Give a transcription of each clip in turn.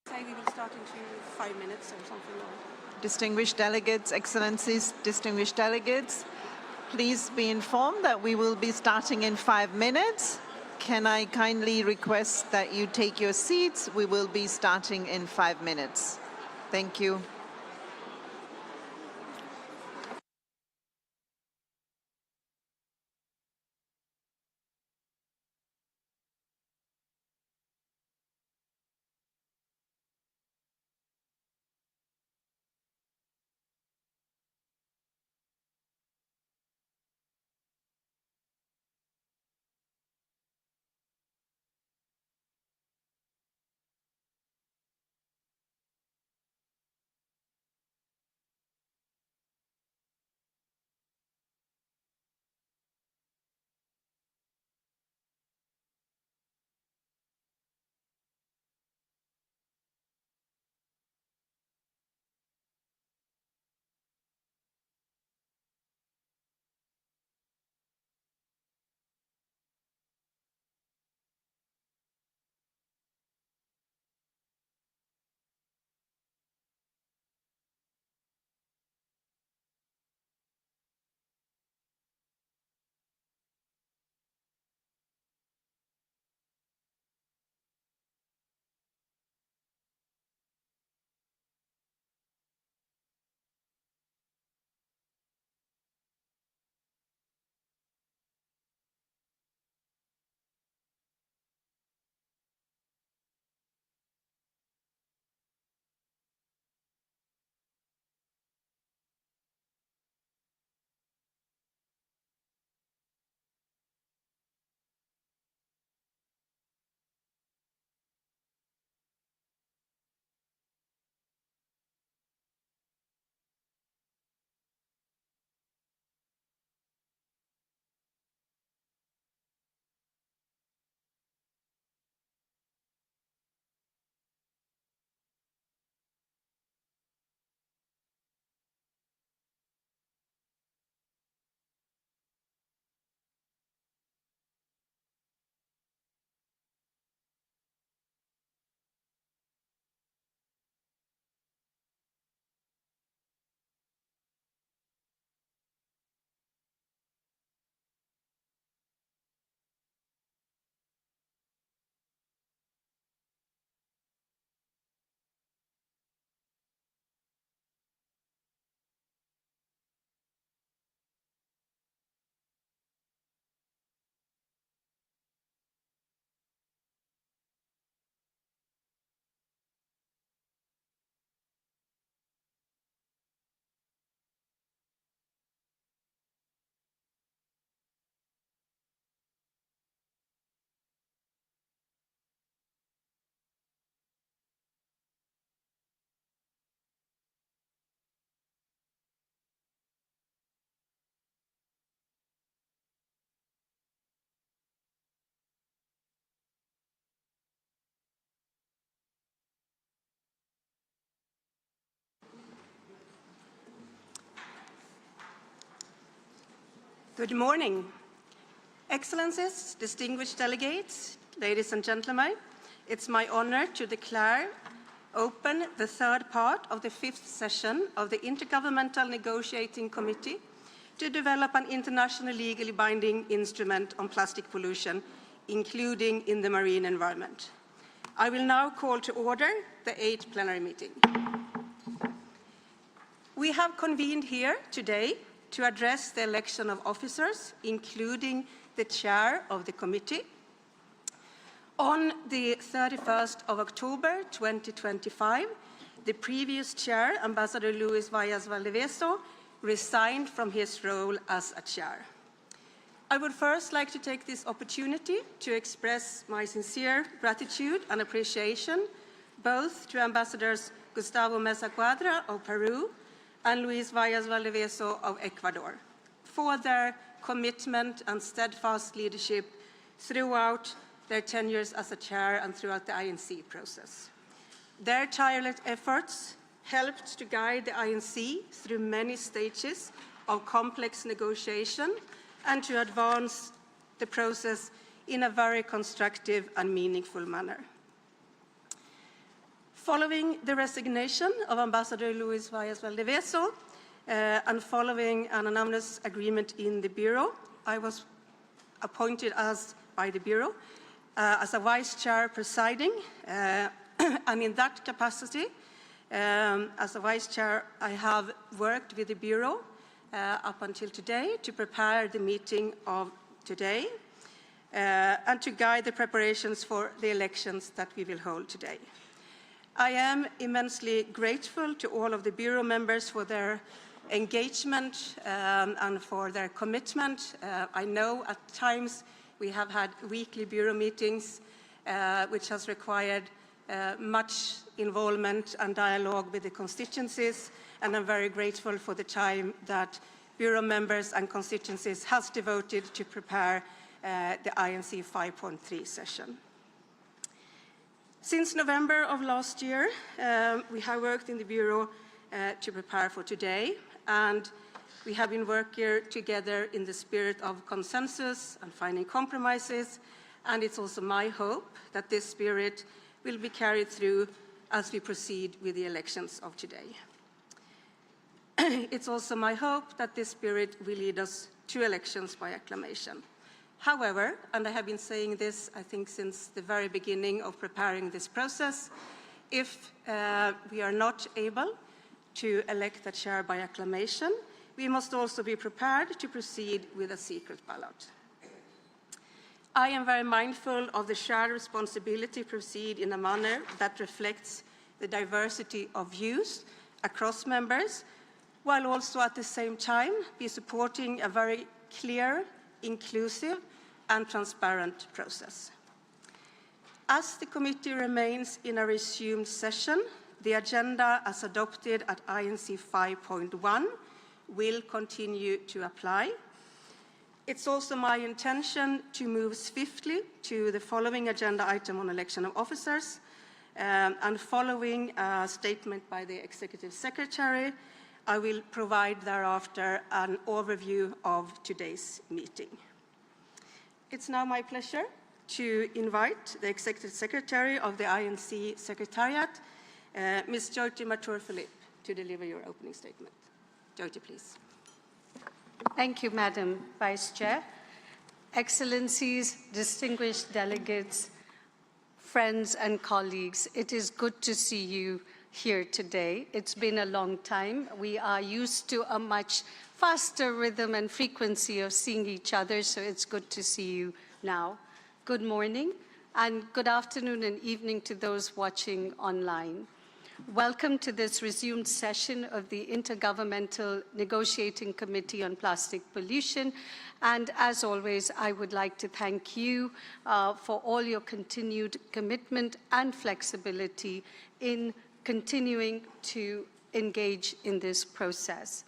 Say we will start in 5 minutes or something like that. Distinguished delegates, excellencies, distinguished delegates, please be informed that we will be starting in 5 minutes. Can I kindly request that you take your seats? We will be starting in 5 minutes. Thank you. Good morning. Excellencies, distinguished delegates, ladies and gentlemen, it's my honor to declare open the third part of the 5th session of the Intergovernmental Negotiating Committee to develop an international legally binding instrument on plastic pollution, including in the marine environment. I will now call to order the 8th plenary meeting. We have convened here today to address the election of officers, including the chair of the committee. On the 31st of October 2025, the previous chair, Ambassador Luis Valles-Valdeveso, resigned from his role as a chair. I would first like to take this opportunity to express my sincere gratitude and appreciation both to Ambassadors Gustavo Meza Cuadra of Peru and Luis Valles-Valdeveso of Ecuador for their commitment and steadfast leadership throughout their tenures as a chair and throughout the INC process. Their tireless efforts helped to guide the INC through many stages of complex negotiation and to advance the process in a very constructive and meaningful manner. Following the resignation of Ambassador Luis Valles Valdeveso and following an unanimous agreement in the Bureau, I was appointed by the Bureau as a Vice Chair presiding, and in that capacity, as a Vice Chair, I have worked with the Bureau up until today to prepare the meeting of today and to guide the preparations for the elections that we will hold today. I am immensely grateful to all of the Bureau members for their engagement and for their commitment. I know at times we have had weekly Bureau meetings which has required much involvement and dialogue with the constituencies, and I'm very grateful for the time that Bureau members and constituencies has devoted to prepare the INC 5.3 session. Since November of last year, we have worked in the Bureau to prepare for today, and we have been working together in the spirit of consensus and finding compromises, and it's also my hope that this spirit will be carried through as we proceed with the elections of today. It's also my hope that this spirit will lead us to elections by acclamation. However, and I have been saying this, I think, since the very beginning of preparing this process, if we are not able to elect a chair by acclamation, we must also be prepared to proceed with a secret ballot. I am very mindful of the shared responsibility to proceed in a manner that reflects the diversity of views across members, while also at the same time be supporting a very clear, inclusive and transparent process. As the committee remains in a resumed session, the agenda as adopted at INC 5.1 will continue to apply. It's also my intention to move swiftly to the following agenda item on election of officers, and following a statement by the Executive Secretary, I will provide thereafter an overview of today's meeting. It's now my pleasure to invite the Executive Secretary of the INC Secretariat, Ms. Jyoti Mathur-Philippe, to deliver your opening statement. Jyoti, please. Thank you, Madam Vice Chair. Excellencies, distinguished delegates, friends and colleagues, it is good to see you here today. It's been a long time. We are used to a much faster rhythm and frequency of seeing each other, so it's good to see you now. Good morning and good afternoon and evening to those watching online. Welcome to this resumed session of the Intergovernmental Negotiating Committee on Plastic Pollution. And as always, I would like to thank you for all your continued commitment and flexibility in continuing to engage in this process.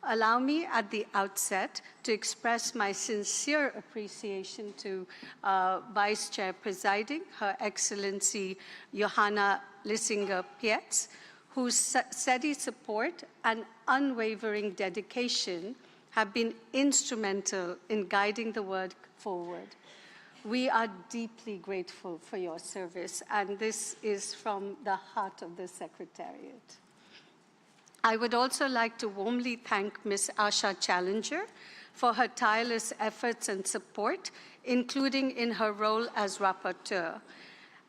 Allow me at the outset to express my sincere appreciation to Vice Chair presiding, Her Excellency Johanna Lissinger-Pietz, whose steady support and unwavering dedication have been instrumental in guiding the work forward. We are deeply grateful for your service, and this is from the heart of the Secretariat. I would also like to warmly thank Ms. Asha Challenger for her tireless efforts and support, including in her role as rapporteur.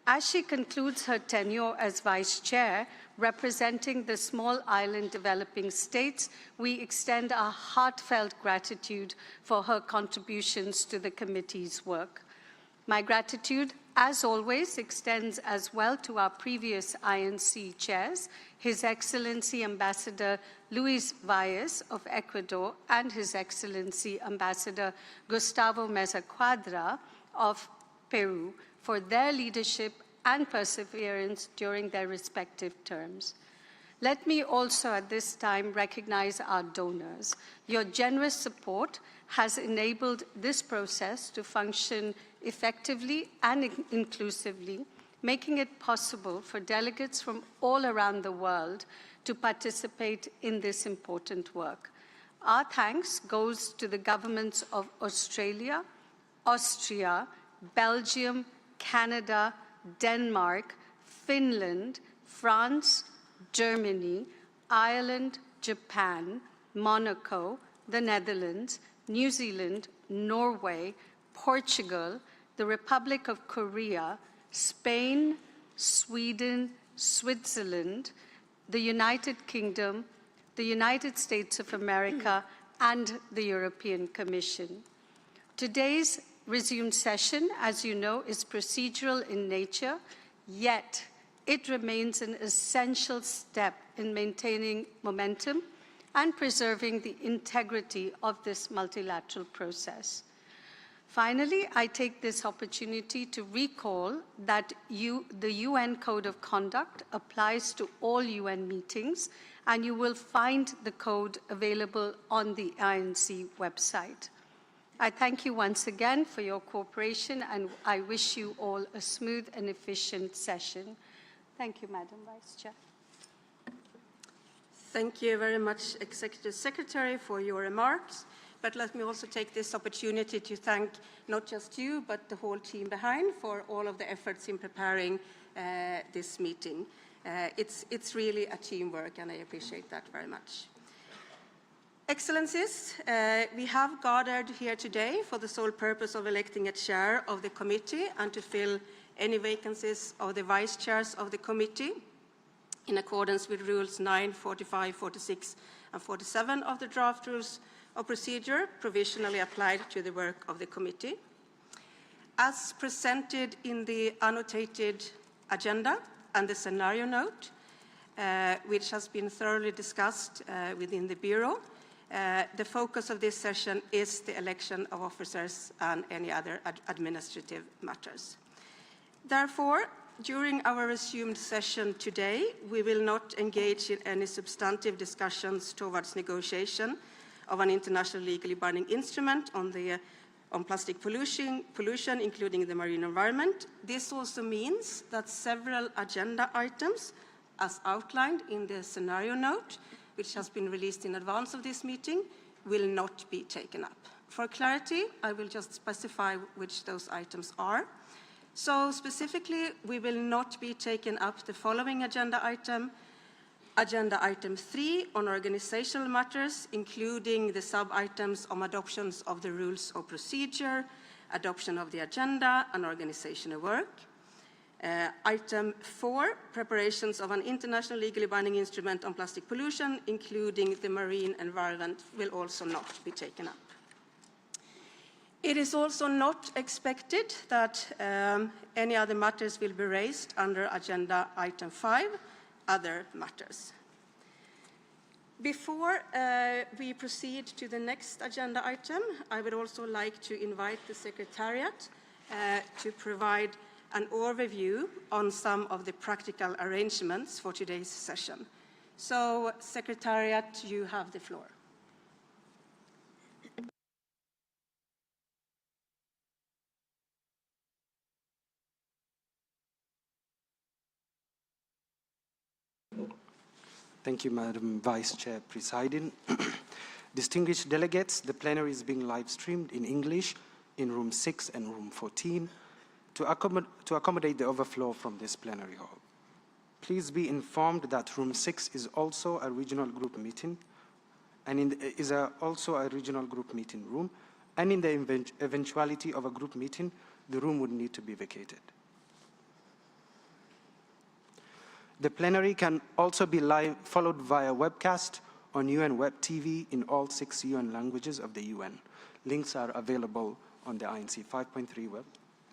As she concludes her tenure as Vice Chair, representing the small island developing states, we extend our heartfelt gratitude for her contributions to the committee's work. My gratitude, as always, extends as well to our previous INC chairs, His Excellency Ambassador Luis Valles of Ecuador and His Excellency Ambassador Gustavo Meza Quadra of Peru, for their leadership and perseverance during their respective terms. Let me also at this time recognize our donors. Your generous support has enabled this process to function effectively and inclusively, making it possible for delegates from all around the world to participate in this important work. Our thanks goes to the governments of Australia, Austria, Belgium, Canada, Denmark, Finland, France, Germany, Ireland, Japan, Monaco, the Netherlands, New Zealand, Norway, Portugal, the Republic of Korea, Spain, Sweden, Switzerland, the United Kingdom, the United States of America, and the European Commission. Today's resumed session, as you know, is procedural in nature, yet it remains an essential step in maintaining momentum and preserving the integrity of this multilateral process. Finally, I take this opportunity to recall that the UN Code of Conduct applies to all UN meetings, and you will find the code available on the INC website. I thank you once again for your cooperation, and I wish you all a smooth and efficient session. Thank you, Madam Vice Chair. Thank you very much, Executive Secretary, for your remarks. But let me also take this opportunity to thank not just you, but the whole team behind for all of the efforts in preparing this meeting. It's really a teamwork, and I appreciate that very much. Excellencies, we have gathered here today for the sole purpose of electing a chair of the committee and to fill any vacancies of the vice chairs of the committee in accordance with rules 9, 45, 46, and 47 of the draft rules of procedure provisionally applied to the work of the committee. As presented in the annotated agenda and the scenario note, which has been thoroughly discussed within the Bureau, the focus of this session is the election of officers and any other administrative matters. Therefore, during our resumed session today, we will not engage in any substantive discussions towards negotiation of an international legally binding instrument on plastic pollution, including the marine environment. This also means that several agenda items, as outlined in the scenario note, which has been released in advance of this meeting, will not be taken up. For clarity, I will just specify which those items are. So specifically, we will not be taking up the following agenda item. Agenda item 3 on organizational matters, including the sub-items on adoptions of the rules of procedure, adoption of the agenda, and organizational work. Item 4, preparations of an international legally binding instrument on plastic pollution, including the marine environment, will also not be taken up. It is also not expected that any other matters will be raised under agenda item 5, other matters. Before we proceed to the next agenda item, I would also like to invite the Secretariat to provide an overview on some of the practical arrangements for today's session. So, Secretariat, you have the floor. Thank you, Madam Vice Chair presiding. Distinguished delegates, the plenary is being live streamed in English in room 6 and room 14 to accommodate the overflow from this plenary hall. Please be informed that room 6 is also a regional group meeting and also a regional group meeting room, and in the eventuality of a group meeting, the room would need to be vacated. The plenary can also be followed via webcast on UN Web TV in all 6 UN languages of the UN. Links are available on the INC-5.3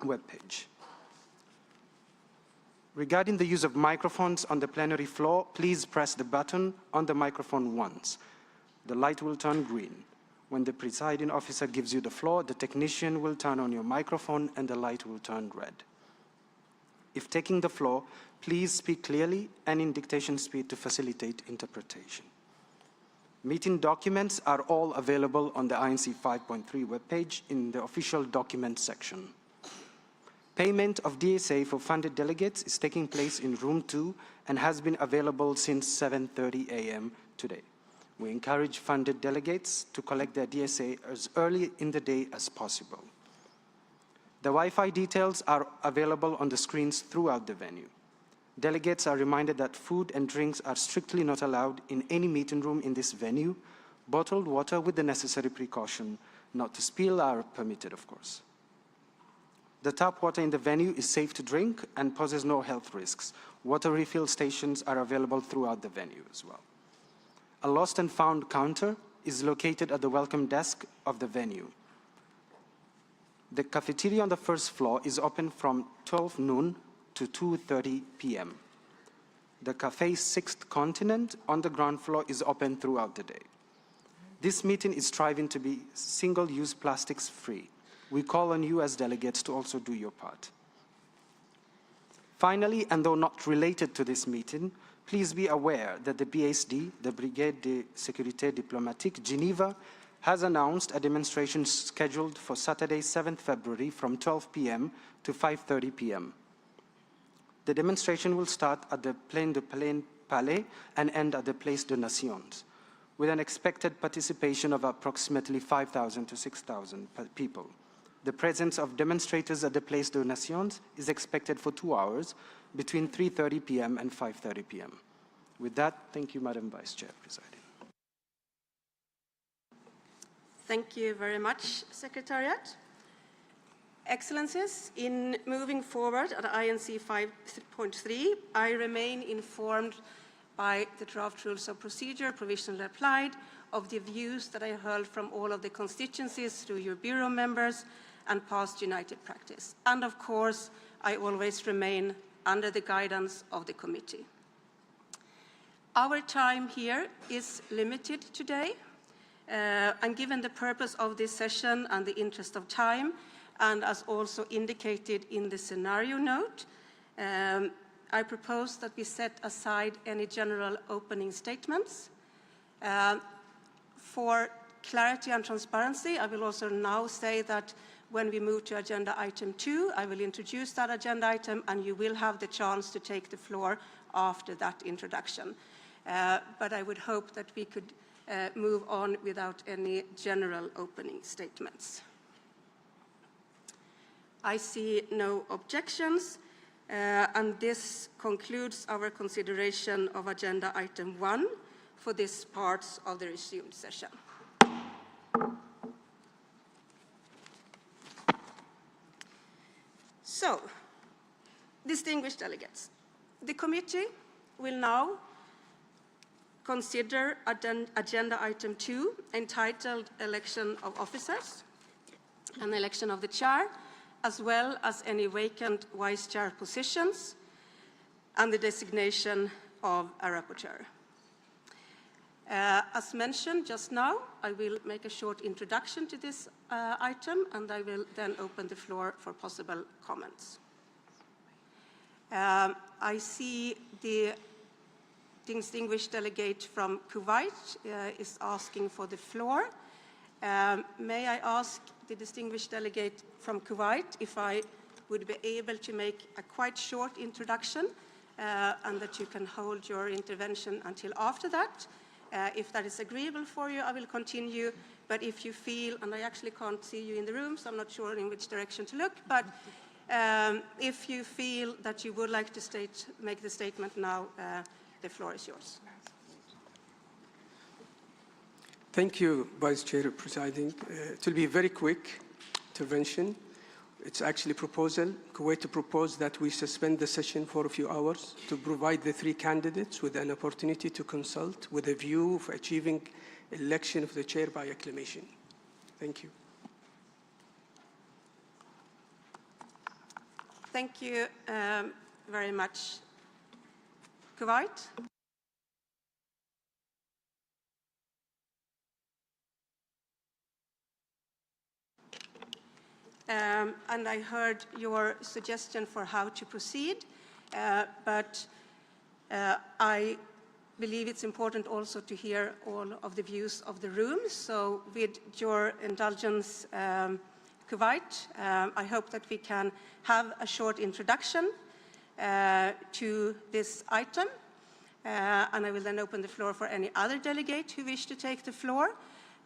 webpage. Regarding the use of microphones on the plenary floor, please press the button on the microphone once. The light will turn green. When the presiding officer gives you the floor, the technician will turn on your microphone and the light will turn red. If taking the floor, please speak clearly and in dictation speed to facilitate interpretation. Meeting documents are all available on the INC-5.3 webpage in the official documents section. Payment of DSA for funded delegates is taking place in room 2 and has been available since 7:30 a.m. today. We encourage funded delegates to collect their DSA as early in the day as possible. The Wi-Fi details are available on the screens throughout the venue. Delegates are reminded that food and drinks are strictly not allowed in any meeting room in this venue. Bottled water with the necessary precaution not to spill are permitted, of course. The tap water in the venue is safe to drink and poses no health risks. Water refill stations are available throughout the venue as well. A lost and found counter is located at the welcome desk of the venue. The cafeteria on the first floor is open from 12 noon to 2:30 p.m. The cafe Sixth Continent on the ground floor is open throughout the day. This meeting is striving to be single-use plastics free. We call on you as delegates to also do your part. Finally, and though not related to this meeting, please be aware that the BSD, the Brigade de Sécurité Diplomatique Geneva, has announced a demonstration scheduled for Saturday, 7th February from 12 p.m. to 5:30 p.m. The demonstration will start at the Plaine de Palais and end at the Place des Nations, with an expected participation of approximately 5,000 to 6,000 people. The presence of demonstrators at the Place des Nations is expected for 2 hours, between 3:30 p.m. and 5:30 p.m. With that, thank you, Madam Vice Chair, presiding. Thank you very much, Secretariat. Excellencies, in moving forward at INC 5.3, I remain informed by the draft rules of procedure provisionally applied of the views that I heard from all of the constituencies through your bureau members and past united practice. And of course, I always remain under the guidance of the committee. Our time here is limited today, and given the purpose of this session and the interest of time, and as also indicated in the scenario note, I propose that we set aside any general opening statements. For clarity and transparency, I will also now say that when we move to agenda item 2, I will introduce that agenda item and you will have the chance to take the floor after that introduction. But I would hope that we could move on without any general opening statements. I see no objections, and this concludes our consideration of agenda item 1 for this part of the resumed session. So, distinguished delegates, the committee will now consider agenda item 2, entitled Election of Officers and Election of the Chair, as well as any vacant vice chair positions and the designation of a rapporteur. As mentioned just now, I will make a short introduction to this item and I will then open the floor for possible comments. I see the distinguished delegate from Kuwait is asking for the floor. May I ask the distinguished delegate from Kuwait if I would be able to make a quite short introduction and that you can hold your intervention until after that. If that is agreeable for you, I will continue. But if you feel, and I actually can't see you in the room, so I'm not sure in which direction to look, but if you feel that you would like to make the statement now, the floor is yours. Thank you, Vice Chair presiding. It will be a very quick intervention. It's actually Kuwait to propose that we suspend the session for a few hours to provide the 3 candidates with an opportunity to consult with a view of achieving election of the chair by acclamation. Thank you. Thank you very much. Kuwait? And I heard your suggestion for how to proceed, but I believe it's important also to hear all of the views of the room. So with your indulgence, Kuwait, I hope that we can have a short introduction to this item, and I will then open the floor for any other delegate who wish to take the floor.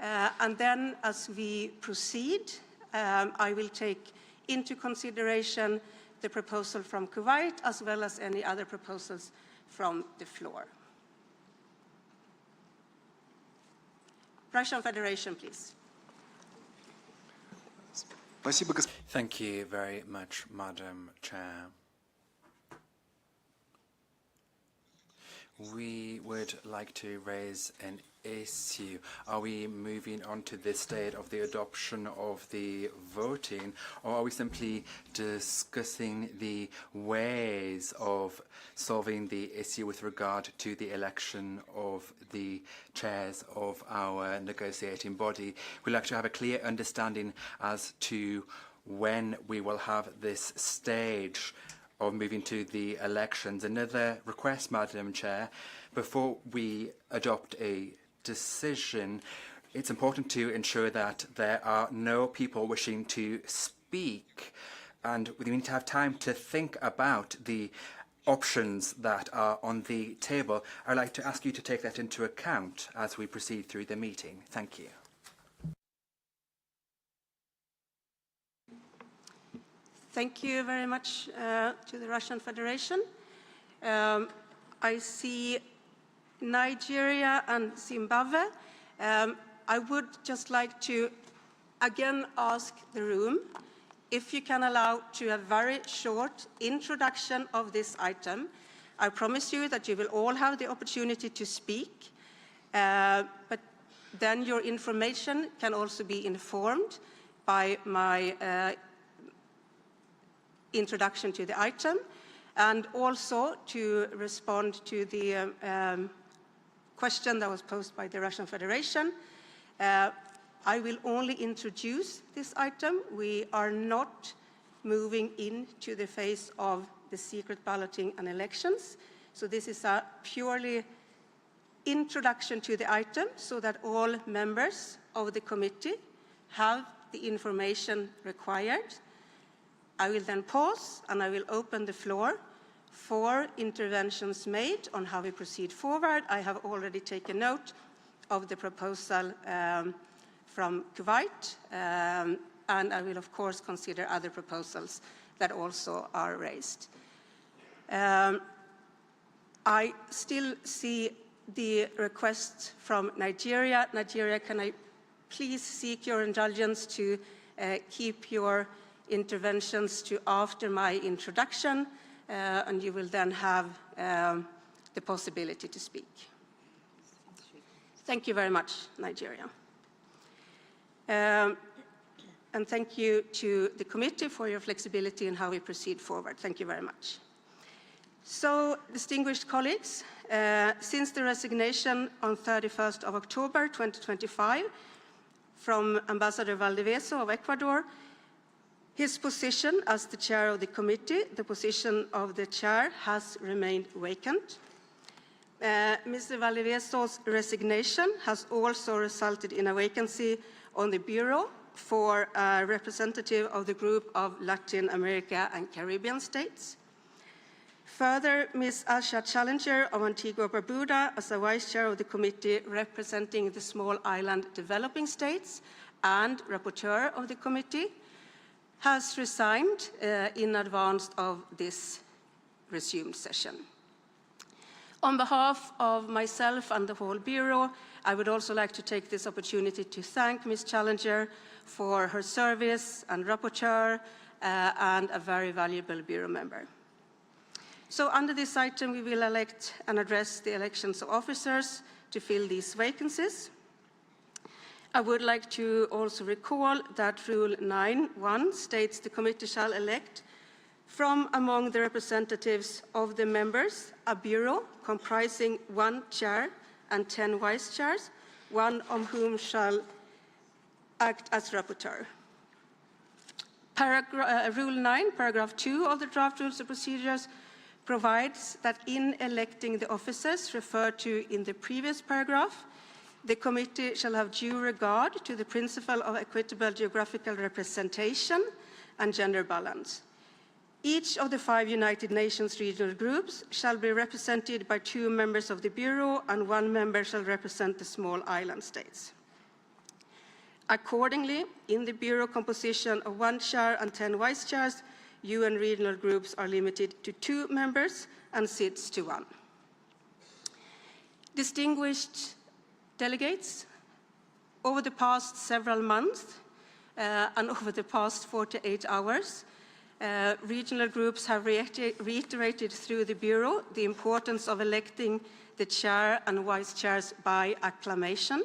And then as we proceed, I will take into consideration the proposal from Kuwait, as well as any other proposals from the floor. Russian Federation, please. Thank you very much, Madam Chair. We would like to raise an issue. Are we moving on to the state of the adoption of the voting, or are we simply discussing the ways of solving the issue with regard to the election of the chairs of our negotiating body? We'd like to have a clear understanding as to when we will have this stage of moving to the elections. Another request, Madam Chair, before we adopt a decision, it's important to ensure that there are no people wishing to speak, and we need to have time to think about the options that are on the table. I'd like to ask you to take that into account as we proceed through the meeting. Thank you. Thank you very much to the Russian Federation. I see Nigeria and Zimbabwe. I would just like to again ask the room if you can allow to a very short introduction of this item. I promise you that you will all have the opportunity to speak, but then your information can also be informed by my introduction to the item, and also to respond to the question that was posed by the Russian Federation. I will only introduce this item. We are not moving into the phase of the secret balloting and elections. So this is a purely introduction to the item so that all members of the committee have the information required. I will then pause and I will open the floor for interventions made on how we proceed forward. I have already taken note of the proposal from Kuwait, and I will of course consider other proposals that also are raised. I still see the request from Nigeria. Nigeria, can I please seek your indulgence to keep your interventions to after my introduction, and you will then have the possibility to speak. Thank you very much, Nigeria. And thank you to the committee for your flexibility in how we proceed forward. Thank you very much. So, distinguished colleagues, since the resignation on 31st of October 2025 from Ambassador Valdivieso of Ecuador, his position as the chair of the committee, the position of the chair, has remained vacant. Mr. Valdivieso's resignation has also resulted in a vacancy on the Bureau for a representative of the group of Latin America and Caribbean states. Further, Ms. Asha Challenger of Antigua Barbuda, as a vice chair of the committee representing the small island developing states and rapporteur of the committee, has resigned in advance of this resumed session. On behalf of myself and the whole Bureau, I would also like to take this opportunity to thank Ms. Challenger for her service and rapporteur and a very valuable Bureau member. So under this item, we will elect and address the elections of officers to fill these vacancies. I would like to also recall that Rule 9.1 states the committee shall elect from among the representatives of the members a bureau comprising 1 chair and 10 vice chairs, one of whom shall act as rapporteur. Rule 9, paragraph 2 of the draft rules of procedures provides that in electing the officers referred to in the previous paragraph, the committee shall have due regard to the principle of equitable geographical representation and gender balance. Each of the 5 United Nations regional groups shall be represented by 2 members of the Bureau, and 1 member shall represent the small island states. Accordingly, in the Bureau composition of 1 chair and 10 vice chairs, UN regional groups are limited to 2 members and SIDS to 1. Distinguished delegates, over the past several months and over the past 48 hours, regional groups have reiterated through the Bureau the importance of electing the chair and vice chairs by acclamation.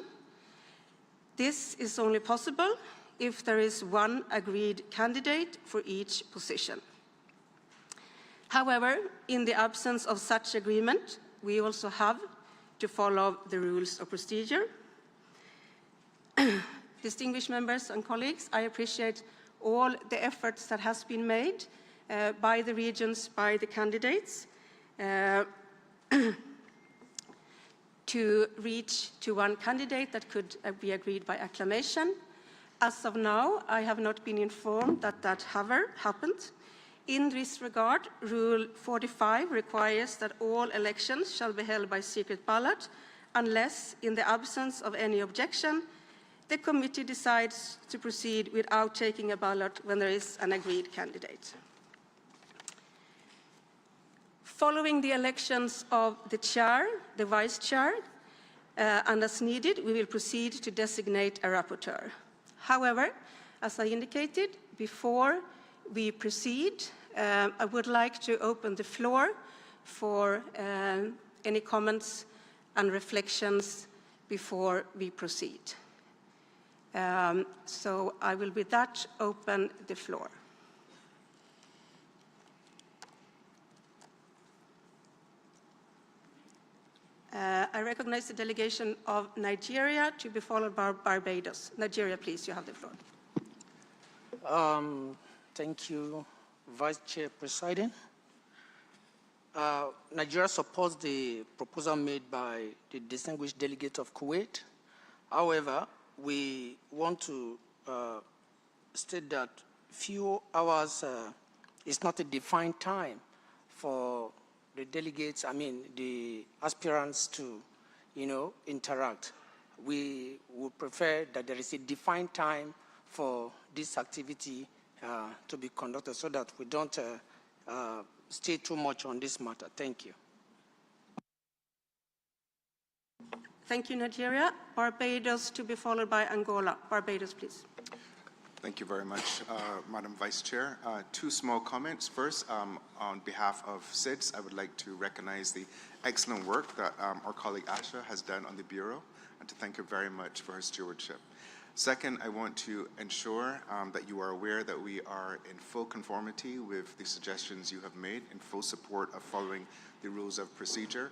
This is only possible if there is one agreed candidate for each position. However, in the absence of such agreement, we also have to follow the rules of procedure. Distinguished members and colleagues, I appreciate all the efforts that has been made by the regions, by the candidates, to reach to one candidate that could be agreed by acclamation. As of now, I have not been informed that that happened. In this regard, Rule 45 requires that all elections shall be held by secret ballot unless, in the absence of any objection, the committee decides to proceed without taking a ballot when there is an agreed candidate. Following the elections of the chair, the vice chair, and as needed, we will proceed to designate a rapporteur. However, as I indicated, before we proceed, I would like to open the floor for any comments and reflections before we proceed. So I will with that open the floor. I recognize the delegation of Nigeria to be followed by Barbados. Nigeria, please, you have the floor. Thank you, Vice Chair Presiding. Nigeria supports the proposal made by the distinguished delegate of Kuwait. However, we want to state that few hours is not a defined time for the delegates, the aspirants to, interact. We would prefer that there is a defined time for this activity to be conducted so that we don't stay too much on this matter. Thank you. Thank you, Nigeria. Barbados to be followed by Angola. Barbados, please. Thank you very much, Madam Vice Chair. 2 small comments. First, on behalf of SIDS, I would like to recognize the excellent work that our colleague Asha has done on the Bureau and to thank her very much for her stewardship. Second, I want to ensure that you are aware that we are in full conformity with the suggestions you have made, in full support of following the rules of procedure.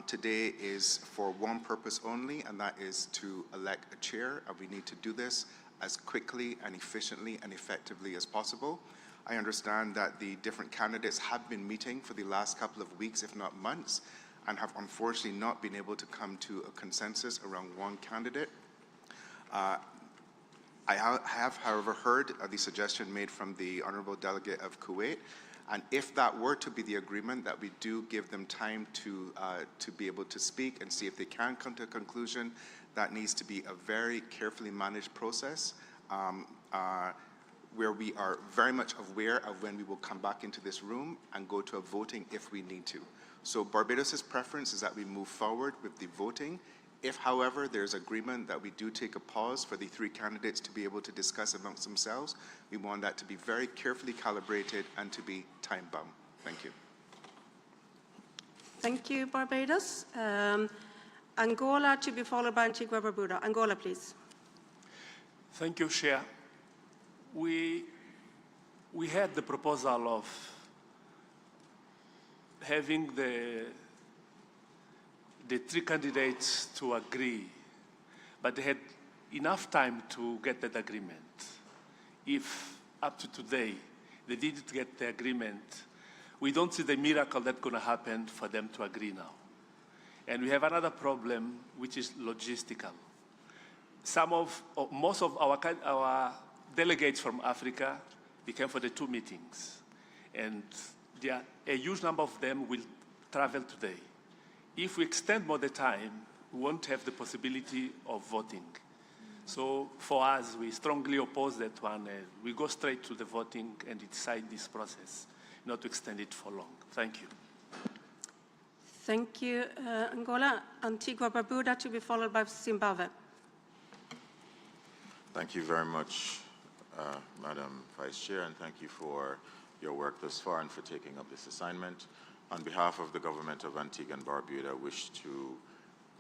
Today is for one purpose only, and that is to elect a chair, and we need to do this as quickly and efficiently and effectively as possible. I understand that the different candidates have been meeting for the last couple of weeks, if not months, and have unfortunately not been able to come to a consensus around one candidate. I have, however, heard the suggestion made from the Honourable Delegate of Kuwait, and if that were to be the agreement, that we do give them time to be able to speak and see if they can come to a conclusion. That needs to be a very carefully managed process where we are very much aware of when we will come back into this room and go to a voting if we need to. So Barbados' preference is that we move forward with the voting. If, however, there's agreement that we do take a pause for the 3 candidates to be able to discuss amongst themselves, we want that to be very carefully calibrated and to be time-bound. Thank you. Thank you, Barbados. Angola to be followed by Antigua Barbuda. Angola, please. Thank you, Chair. We had the proposal of having the 3 candidates to agree, but they had enough time to get that agreement. If up to today they didn't get the agreement, we don't see the miracle that's going to happen for them to agree now. And we have another problem, which is logistical. Most of our delegates from Africa, they came for the 2 meetings. And a huge number of them will travel today. If we extend more the time, we won't have the possibility of voting. So for us, we strongly oppose that one. We go straight to the voting and decide this process, not to extend it for long. Thank you. Thank you, Angola. Antigua Barbuda to be followed by Zimbabwe. Thank you very much, Madam Vice Chair, and thank you for your work thus far and for taking up this assignment. On behalf of the government of Antigua and Barbuda, I wish to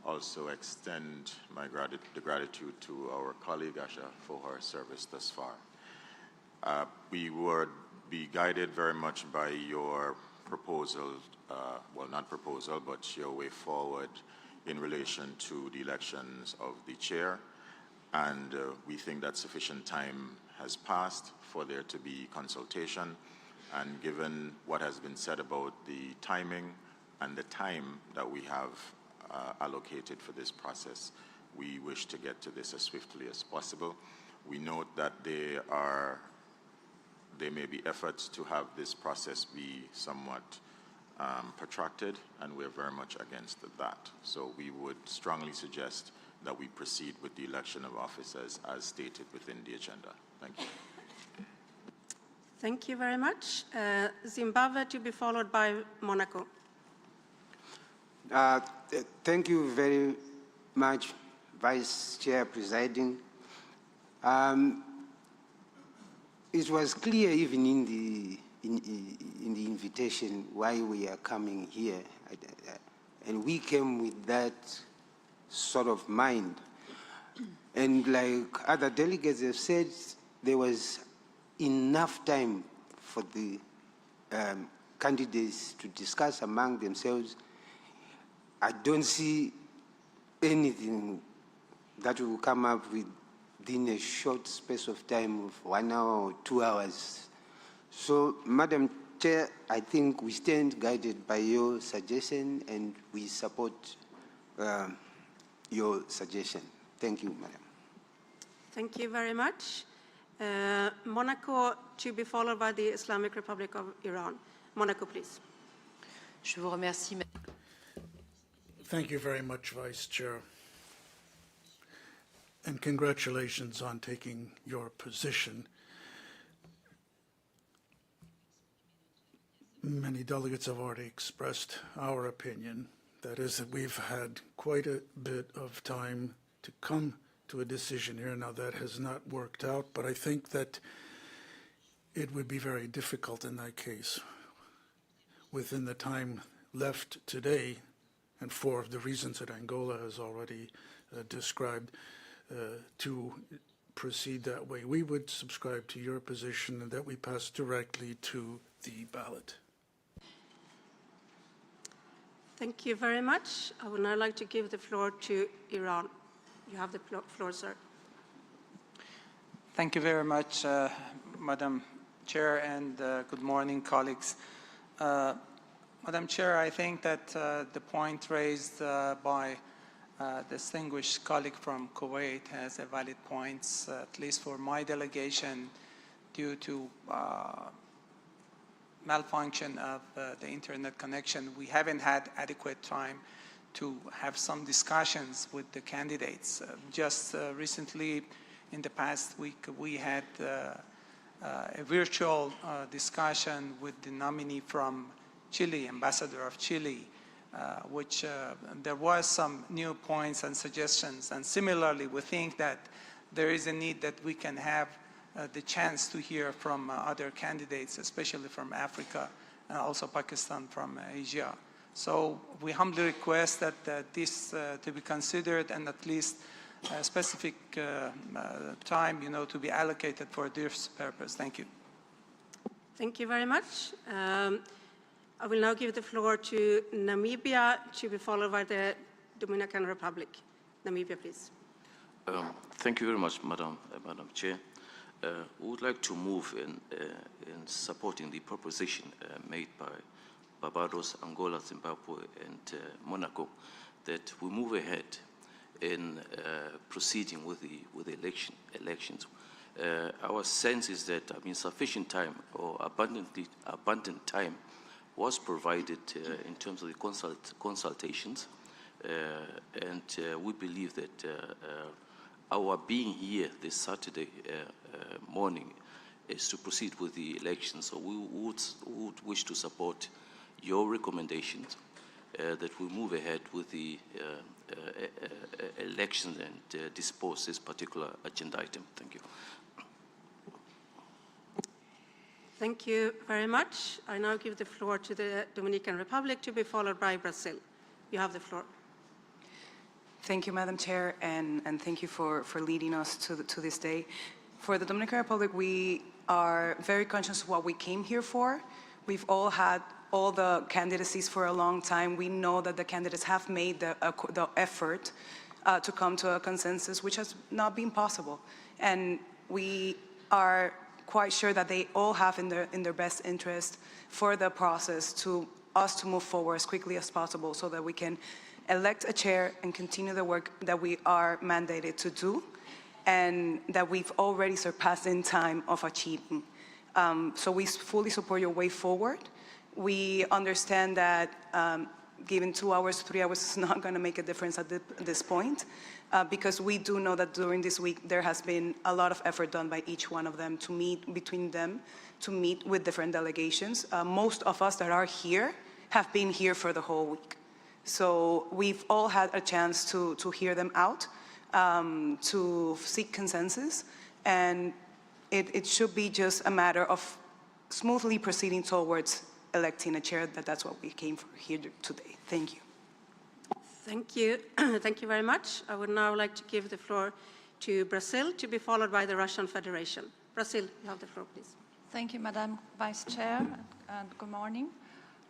also extend my gratitude to our colleague Asha for her service thus far. We would be guided very much by your proposal, well, not proposal, but your way forward in relation to the elections of the chair. And we think that sufficient time has passed for there to be consultation. And given what has been said about the timing and the time that we have allocated for this process, we wish to get to this as swiftly as possible. We note that there may be efforts to have this process be somewhat protracted, and we're very much against that. So we would strongly suggest that we proceed with the election of officers as stated within the agenda. Thank you. Thank you very much. Zimbabwe to be followed by Monaco. Thank you very much, Vice Chair presiding. It was clear even in the invitation why we are coming here, and we came with that sort of mind. And like other delegates have said, there was enough time for the candidates to discuss among themselves. I don't see anything that will come up within a short space of time of 1 hour or 2 hours. So, Madam Chair, I think we stand guided by your suggestion and we support your suggestion. Thank you, Madam. Thank you very much. Monaco to be followed by the Islamic Republic of Iran. Monaco, please. Je vous remercie. Thank you very much, Vice Chair. And congratulations on taking your position. Many delegates have already expressed our opinion. That is that we've had quite a bit of time to come to a decision here. Now that has not worked out, but I think that it would be very difficult in that case within the time left today, and for the reasons that Angola has already described, to proceed that way. We would subscribe to your position and that we pass directly to the ballot. Thank you very much. I would now like to give the floor to Iran. You have the floor, sir. Thank you very much, Madam Chair, and good morning, colleagues. Madam Chair, I think that the point raised by distinguished colleague from Kuwait has a valid points, at least for my delegation, due to malfunction of the internet connection. We haven't had adequate time to have some discussions with the candidates. Just recently, in the past week, we had a virtual discussion with the nominee from Chile, Ambassador of Chile, which there was some new points and suggestions. And similarly, we think that there is a need that we can have the chance to hear from other candidates, especially from Africa and also Pakistan from Asia. So we humbly request that this to be considered and at least a specific time, to be allocated for this purpose. Thank you. Thank you very much. I will now give the floor to Namibia to be followed by the Dominican Republic. Namibia, please. Thank you very much, Madam Chair. We would like to move in supporting the proposition made by Barbados, Angola, Zimbabwe, and Monaco, that we move ahead in proceeding with the elections. Our sense is that sufficient time or abundant time was provided in terms of the consultations, and we believe that our being here this Saturday morning is to proceed with the election. So we would wish to support your recommendations that we move ahead with the election and dispose this particular agenda item. Thank you. Thank you very much. I now give the floor to the Dominican Republic, to be followed by Brazil. You have the floor. Thank you, Madam Chair, and thank you for leading us to this day. For the Dominican Republic, we are very conscious of what we came here for. We've all had all the candidacies for a long time. We know that the candidates have made the effort to come to a consensus, which has not been possible. And we are quite sure that they all have in their best interest for the process to us to move forward as quickly as possible so that we can elect a chair and continue the work that we are mandated to do and that we've already surpassed in time of achieving. So we fully support your way forward. We understand that given 2 hours, 3 hours is not going to make a difference at this point because we do know that during this week there has been a lot of effort done by each one of them to meet between them, to meet with different delegations. Most of us that are here have been here for the whole week. So we've all had a chance to hear them out, to seek consensus, and it should be just a matter of smoothly proceeding towards electing a chair. That's what we came for here today. Thank you. Thank you. Thank you very much. I would now like to give the floor to Brazil, to be followed by the Russian Federation. Brazil, you have the floor, please. Thank you, Madam Vice Chair, and good morning.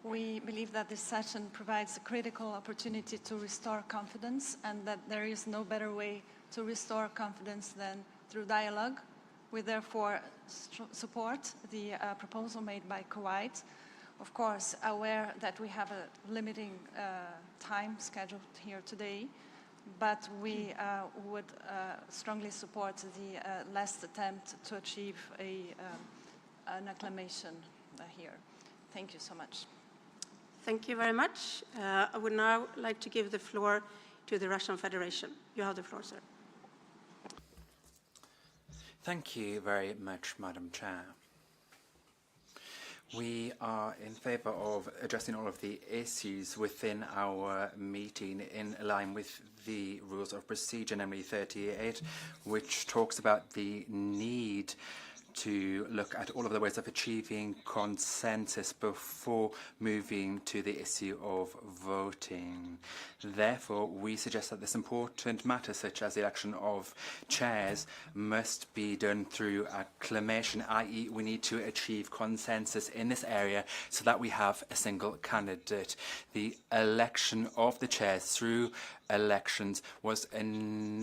We believe that this session provides a critical opportunity to restore confidence and that there is no better way to restore confidence than through dialogue. We therefore support the proposal made by Kuwait. Of course, aware that we have a limiting time scheduled here today, but we would strongly support the last attempt to achieve an acclamation here. Thank you so much. Thank you very much. I would now like to give the floor to the Russian Federation. You have the floor, sir. Thank you very much, Madam Chair. We are in favour of addressing all of the issues within our meeting in line with the rules of procedure, namely 38, which talks about the need to look at all of the ways of achieving consensus before moving to the issue of voting. Therefore, we suggest that this important matter, such as the election of chairs, must be done through acclamation, i.e. we need to achieve consensus in this area so that we have a single candidate. The election of the chairs through elections was initially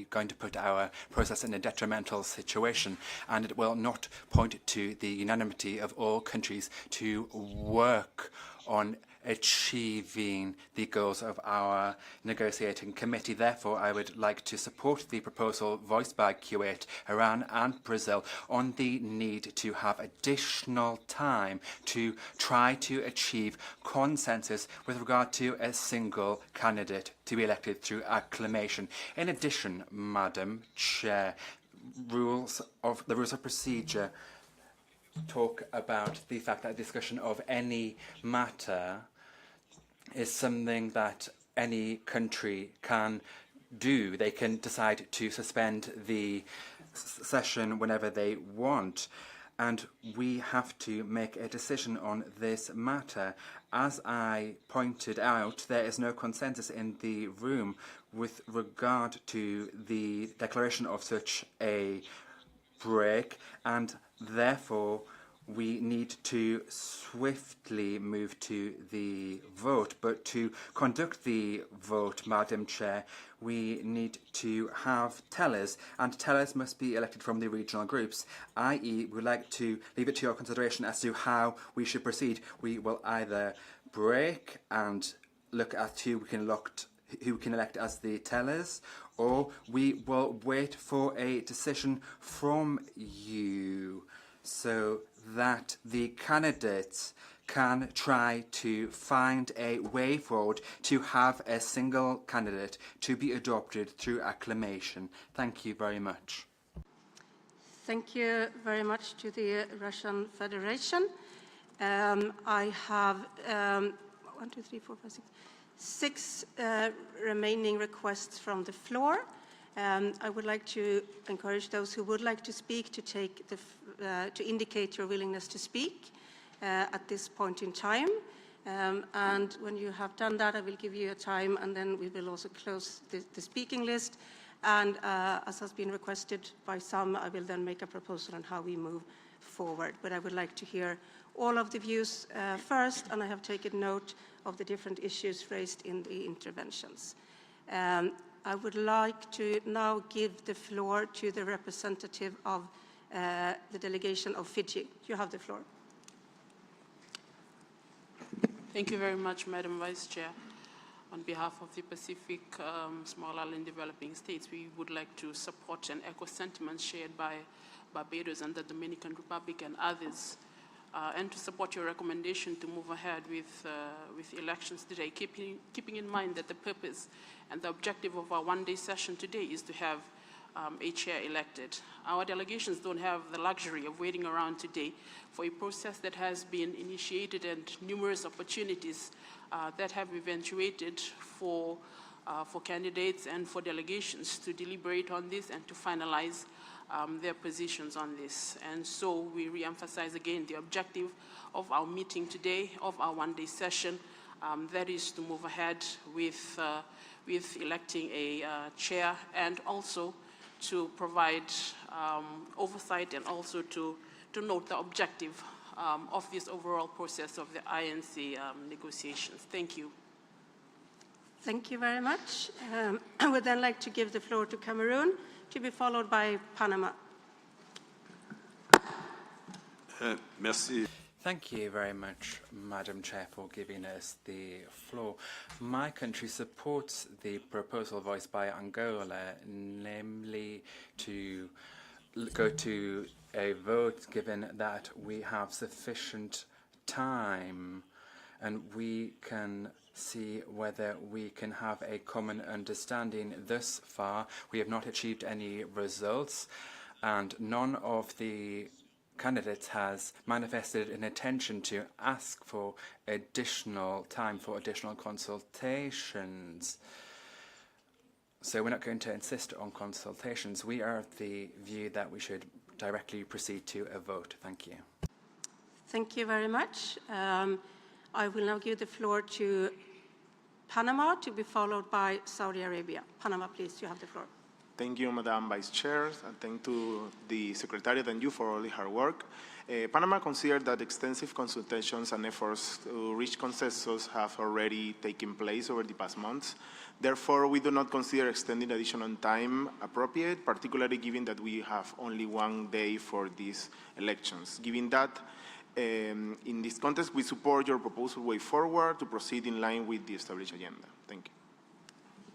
going to put our process in a detrimental situation, and it will not point to the unanimity of all countries to work on achieving the goals of our negotiating committee. Therefore, I would like to support the proposal voiced by Kuwait, Iran and Brazil on the need to have additional time to try to achieve consensus with regard to a single candidate to be elected through acclamation. In addition, Madam Chair, the rules of procedure talk about the fact that discussion of any matter is something that any country can do. They can decide to suspend the session whenever they want, and we have to make a decision on this matter. As I pointed out, there is no consensus in the room with regard to the declaration of such a break, and therefore we need to swiftly move to the vote. But to conduct the vote, Madam Chair, we need to have tellers, and tellers must be elected from the regional groups, i.e. we'd like to leave it to your consideration as to how we should proceed. We will either break and look at who we can elect as the tellers, or we will wait for a decision from you so that the candidates can try to find a way forward to have a single candidate to be adopted through acclamation. Thank you very much. Thank you very much to the Russian Federation. I have 6 remaining requests from the floor. I would like to encourage those who would like to speak to to indicate your willingness to speak at this point in time. And when you have done that, I will give you a time, and then we will also close the speaking list. And as has been requested by some, I will then make a proposal on how we move forward. But I would like to hear all of the views first, and I have taken note of the different issues raised in the interventions. I would like to now give the floor to the representative of the delegation of Fiji. You have the floor. Thank you very much, Madam Vice Chair. On behalf of the Pacific Small Island Developing States, we would like to support and echo sentiments shared by Barbados and the Dominican Republic and others, and to support your recommendation to move ahead with elections today, keeping in mind that the purpose and the objective of our one-day session today is to have a chair elected. Our delegations don't have the luxury of waiting around today for a process that has been initiated and numerous opportunities that have eventuated for candidates and for delegations to deliberate on this and to finalize their positions on this. And so we re-emphasize again the objective of our meeting today, of our one-day session, that is to move ahead with electing a chair, and also to provide oversight, and also to note the objective of this overall process of the INC negotiations. Thank you. Thank you very much. I would then like to give the floor to Cameroon, to be followed by Panama. Merci. Thank you very much, Madam Chair, for giving us the floor. My country supports the proposal voiced by Angola, namely to go to a vote, given that we have sufficient time and we can see whether we can have a common understanding. Thus far, we have not achieved any results, and none of the candidates has manifested an intention to ask for additional time for additional consultations. So we're not going to insist on consultations. We are of the view that we should directly proceed to a vote. Thank you. Thank you very much. I will now give the floor to Panama, to be followed by Saudi Arabia. Panama, please, you have the floor. Thank you, Madam Vice Chair, and thank to the Secretariat and you for all the hard work. Panama considered that extensive consultations and efforts to reach consensus have already taken place over the past months. Therefore, we do not consider extending additional time appropriate, particularly given that we have only one day for these elections. Given that, in this context, we support your proposal way forward to proceed in line with the established agenda. Thank you.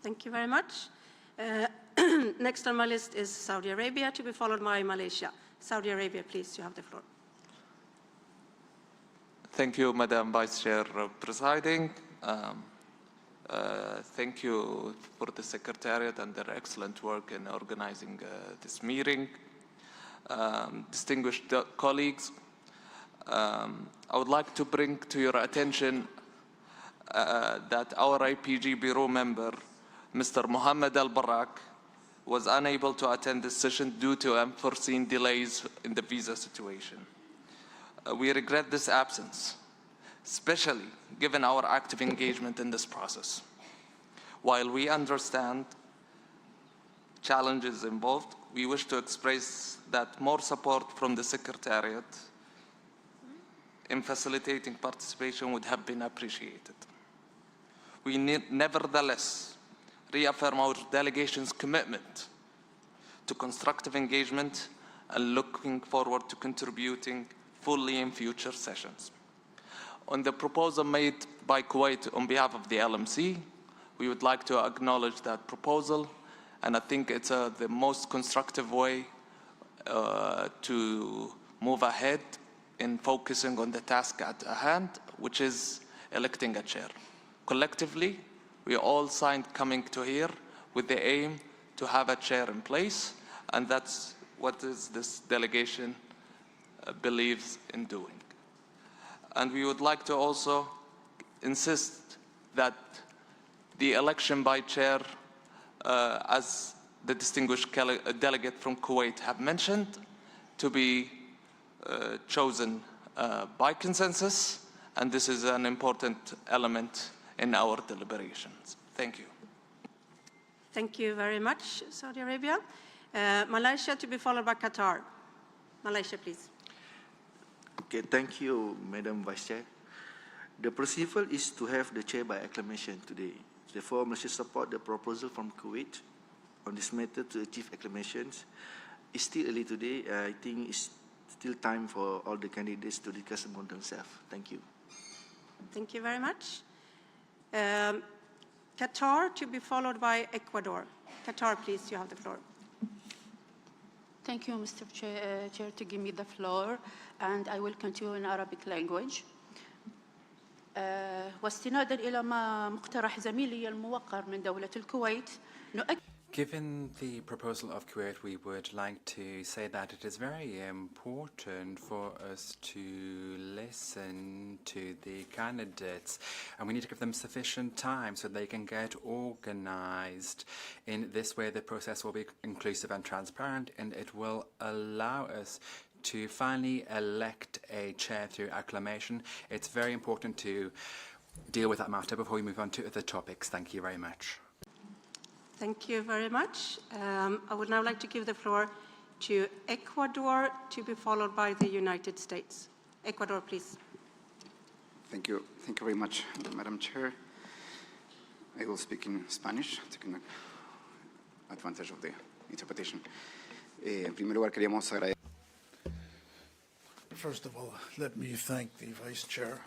Thank you very much. Next on my list is Saudi Arabia, to be followed by Malaysia. Saudi Arabia, please, you have the floor. Thank you, Madam Vice Chair presiding. Thank you for the Secretariat and their excellent work in organizing this meeting. Distinguished colleagues, I would like to bring to your attention that our IPG Bureau member, Mr. Mohammed Al-Barak, was unable to attend this session due to unforeseen delays in the visa situation. We regret this absence, especially given our active engagement in this process. While we understand challenges involved, we wish to express that more support from the Secretariat in facilitating participation would have been appreciated. We nevertheless reaffirm our delegation's commitment to constructive engagement and looking forward to contributing fully in future sessions. On the proposal made by Kuwait on behalf of the LMC, we would like to acknowledge that proposal, and I think it's the most constructive way to move ahead in focusing on the task at hand which is electing a chair. Collectively, we all signed coming to here with the aim to have a chair in place, and that's what this delegation believes in doing. And we would like to also insist that the election by chair, as the distinguished delegate from Kuwait have mentioned, to be chosen by consensus, and this is an important element in our deliberations. Thank you. Thank you very much, Saudi Arabia. Malaysia to be followed by Qatar. Malaysia, please. Okay, thank you, Madam Vice Chair. The procedure is to have the chair by acclamation today. Therefore, Malaysia support the proposal from Kuwait on this matter to achieve acclamations. It's still early today. I think it's still time for all the candidates to discuss among themselves. Thank you. Thank you very much. Qatar to be followed by Ecuador. Qatar, please, you have the floor. Thank you, Mr. Chair, to give me the floor, and I will continue in Arabic language. واستنادا إلى ما مقترح زميلي الموقر من دولة الكويت نؤكد. Given the proposal of Kuwait, we would like to say that it is very important for us to listen to the candidates, and we need to give them sufficient time so they can get organized. In this way, the process will be inclusive and transparent, and it will allow us to finally elect a chair through acclamation. It's very important to deal with that matter before we move on to other topics. Thank you very much. Thank you very much. I would now like to give the floor to Ecuador to be followed by the United States. Ecuador, please. Thank you. Thank you very much, Madam Chair. I will speak in Spanish, taking advantage of the interpretation. En primer lugar, queríamos agradecer. First of all, let me thank the Vice Chair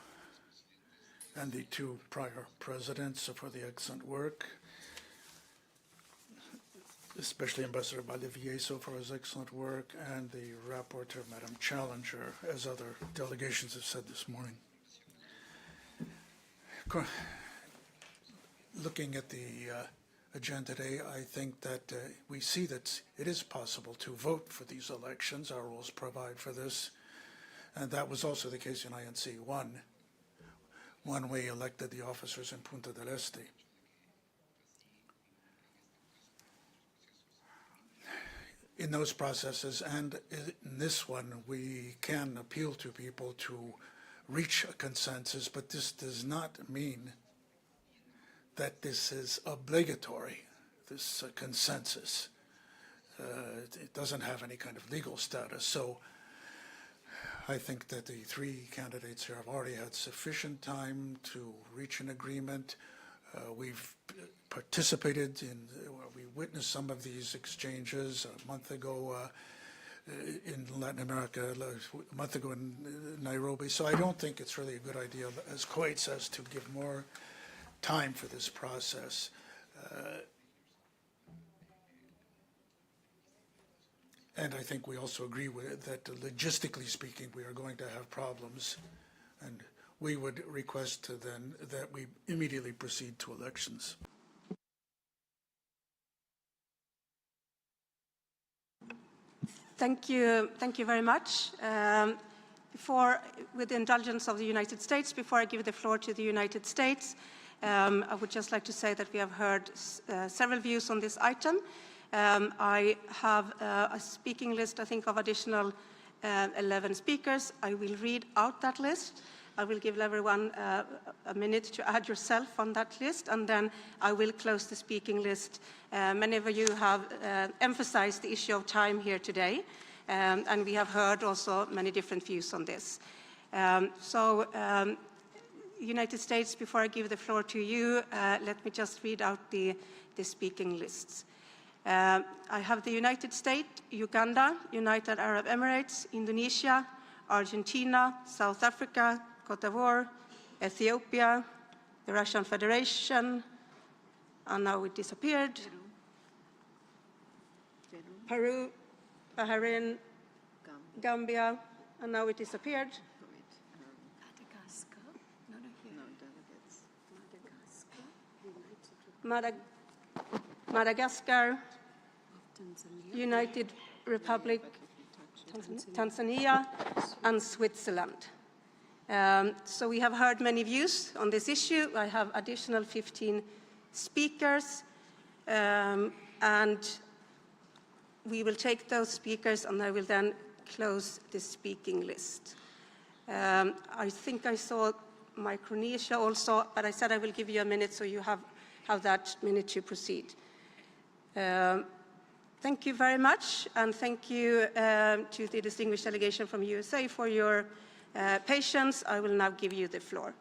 and the two prior presidents for the excellent work, especially Ambassador Valdivieso for his excellent work, and the rapporteur, Madam Challenger, as other delegations have said this morning. Looking at the agenda today, I think that we see that it is possible to vote for these elections. Our rules provide for this. And that was also the case in INC-1, when we elected the officers in Punta del Este. In those processes, and in this one, we can appeal to people to reach a consensus, but this does not mean that this is obligatory, this consensus. It doesn't have any kind of legal status. So I think that the three candidates here have already had sufficient time to reach an agreement. We've participated in, we witnessed some of these exchanges a month ago in Latin America, a month ago in Nairobi. So I don't think it's really a good idea, as Kuwait says, to give more time for this process. And I think we also agree with that, logistically speaking, we are going to have problems, and we would request then that we immediately proceed to elections. Thank you very much. With the indulgence of the United States, before I give the floor to the United States, I would just like to say that we have heard several views on this item. I have a speaking list, I think, of additional 11 speakers. I will read out that list. I will give everyone a minute to add yourself on that list, and then I will close the speaking list. Many of you have emphasized the issue of time here today, and we have heard also many different views on this. United States, before I give the floor to you, let me just read out the speaking lists. I have the United States, Uganda, United Arab Emirates, Indonesia, Argentina, South Africa, Cote d'Ivoire, Ethiopia, the Russian Federation, and now it disappeared, Peru, Bahrain, Gambia, and now it disappeared, Madagascar, United Republic, Tanzania, and Switzerland. So we have heard many views on this issue. I have additional 15 speakers, and we will take those speakers, and I will then close the speaking list. I think I saw Micronesia also, but I said I will give you a minute, so you have that minute to proceed. Thank you very much, and thank you to the distinguished delegation from USA for your patience. I will now give you the floor.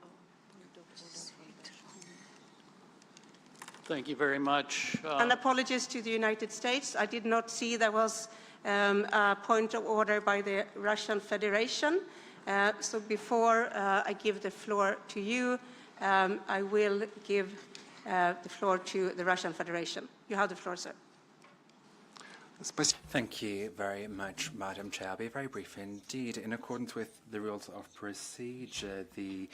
Thank you very much. And apologies to the United States. I did not see there was a point of order by the Russian Federation. So before I give the floor to you, I will give the floor to the Russian Federation. You have the floor, sir. Thank you very much, Madam Chair. I'll be very brief indeed. In accordance with the rules of procedure, the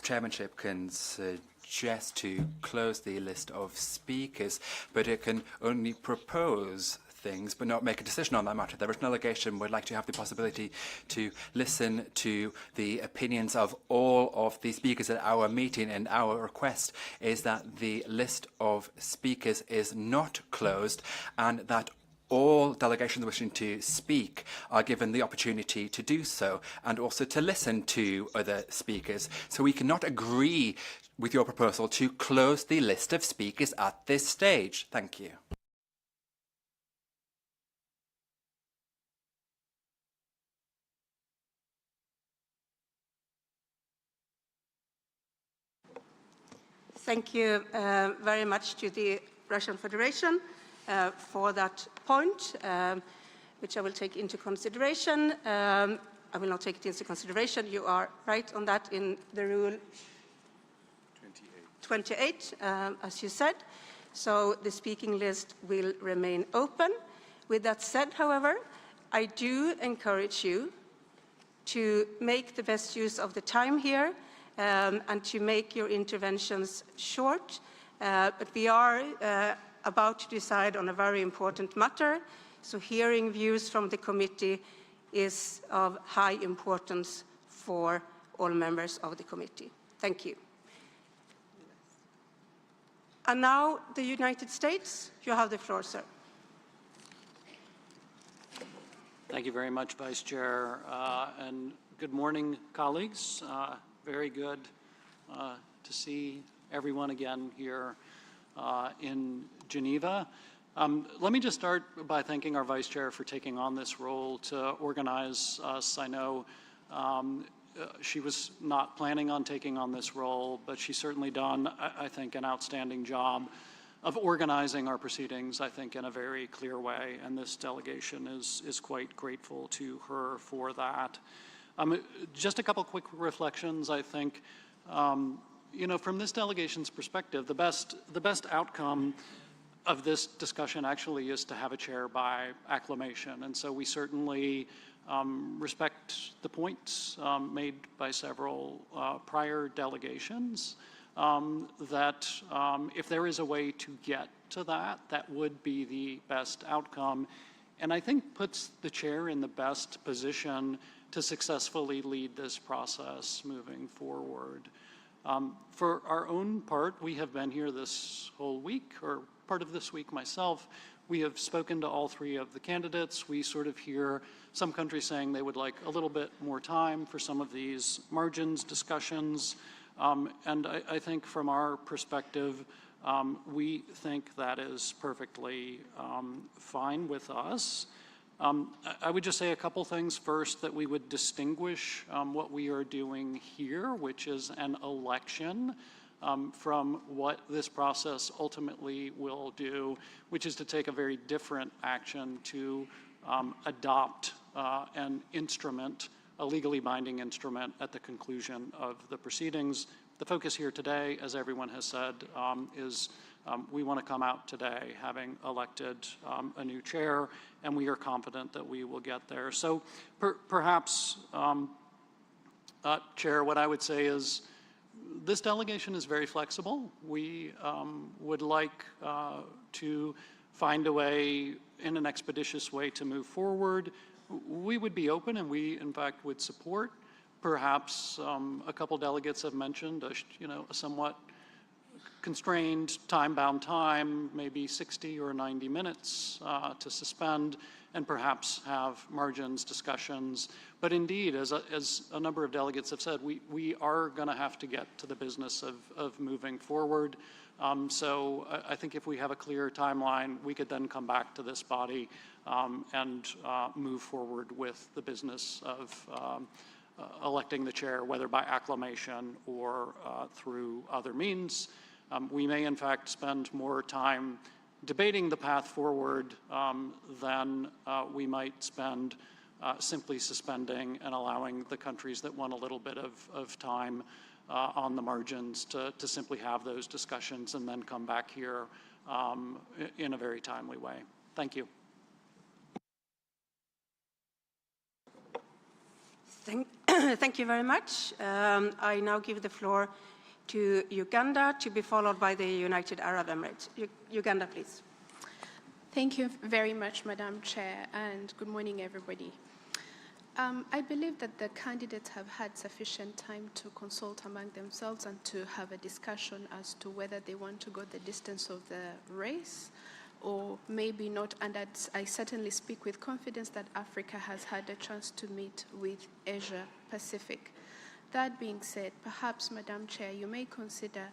chairmanship can suggest to close the list of speakers, but it can only propose things but not make a decision on that matter. The original delegation would like to have the possibility to listen to the opinions of all of the speakers at our meeting, and our request is that the list of speakers is not closed and that all delegations wishing to speak are given the opportunity to do so and also to listen to other speakers. So we cannot agree with your proposal to close the list of speakers at this stage. Thank you. Thank you very much to the Russian Federation for that point, which I will take into consideration. I will not take it into consideration. You are right on that in the rule 28, as you said. So the speaking list will remain open. With that said, however, I do encourage you to make the best use of the time here and to make your interventions short. But we are about to decide on a very important matter, so hearing views from the committee is of high importance for all members of the committee. Thank you. And now the United States. You have the floor, sir. Thank you very much, Vice Chair, and good morning, colleagues. Very good to see everyone again here in Geneva. Let me just start by thanking our Vice Chair for taking on this role to organize us. I know she was not planning on taking on this role, but she's certainly done, I think, an outstanding job of organizing our proceedings, I think, in a very clear way, and this delegation is quite grateful to her for that. Just a couple quick reflections, I think. You know, from this delegation's perspective, the best outcome of this discussion actually is to have a chair by acclamation, and so we certainly respect the points made by several prior delegations that if there is a way to get to that, that would be the best outcome, and I think puts the chair in the best position to successfully lead this process moving forward. For our own part, we have been here this whole week, or part of this week myself. We have spoken to all three of the candidates. We sort of hear some countries saying they would like a little bit more time for some of these margins discussions. And I think from our perspective, we think that is perfectly fine with us. I would just say a couple things. First, that we would distinguish what we are doing here, which is an election, from what this process ultimately will do, which is to take a very different action to adopt an instrument, a legally binding instrument, at the conclusion of the proceedings. The focus here today, as everyone has said, is we want to come out today having elected a new chair, and we are confident that we will get there. So perhaps, Chair, what I would say is This delegation is very flexible. We would like to find a way, in an expeditious way, to move forward. We would be open, and we, in fact, would support. Perhaps a couple delegates have mentioned, a somewhat constrained, time-bound time, maybe 60 or 90 minutes to suspend, and perhaps have margins, discussions. But indeed, as a number of delegates have said, we are going to have to get to the business of moving forward. So I think if we have a clear timeline, we could then come back to this body and move forward with the business of electing the chair, whether by acclamation or through other means. We may, in fact, spend more time debating the path forward than we might spend simply suspending and allowing the countries that want a little bit of time on the margins to simply have those discussions and then come back here in a very timely way. Thank you. Thank you very much. I now give the floor to Uganda, to be followed by the United Arab Emirates. Uganda, please. Thank you very much, Madam Chair, and good morning, everybody. I believe that the candidates have had sufficient time to consult among themselves and to have a discussion as to whether they want to go the distance of the race or maybe not. And I certainly speak with confidence that Africa has had a chance to meet with Asia Pacific. That being said, perhaps, Madam Chair, you may consider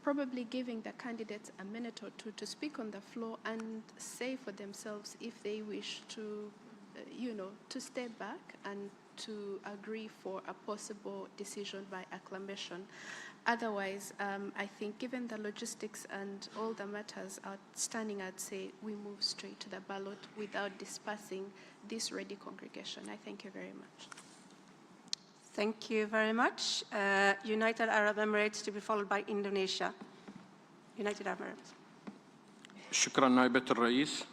probably giving the candidates a minute or two to speak on the floor and say for themselves if they wish to, to step back and to agree for a possible decision by acclamation. Otherwise, I think given the logistics and all the matters outstanding, I'd say we move straight to the ballot without dispersing this ready congregation. I thank you very much. Thank you very much. United Arab Emirates to be followed by Indonesia. United Arab Emirates. شكرا نائبة الرئيس.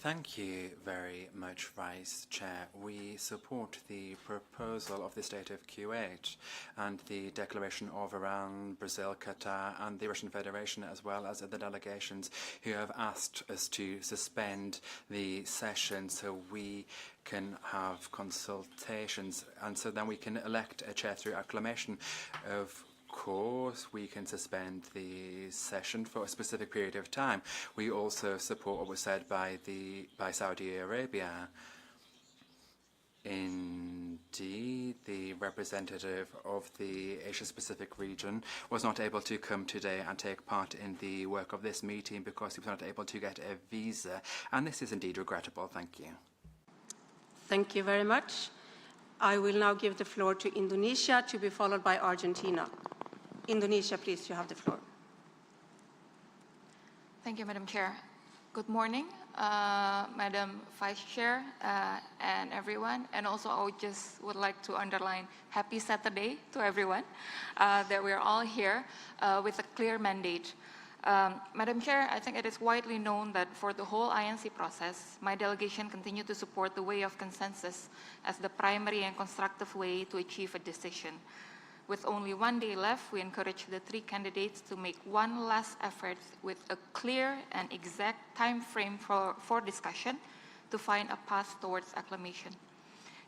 Thank you very much, Vice Chair. We support the proposal of the State of Kuwait and the declaration of Iran, Brazil, Qatar, and the Russian Federation, as well as other delegations who have asked us to suspend the session so we can have consultations and so then we can elect a chair through acclamation. Of course, we can suspend the session for a specific period of time. We also support what was said by Saudi Arabia. Indeed, the representative of the Asia-Pacific region was not able to come today and take part in the work of this meeting because he was not able to get a visa, and this is indeed regrettable. Thank you. Thank you very much. I will now give the floor to Indonesia, to be followed by Argentina. Indonesia, please, you have the floor. Thank you, Madam Chair. Good morning, Madam Vice Chair and everyone. And also, I would like to underline happy Saturday to everyone, that we're all here with a clear mandate. Madam Chair, I think it is widely known that for the whole INC process, my delegation continued to support the way of consensus as the primary and constructive way to achieve a decision. With only 1 day left, we encourage the 3 candidates to make one last effort with a clear and exact time frame for discussion to find a path towards acclamation.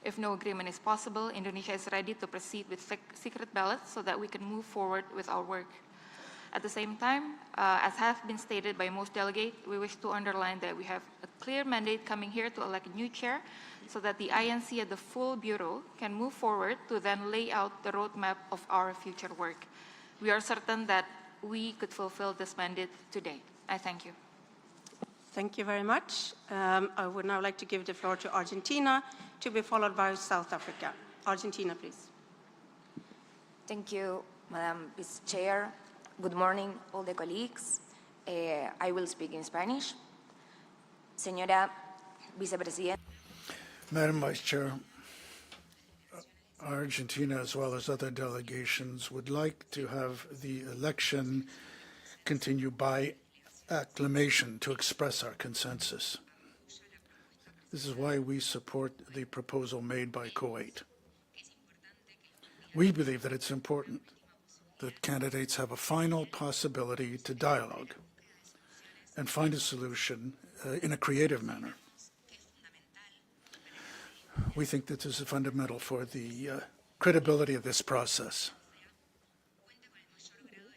If no agreement is possible, Indonesia is ready to proceed with secret ballots so that we can move forward with our work. At the same time, as has been stated by most delegates, we wish to underline that we have a clear mandate coming here to elect a new chair so that the INC at the full Bureau can move forward to then lay out the roadmap of our future work. We are certain that we could fulfill this mandate today. I thank you. Thank you very much. I would now like to give the floor to Argentina, to be followed by South Africa. Argentina, please. Thank you, Madam Vice Chair. Good morning, all the colleagues. I will speak in Spanish. Señora Vicepresidenta. Madam Vice Chair, Argentina, as well as other delegations, would like to have the election continue by acclamation to express our consensus. This is why we support the proposal made by Kuwait. We believe that it's important that candidates have a final possibility to dialogue and find a solution in a creative manner. We think that this is fundamental for the credibility of this process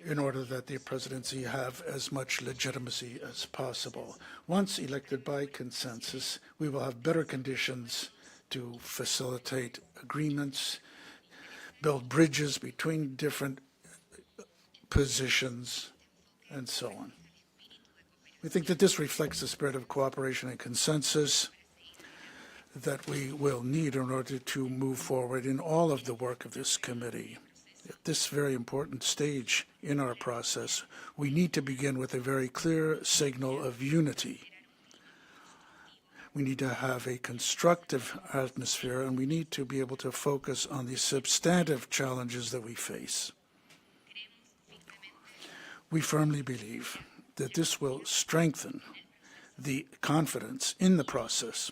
in order that the presidency have as much legitimacy as possible. Once elected by consensus, we will have better conditions to facilitate agreements, build bridges between different positions, and so on. We think that this reflects the spirit of cooperation and consensus that we will need in order to move forward in all of the work of this committee. At this very important stage in our process, we need to begin with a very clear signal of unity. We need to have a constructive atmosphere, and we need to be able to focus on the substantive challenges that we face. We firmly believe that this will strengthen the confidence in the process,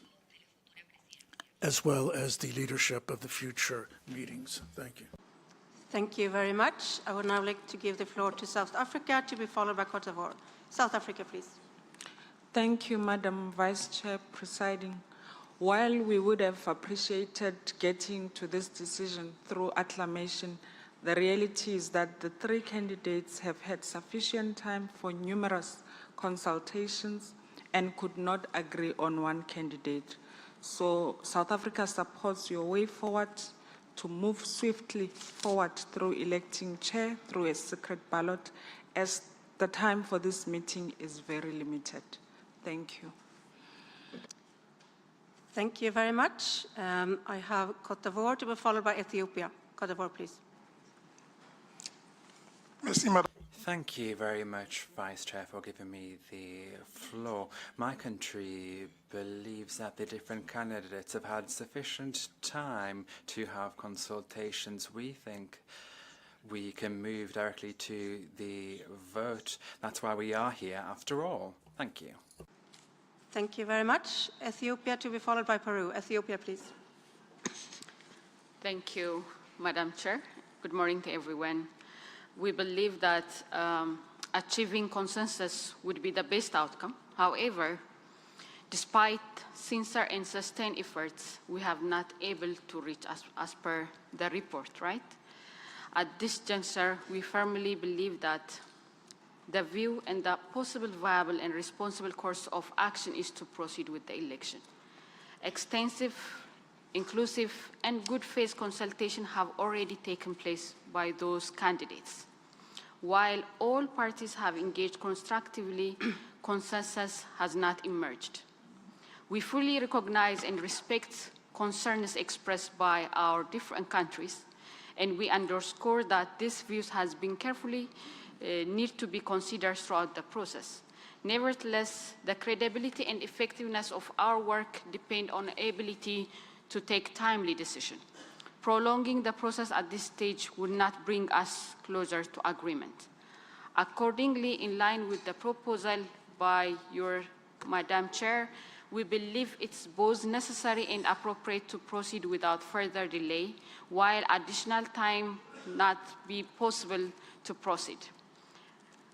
as well as the leadership of the future meetings. Thank you. Thank you very much. I would now like to give the floor to South Africa, to be followed by Cote d'Ivoire. South Africa, please. Thank you, Madam Vice Chair presiding. While we would have appreciated getting to this decision through acclamation, the reality is that the three candidates have had sufficient time for numerous consultations and could not agree on one candidate. So South Africa supports your way forward to move swiftly forward through electing chair through a secret ballot, as the time for this meeting is very limited. Thank you. Thank you very much. I have Cote d'Ivoire to be followed by Ethiopia. Cote d'Ivoire, please. Thank you very much, Vice Chair, for giving me the floor. My country believes that the different candidates have had sufficient time to have consultations. We think we can move directly to the vote. That's why we are here, after all. Thank you. Thank you very much. Ethiopia to be followed by Peru. Ethiopia, please. Thank you, Madam Chair. Good morning to everyone. We believe that achieving consensus would be the best outcome. However, despite sincere and sustained efforts, we have not able to reach as per the report, right? At this juncture, we firmly believe that the view and the possible viable and responsible course of action is to proceed with the election. Extensive, inclusive, and good faith consultation have already taken place by those candidates. While all parties have engaged constructively, consensus has not emerged. We fully recognize and respect concerns expressed by our different countries, and we underscore that these views has been carefully need to be considered throughout the process. Nevertheless, the credibility and effectiveness of our work depend on the ability to take timely decisions. Prolonging the process at this stage would not bring us closer to agreement. Accordingly, in line with the proposal by your Madam Chair, we believe it's both necessary and appropriate to proceed without further delay, while additional time not be possible to proceed.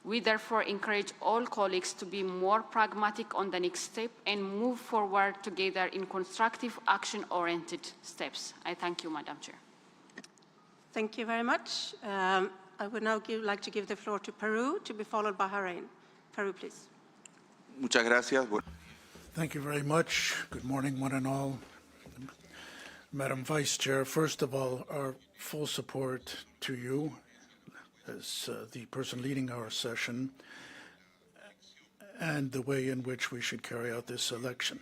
We therefore encourage all colleagues to be more pragmatic on the next step and move forward together in constructive, action-oriented steps. I thank you, Madam Chair. Thank you very much. I would now like to give the floor to Peru, to be followed by Bahrain. Peru, please. Muchas gracias. Thank you very much. Good morning, one and all. Madam Vice Chair, first of all, our full support to you as the person leading our session and the way in which we should carry out this election.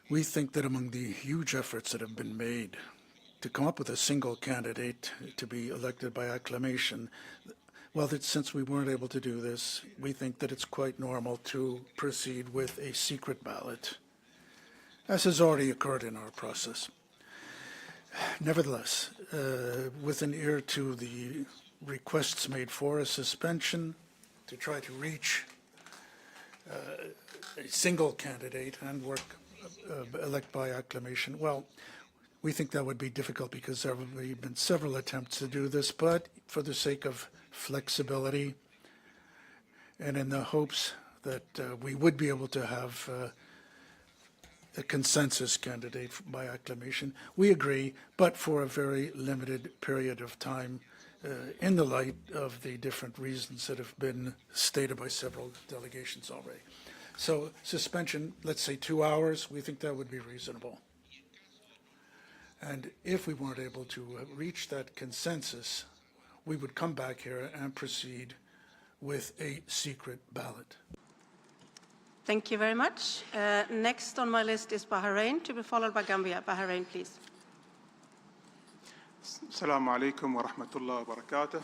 We think that among the huge efforts that have been made to come up with a single candidate to be elected by acclamation, well, that since we weren't able to do this, we think that it's quite normal to proceed with a secret ballot, as has already occurred in our process. Nevertheless, with an ear to the requests made for a suspension to try to reach a single candidate and elect by acclamation, well, We think that would be difficult because there have been several attempts to do this, but for the sake of flexibility and in the hopes that we would be able to have a consensus candidate by acclamation, we agree, but for a very limited period of time in the light of the different reasons that have been stated by several delegations already. So suspension, let's say 2 hours, we think that would be reasonable. And if we weren't able to reach that consensus, we would come back here and proceed with a secret ballot. Thank you very much. Next on my list is Bahrain, to be followed by Gambia. Bahrain, please. Assalamu alaikum wa rahmatullah wa barakatuh.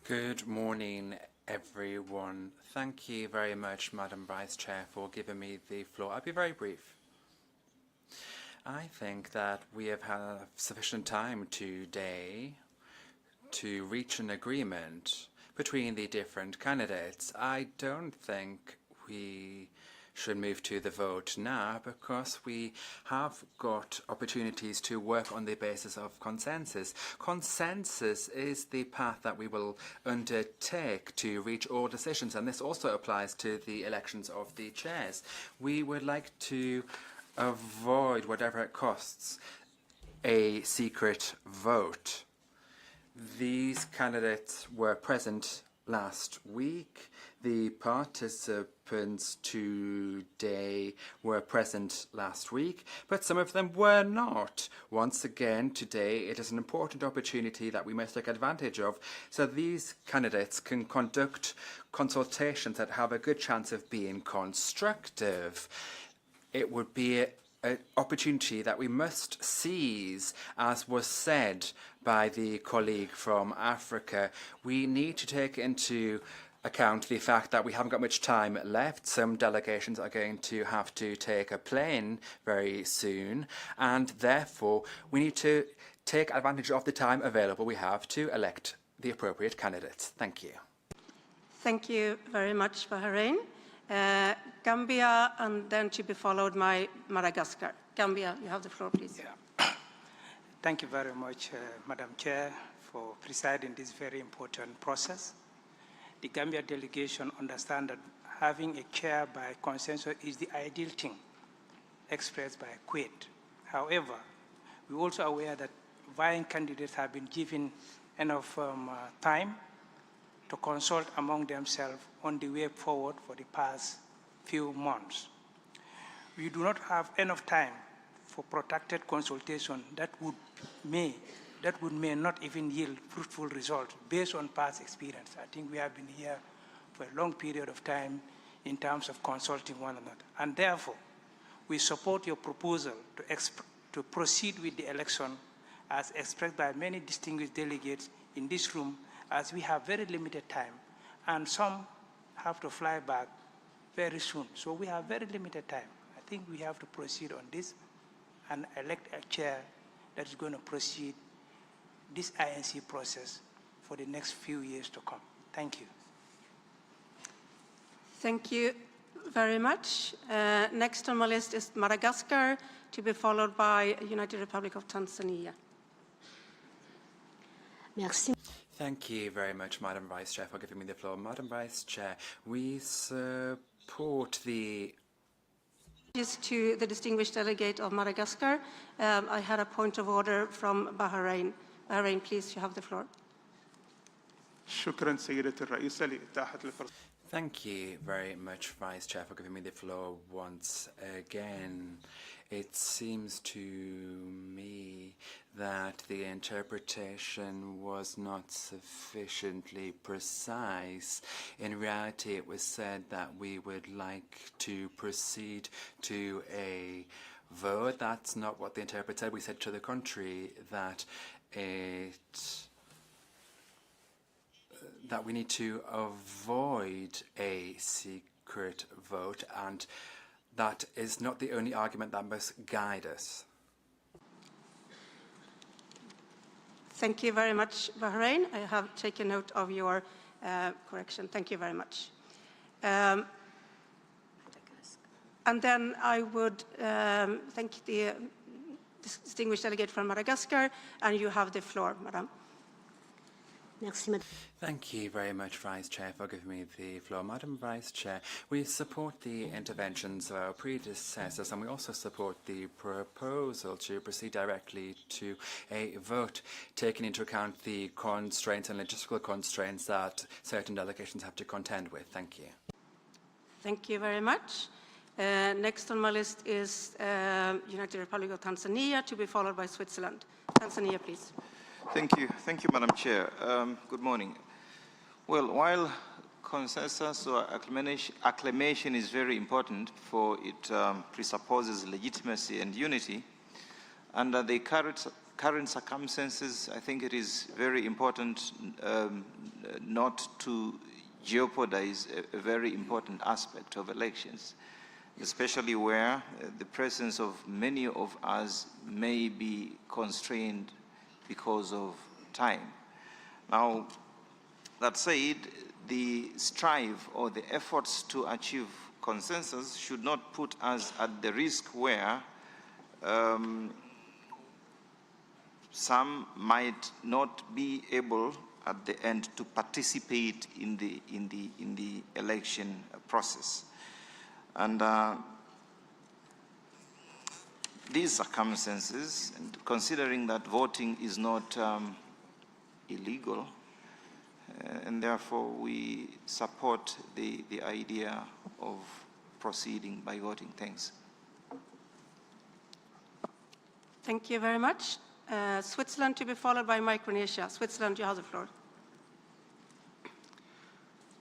Good morning, everyone. Thank you very much, Madam Vice Chair, for giving me the floor. I'll be very brief. I think that we have had sufficient time today to reach an agreement between the different candidates. I don't think we should move to the vote now because we have got opportunities to work on the basis of consensus. Consensus is the path that we will undertake to reach all decisions, and this also applies to the elections of the chairs. We would like to avoid, whatever it costs, a secret vote. These candidates were present last week. The participants today were present last week, but some of them were not. Once again, today it is an important opportunity that we must take advantage of, so these candidates can conduct consultations that have a good chance of being constructive. It would be an opportunity that we must seize, as was said by the colleague from Africa. We need to take into account the fact that we haven't got much time left. Some delegations are going to have to take a plane very soon, and therefore we need to take advantage of the time available we have to elect the appropriate candidates. Thank you. Thank you very much, Bahrain. Gambia, and then to be followed by Madagascar. Gambia, you have the floor, please. Yeah. Thank you very much, Madam Chair, for presiding this very important process. The Gambia delegation understands that having a chair by consensus is the ideal thing expressed by Kuwait. However, we're also aware that vying candidates have been given enough time to consult among themselves on the way forward for the past few months. We do not have enough time for protracted consultation that may not even yield fruitful results based on past experience. I think we have been here for a long period of time in terms of consulting one another. And therefore, we support your proposal to proceed with the election as expressed by many distinguished delegates in this room, as we have very limited time, and some have to fly back very soon. So we have very limited time. I think we have to proceed on this and elect a chair that is going to proceed this INC process for the next few years to come. Thank you. Thank you very much. Next on my list is Madagascar, to be followed by United Republic of Tanzania. Merci. Thank you very much, Madam Vice Chair, for giving me the floor. Madam Vice Chair, we support the To the distinguished delegate of Madagascar, I had a point of order from Bahrain. Bahrain, please, you have the floor. شكرا سيدة الرئيسة لإتاحة الفرصة. Thank you very much, Vice Chair, for giving me the floor once again. It seems to me that the interpretation was not sufficiently precise. In reality, it was said that we would like to proceed to a vote. That's not what the interpreter said. We said to the contrary that that we need to avoid a secret vote, and that is not the only argument that must guide us. Thank you very much, Bahrain. I have taken note of your correction. Thank you very much. And then I would thank the distinguished delegate from Madagascar, and you have the floor, Madam. Thank you very much, Vice Chair, for giving me the floor. Madam Vice Chair, we support the interventions of our predecessors, and we also support the proposal to proceed directly to a vote, taking into account the constraints and logistical constraints that certain delegations have to contend with. Thank you. Thank you very much. Next on my list is United Republic of Tanzania, to be followed by Switzerland. Tanzania, please. Thank you, Madam Chair. Good morning. Well, while consensus or acclamation is very important, for it presupposes legitimacy and unity, under the current circumstances, I think it is very important not to jeopardize a very important aspect of elections, especially where the presence of many of us may be constrained because of time. Now, that said, the strive or the efforts to achieve consensus should not put us at the risk where some might not be able at the end to participate in the election process. And these circumstances, and considering that voting is not illegal, and therefore we support the idea of proceeding by voting. Thanks. Thank you very much. Switzerland, to be followed by Micronesia. Switzerland, you have the floor.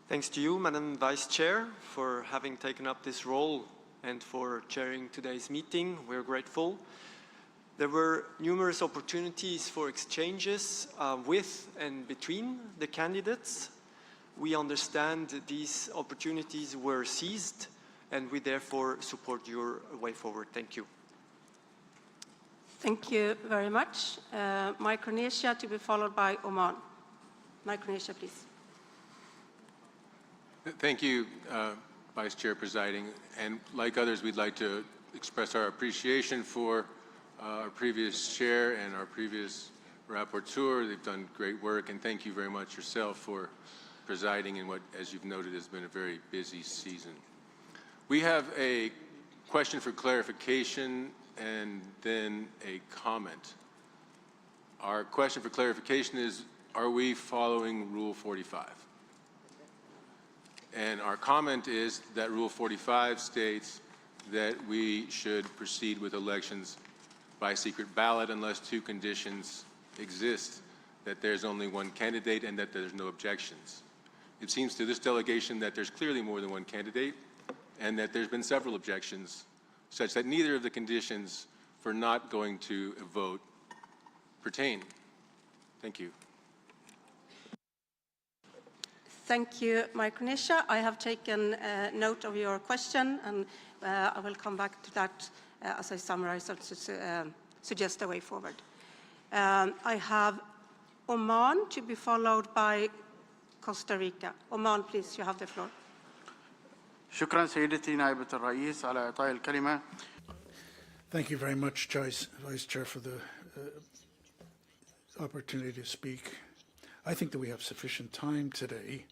Thanks to you, Madam Vice Chair, for having taken up this role and for chairing today's meeting. We're grateful. There were numerous opportunities for exchanges with and between the candidates. We understand these opportunities were seized, and we therefore support your way forward. Thank you. Thank you very much. Micronesia, to be followed by Oman. Micronesia, please. Thank you, Vice Chair presiding. And like others, we'd like to express our appreciation for our previous chair and our previous rapporteur. They've done great work, and thank you very much yourself for presiding in what, as you've noted, has been a very busy season. We have a question for clarification and then a comment. Our question for clarification is, are we following Rule 45? And our comment is that Rule 45 states that we should proceed with elections by secret ballot unless two conditions exist, that there's only one candidate and that there's no objections. It seems to this delegation that there's clearly more than one candidate and that there's been several objections, such that neither of the conditions for not going to a vote pertain. Thank you. Thank you, Micronesia. I have taken note of your question, and I will come back to that as I summarize or to suggest a way forward. I have Oman to be followed by Costa Rica. Oman, please, you have the floor. شكرا سيدتي نائبة الرئيس على إعطاء الكلمة. Thank you very much, Vice Chair, for the opportunity to speak. I think that we have sufficient time today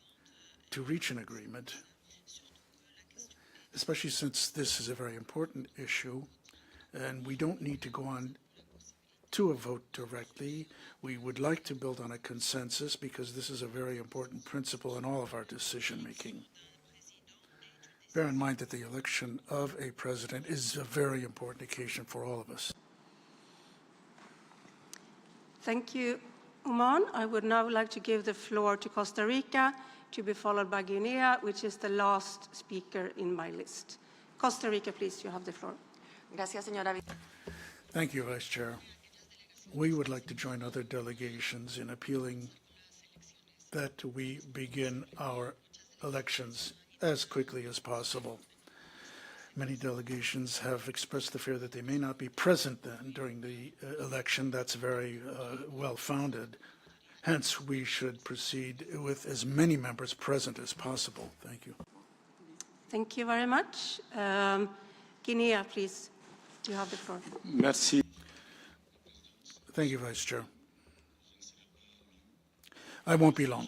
to reach an agreement, especially since this is a very important issue, and we don't need to go on to a vote directly. We would like to build on a consensus because this is a very important principle in all of our decision-making. Bear in mind that the election of a president is a very important occasion for all of us. Thank you, Oman. I would now like to give the floor to Costa Rica, to be followed by Guinea, which is the last speaker in my list. Costa Rica, please, you have the floor. Gracias, señora. Thank you, Vice Chair. We would like to join other delegations in appealing that we begin our elections as quickly as possible. Many delegations have expressed the fear that they may not be present then during the election. That's very well-founded. Hence, we should proceed with as many members present as possible. Thank you. Thank you very much. Guinea, please. You have the floor. Merci. Thank you, Vice Chair. I won't be long.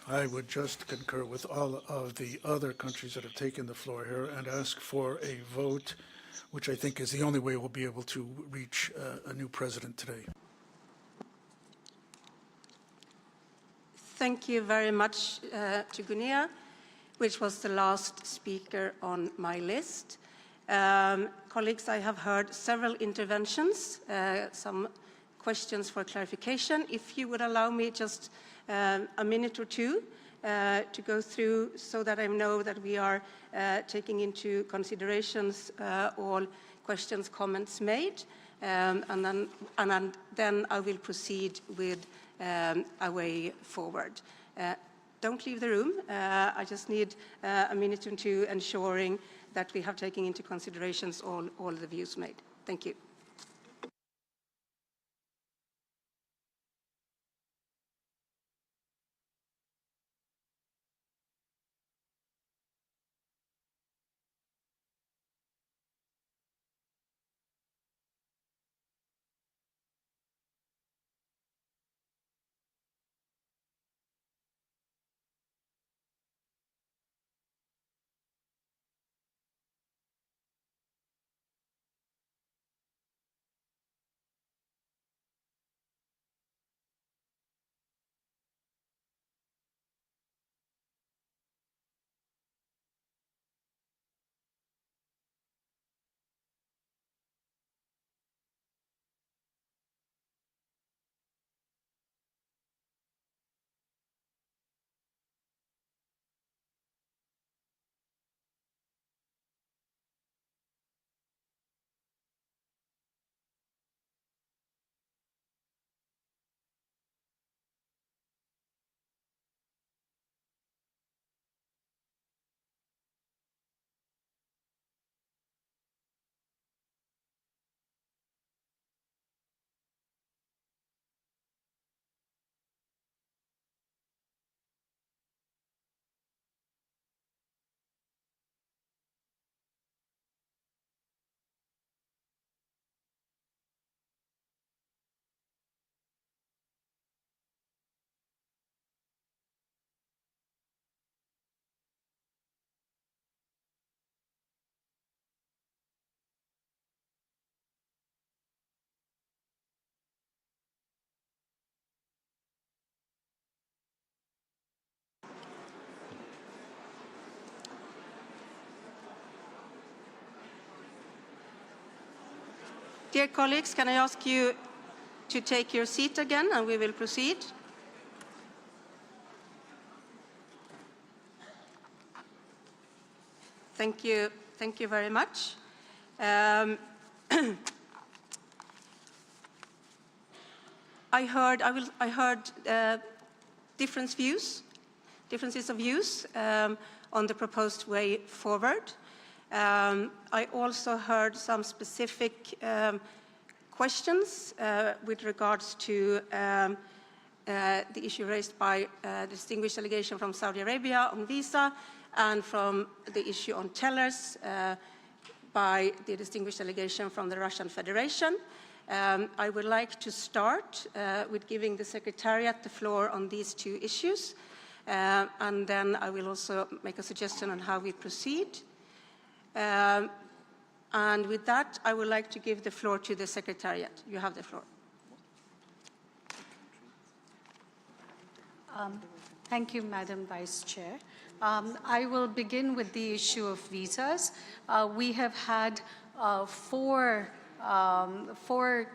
I would just concur with all of the other countries that have taken the floor here and ask for a vote, which I think is the only way we'll be able to reach a new president today. Thank you very much to Guinea, which was the last speaker on my list. Colleagues, I have heard several interventions, some questions for clarification. If you would allow me just a minute or two to go through so that I know that we are taking into considerations all questions, comments made, and then I will proceed with a way forward. Don't leave the room. I just need a minute or two ensuring that we have taken into considerations all the views made. Thank you. Dear colleagues, can I ask you to take your seat again and we will proceed? Thank you very much. I heard differences of views on the proposed way forward. I also heard some specific questions with regards to the issue raised by the distinguished delegation from Saudi Arabia on visa and from the issue on tellers by the distinguished delegation from the Russian Federation. I would like to start with giving the Secretariat the floor on these two issues, and then I will also make a suggestion on how we proceed. And with that, I would like to give the floor to the Secretariat. You have the floor. Thank you, Madam Vice Chair. I will begin with the issue of visas. We have had four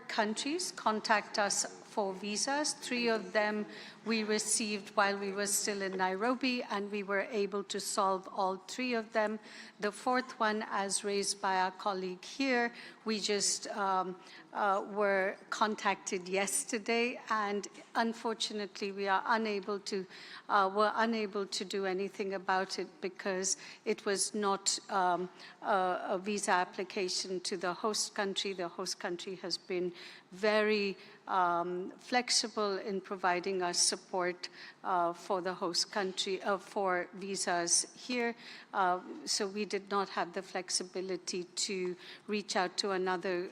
countries contact us for visas. 3 of them we received while we were still in Nairobi, and we were able to solve all 3 of them. The 4th one, as raised by our colleague here, we just were contacted yesterday, and unfortunately we are unable to do anything about it because it was not a visa application to the host country. The host country has been very flexible in providing us support for the host country, for visas here. So we did not have the flexibility to reach out to another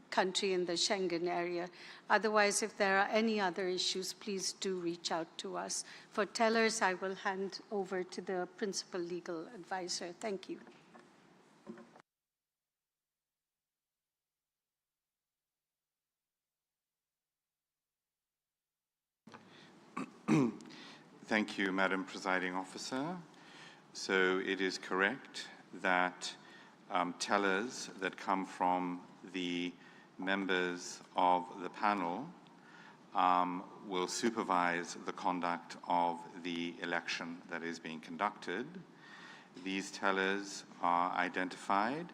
country in the Schengen area. Otherwise, if there are any other issues, please do reach out to us. For tellers, I will hand over to the principal legal advisor. Thank you. Thank you, Madam Presiding Officer. So it is correct that tellers that come from the members of the panel will supervise the conduct of the election that is being conducted. These tellers are identified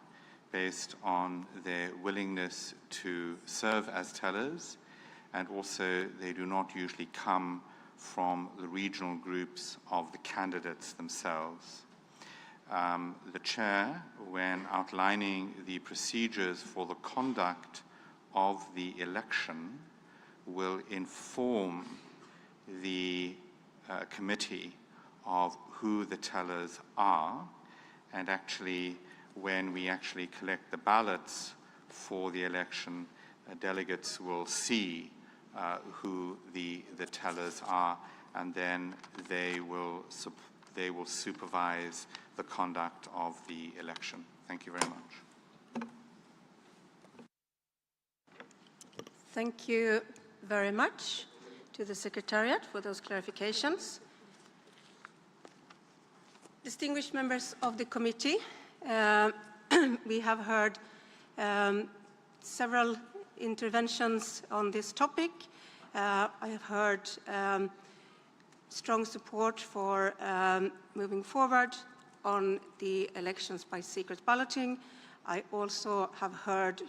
based on their willingness to serve as tellers, and also they do not usually come from the regional groups of the candidates themselves. The chair, when outlining the procedures for the conduct of the election, will inform the committee of who the tellers are, and actually when we actually collect the ballots for the election, delegates will see who the tellers are, and then they will supervise the conduct of the election. Thank you very much. Thank you very much to the Secretariat for those clarifications. Distinguished members of the committee, we have heard several interventions on this topic. I have heard strong support for moving forward on the elections by secret balloting. I also have heard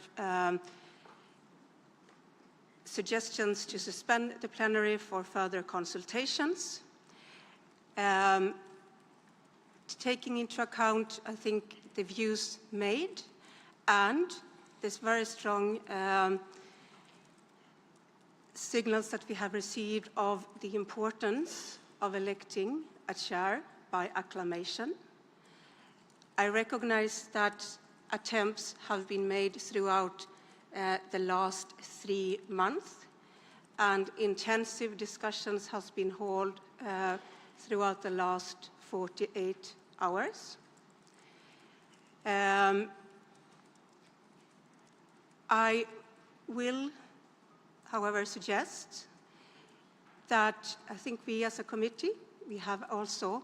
suggestions to suspend the plenary for further consultations. Taking into account, I think, the views made and this very strong signals that we have received of the importance of electing a chair by acclamation. I recognize that attempts have been made throughout the last 3 months, and intensive discussions have been held throughout the last 48 hours. I will, however, suggest that I think we as a committee, we have also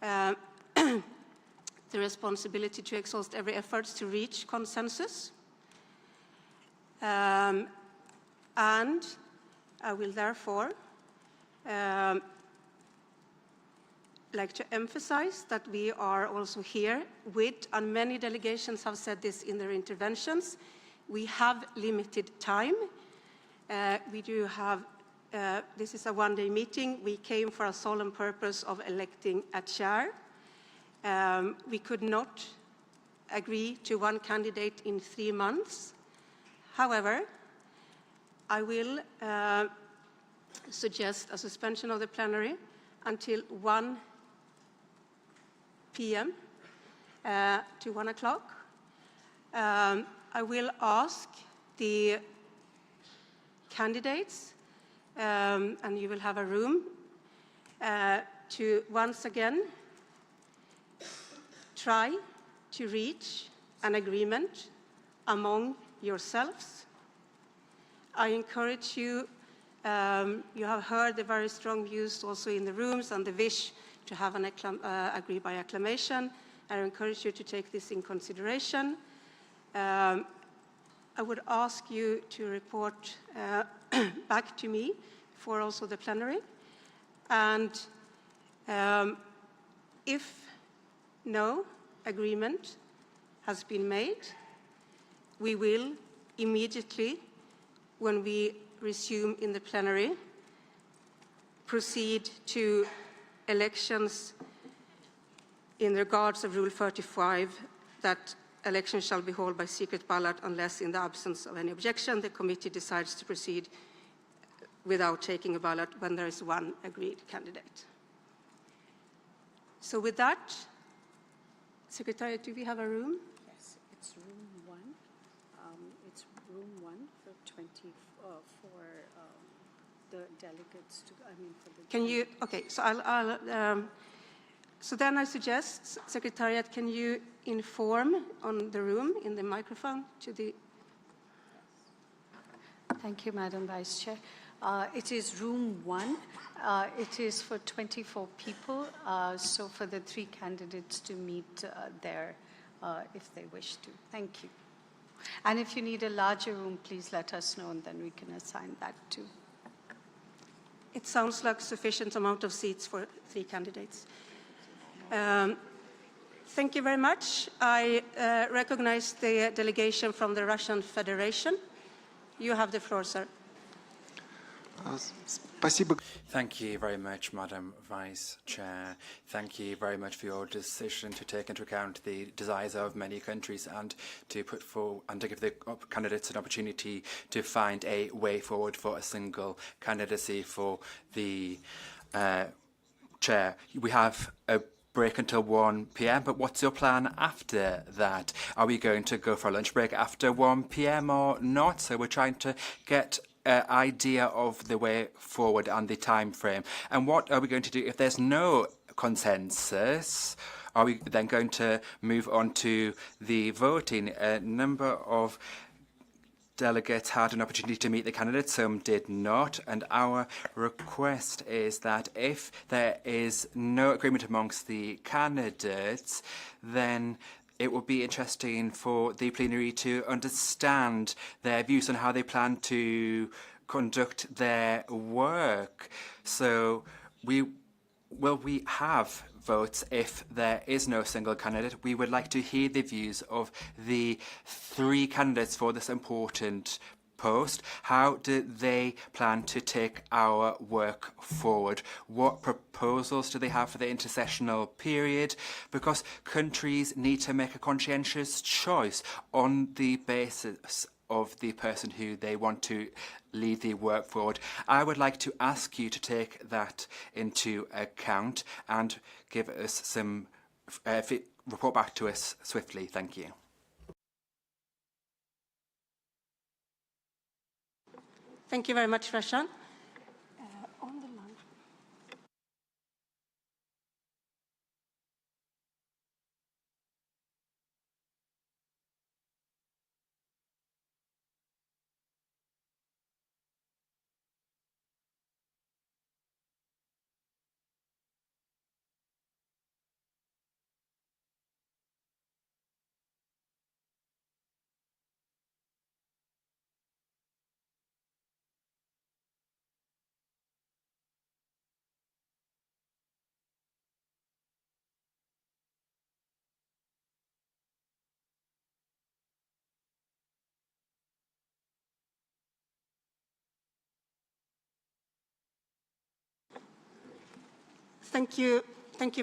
the responsibility to exhaust every effort to reach consensus. And I will therefore like to emphasize that we are also here with, and many delegations have said this in their interventions, we have limited time. We do have, this is a one-day meeting. We came for a solemn purpose of electing a chair. We could not agree to one candidate in 3 months. However, I will suggest a suspension of the plenary until 1 p.m. To 1 o'clock. I will ask the candidates, and you will have a room, to once again try to reach an agreement among yourselves. I encourage you, you have heard the very strong views also in the rooms and the wish to have an agree by acclamation. I encourage you to take this in consideration. I would ask you to report back to me for also the plenary. And if no agreement has been made, we will immediately, when we resume in the plenary, proceed to elections in regards of Rule 35, that elections shall be held by secret ballot unless, in the absence of any objection, the committee decides to proceed without taking a ballot when there is one agreed candidate. So with that, Secretary, do we have a room? Yes, it's room 1. It's room 1 for 20, for the delegates to, for the... Can you, okay, so so then I suggest, Secretariat, can you inform on the room in the microphone to the... Thank you, Madam Vice Chair. It is room 1. It is for 24 people, so for the 3 candidates to meet there if they wish to. Thank you. And if you need a larger room, please let us know, and then we can assign that too. It sounds like sufficient amount of seats for 3 candidates. Thank you very much. I recognize the delegation from the Russian Federation. You have the floor, sir. Thank you very much, Madam Vice Chair. Thank you very much for your decision to take into account the desires of many countries and to put forward and to give the candidates an opportunity to find a way forward for a single candidacy for the chair. We have a break until 1 p.m, but what's your plan after that? Are we going to go for a lunch break after 1 p.m. or not? So we're trying to get an idea of the way forward and the time frame. And what are we going to do if there's no consensus? Are we then going to move on to the voting? A number of delegates had an opportunity to meet the candidates, some did not, and our request is that if there is no agreement amongst the candidates, then it would be interesting for the plenary to understand their views on how they plan to conduct their work. So will we have votes if there is no single candidate? We would like to hear the views of the 3 candidates for this important post. How do they plan to take our work forward? What proposals do they have for the intercessional period? Because countries need to make a conscientious choice on the basis of the person who they want to lead the work forward. I would like to ask you to take that into account and give us some, report back to us swiftly. Thank you. Thank you very much, Rashan. Thank you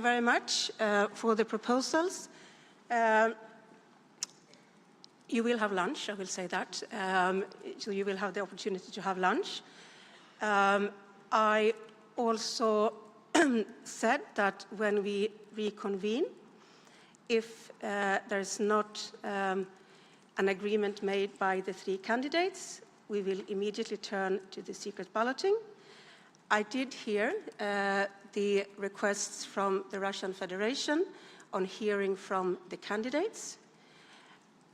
very much for the proposals. You will have lunch, I will say that. So you will have the opportunity to have lunch. I also said that when we reconvene, if there is not an agreement made by the 3 candidates, we will immediately turn to the secret balloting. I did hear the requests from the Russian Federation on hearing from the candidates.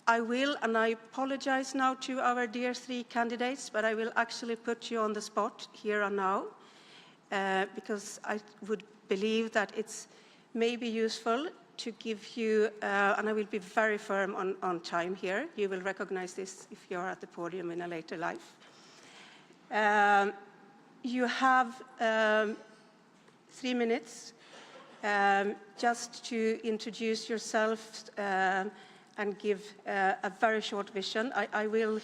I will, and I apologize now to our dear 3 candidates, but I will actually put you on the spot here and now, because I would believe that it's maybe useful to give you, and I will be very firm on time here. You will recognize this if you're at the podium in a later life. You have 3 minutes just to introduce yourself and give a very short vision. I will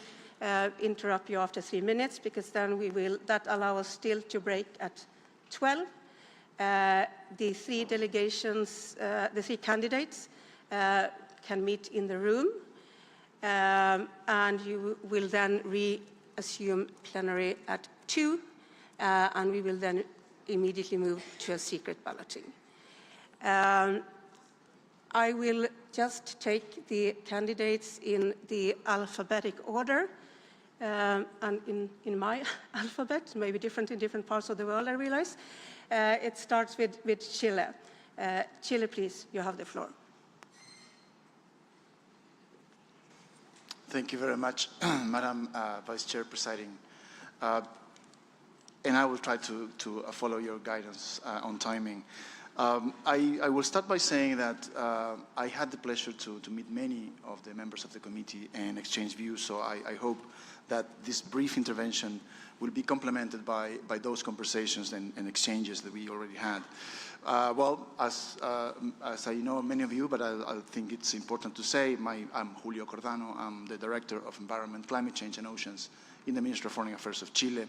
interrupt you after 3 minutes because then that allows us still to break at 12. The 3 delegations, the 3 candidates can meet in the room and you will then reassume plenary at 2. And we will then immediately move to a secret balloting. I will just take the candidates in the alphabetic order, and in my alphabet, maybe different in different parts of the world, I realize. It starts with Chile. Chile, please, you have the floor. Thank you very much, Madam Vice Chair presiding. And I will try to follow your guidance on timing. I will start by saying that I had the pleasure to meet many of the members of the committee and exchange views, so I hope that this brief intervention will be complemented by those conversations and exchanges that we already had. Well, as I know many of you, but I think it's important to say, I'm Julio Cordano. I'm the Director of Environment, Climate Change and Oceans in the Ministry of Foreign Affairs of Chile.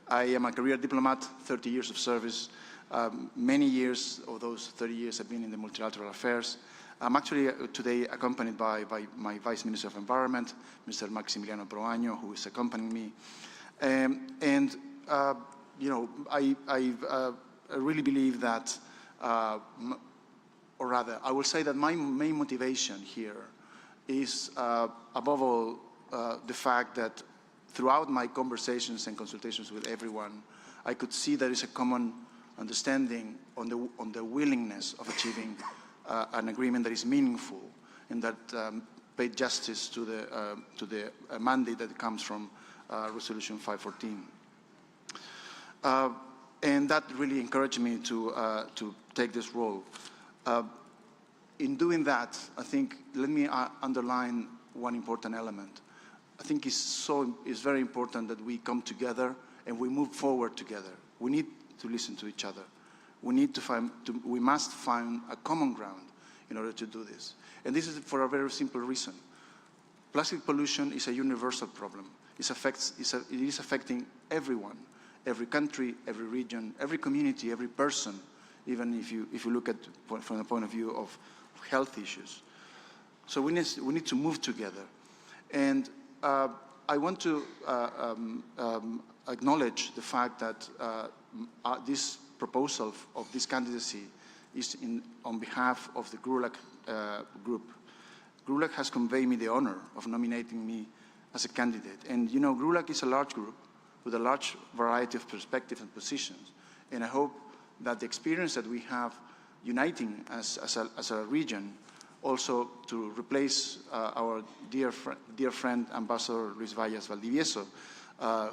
I am a career diplomat, 30 years of service. Many years of those 30 years have been in the multilateral affairs. I'm actually today accompanied by my Vice Minister of Environment, Mr. Maximiliano Proaño, who is accompanying me. You know, I really believe that, or rather, I will say that my main motivation here is, above all, the fact that throughout my conversations and consultations with everyone, I could see there is a common understanding on the willingness of achieving an agreement that is meaningful and that paid justice to the mandate that comes from Resolution 5.3. And that really encouraged me to take this role. In doing that, I think, let me underline one important element. I think it's very important that we come together and we move forward together. We need to listen to each other. We must find a common ground in order to do this. And this is for a very simple reason. Plastic pollution is a universal problem. It is affecting everyone, every country, every region, every community, every person, even if you look at from the point of view of health issues. So we need to move together. And I want to acknowledge the fact that this proposal of this candidacy is on behalf of the GRULAC group. GRULAC has conveyed me the honor of nominating me as a candidate. And you know, GRULAC is a large group with a large variety of perspectives and positions. And I hope that the experience that we have uniting as a region, also to replace our dear friend, Ambassador Luis Vallas Valdivieso,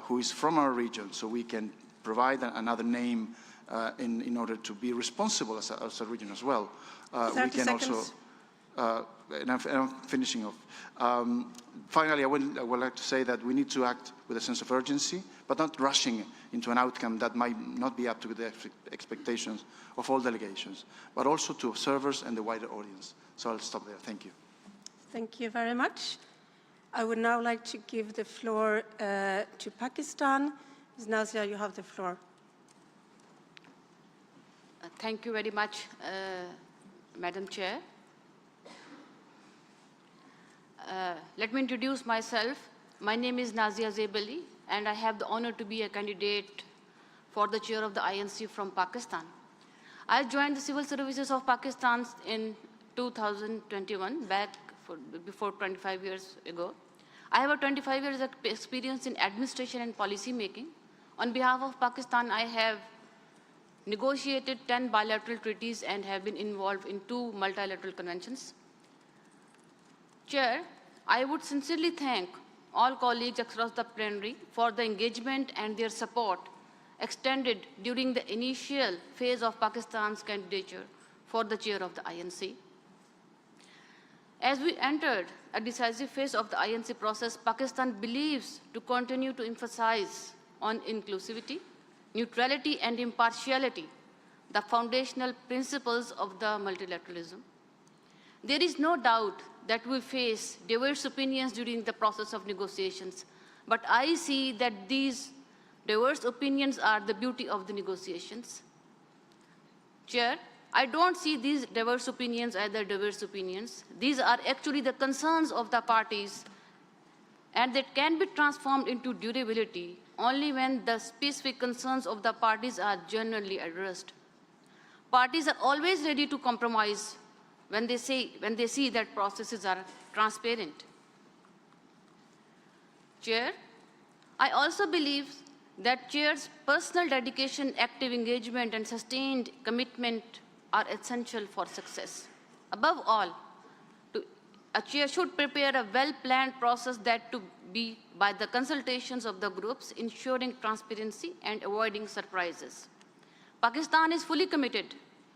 who is from our region, so we can provide another name in order to be responsible as a region as well. We can also, and I'm finishing off. Finally, I would like to say that we need to act with a sense of urgency, but not rushing into an outcome that might not be up to the expectations of all delegations, but also to observers and the wider audience. So I'll stop there. Thank you. Thank you very much. I would now like to give the floor to Pakistan. Ms. Nazia, you have the floor. Thank you very much, Madam Chair. Let me introduce myself. My name is Nazia Zebali, and I have the honor to be a candidate for the chair of the INC from Pakistan. I joined the civil services of Pakistan in 2021, before 25 years ago. I have a 25 years experience in administration and policy making. On behalf of Pakistan, I have negotiated 10 bilateral treaties and have been involved in 2 multilateral conventions. Chair, I would sincerely thank all colleagues across the plenary for the engagement and their support extended during the initial phase of Pakistan's candidature for the chair of the INC. As we entered a decisive phase of the INC process, Pakistan believes to continue to emphasize on inclusivity, neutrality, and impartiality, the foundational principles of the multilateralism. There is no doubt that we face diverse opinions during the process of negotiations, but I see that these diverse opinions are the beauty of the negotiations. Chair, I don't see these diverse opinions as diverse opinions. These are actually the concerns of the parties, and that can be transformed into durability only when the specific concerns of the parties are genuinely addressed. Parties are always ready to compromise when they see that processes are transparent. Chair, I also believe that Chair's personal dedication, active engagement, and sustained commitment are essential for success. Above all, a Chair should prepare a well-planned process that to be by the consultations of the groups, ensuring transparency and avoiding surprises. Pakistan is fully committed,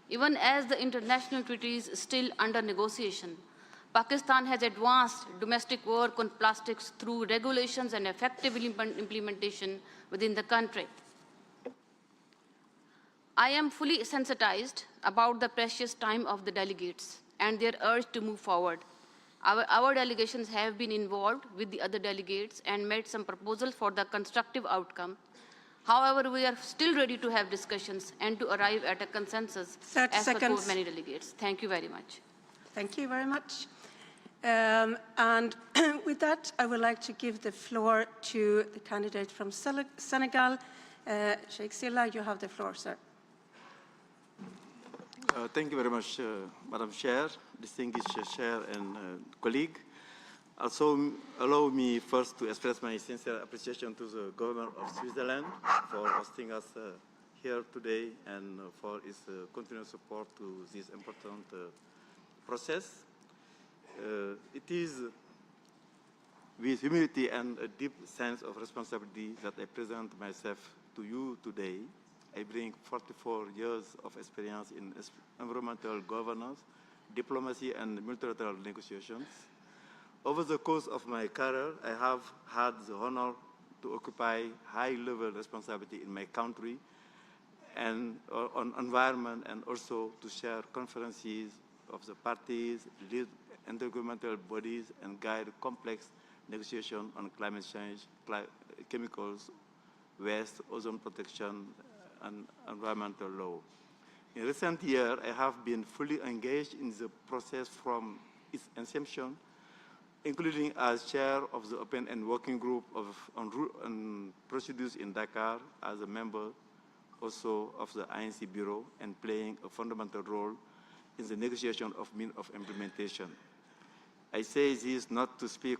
even as the international treaty is still under negotiation. Pakistan has advanced domestic work on plastics through regulations and effective implementation within the country. I am fully sensitized about the precious time of the delegates and their urge to move forward. Our delegations have been involved with the other delegates and made some proposals for the constructive outcome. However, we are still ready to have discussions and to arrive at a consensus as per many delegates. Thank you very much. Thank you very much. And with that, I would like to give the floor to the candidate from Senegal. Sheikh Silla, you have the floor, sir. Thank you very much, Madam Chair, distinguished Chair and colleague. Also, allow me first to express my sincere appreciation to the government of Switzerland for hosting us here today and for its continued support to this important process. It is with humility and a deep sense of responsibility that I present myself to you today. I bring 44 years of experience in environmental governance, diplomacy, and multilateral negotiations. Over the course of my career, I have had the honor to occupy high-level responsibility in my country and on environment, and also to chair conferences of the parties, lead intergovernmental bodies, and guide complex negotiations on climate change, chemicals, waste, ozone protection, and environmental law. In recent years, I have been fully engaged in the process from its inception, including as chair of the Open and Working Group on Procedures in Dakar, as a member also of the INC Bureau, and playing a fundamental role in the negotiation of means of implementation. I say this not to speak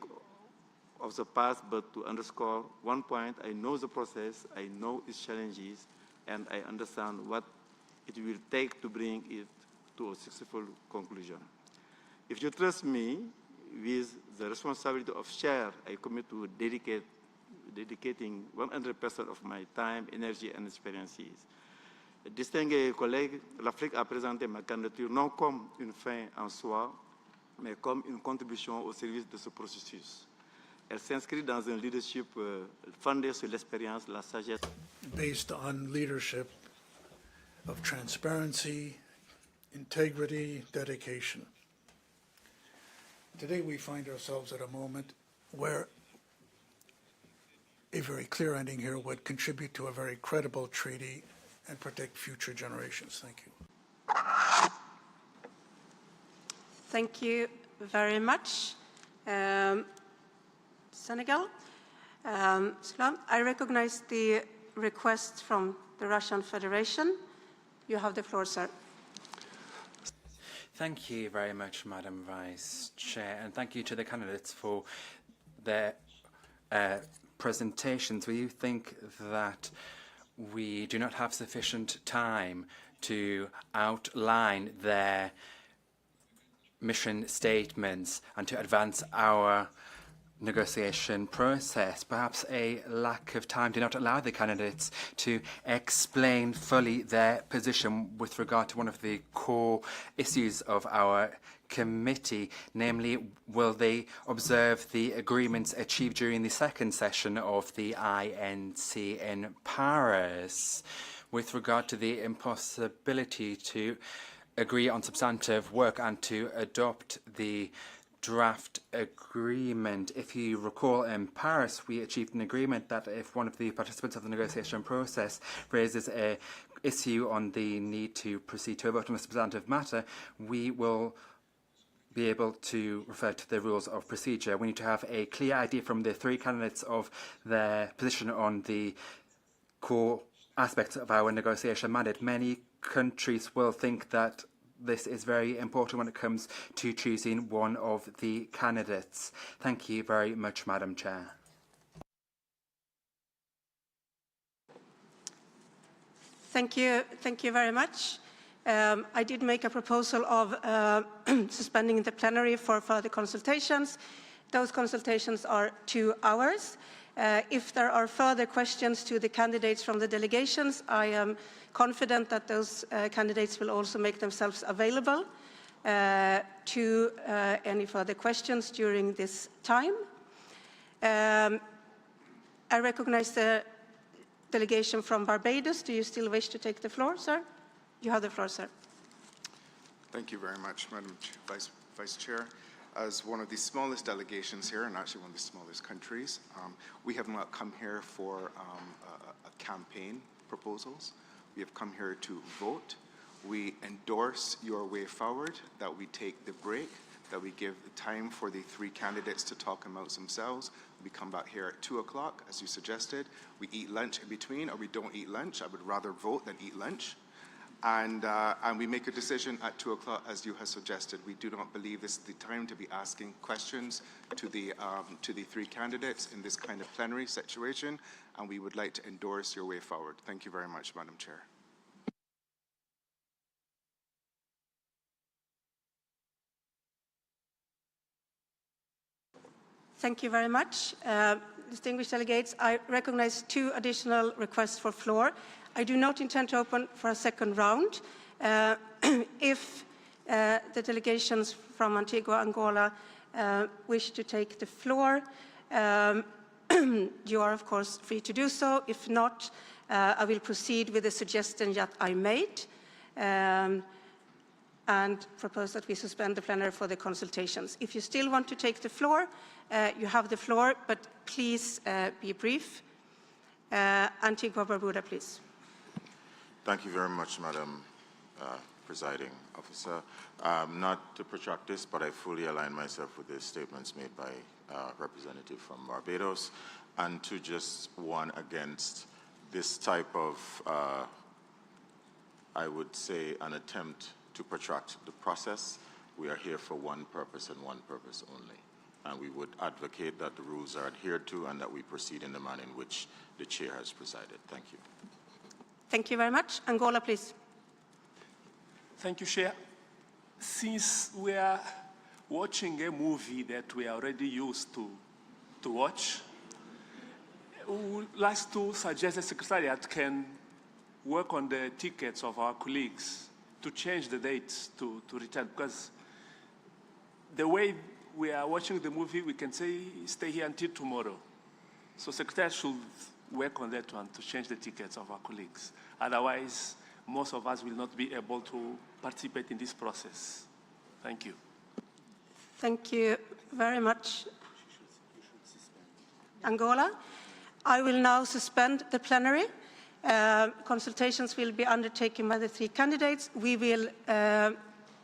of the past, but to underscore one point. I know the process, I know its challenges, and I understand what it will take to bring it to a successful conclusion. If you trust me with the responsibility of chair, I commit to dedicating 100% of my time, energy, and experiences. Distingués collègues, l'Afrique a présenté ma candidature non comme une fin en soi, mais comme une contribution au service de ce processus. Elle s'inscrit dans un leadership fondé sur l'expérience, la sagesse. Based on leadership of transparency, integrity, dedication. Today we find ourselves at a moment where a very clear ending here would contribute to a very credible treaty and protect future generations. Thank you. Thank you very much. Senegal. I recognize the request from the Russian Federation. You have the floor, sir. Thank you very much, Madam Vice Chair, and thank you to the candidates for their presentations. We think that we do not have sufficient time to outline their mission statements and to advance our negotiation process. Perhaps a lack of time did not allow the candidates to explain fully their position with regard to one of the core issues of our committee, namely, will they observe the agreements achieved during the second session of the INC in Paris with regard to the impossibility to agree on substantive work and to adopt the draft agreement. If you recall, in Paris, we achieved an agreement that if one of the participants of the negotiation process raises an issue on the need to proceed to a vote on a substantive matter, we will be able to refer to the rules of procedure. We need to have a clear idea from the three candidates of their position on the core aspects of our negotiation mandate. Many countries will think that this is very important when it comes to choosing one of the candidates. Thank you very much, Madam Chair. Thank you very much. I did make a proposal of suspending the plenary for further consultations. Those consultations are 2 hours. If there are further questions to the candidates from the delegations, I am confident that those candidates will also make themselves available to any further questions during this time. I recognize the delegation from Barbados. Do you still wish to take the floor, sir? You have the floor, sir. Thank you very much, Madam Vice Chair. As one of the smallest delegations here, and actually one of the smallest countries, we have not come here for a campaign proposals. We have come here to vote. We endorse your way forward, that we take the break, that we give the time for the 3 candidates to talk amongst themselves. We come back here at 2 o'clock, as you suggested. We eat lunch in between, or we don't eat lunch. I would rather vote than eat lunch. And we make a decision at 2 o'clock, as you have suggested. We do not believe this is the time to be asking questions to the 3 candidates in this kind of plenary situation, and we would like to endorse your way forward. Thank you very much, Madam Chair. Thank you very much. Distinguished delegates, I recognize 2 additional requests for floor. I do not intend to open for a second round. If the delegations from Antigua, Angola wish to take the floor, you are, of course, free to do so. If not, I will proceed with the suggestion that I made and propose that we suspend the plenary for the consultations. If you still want to take the floor, you have the floor, but please be brief. Antigua Barbuda, please. Thank you very much, Madam Presiding Officer. Not to protract this, but I fully align myself with the statements made by representative from Barbados, and to just warn against this type of, I would say, an attempt to protract the process. We are here for one purpose and one purpose only. And we would advocate that the rules are adhered to and that we proceed in the manner in which the chair has presided. Thank you. Thank you very much. Angola, please. Thank you, Chair. Since we are watching a movie that we are already used to watch, we would like to suggest the Secretariat can work on the tickets of our colleagues to change the dates to return, because the way we are watching the movie, we can say stay here until tomorrow. So Secretariat should work on that one to change the tickets of our colleagues. Otherwise, most of us will not be able to participate in this process. Thank you. Thank you very much, Angola. I will now suspend the plenary. Consultations will be undertaken by the 3 candidates. We will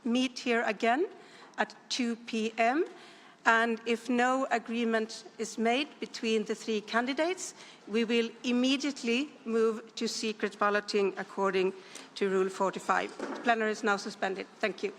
meet here again at 2 p.m. And if no agreement is made between the 3 candidates, we will immediately move to secret balloting according to Rule 45. The plenary is now suspended. Thank you.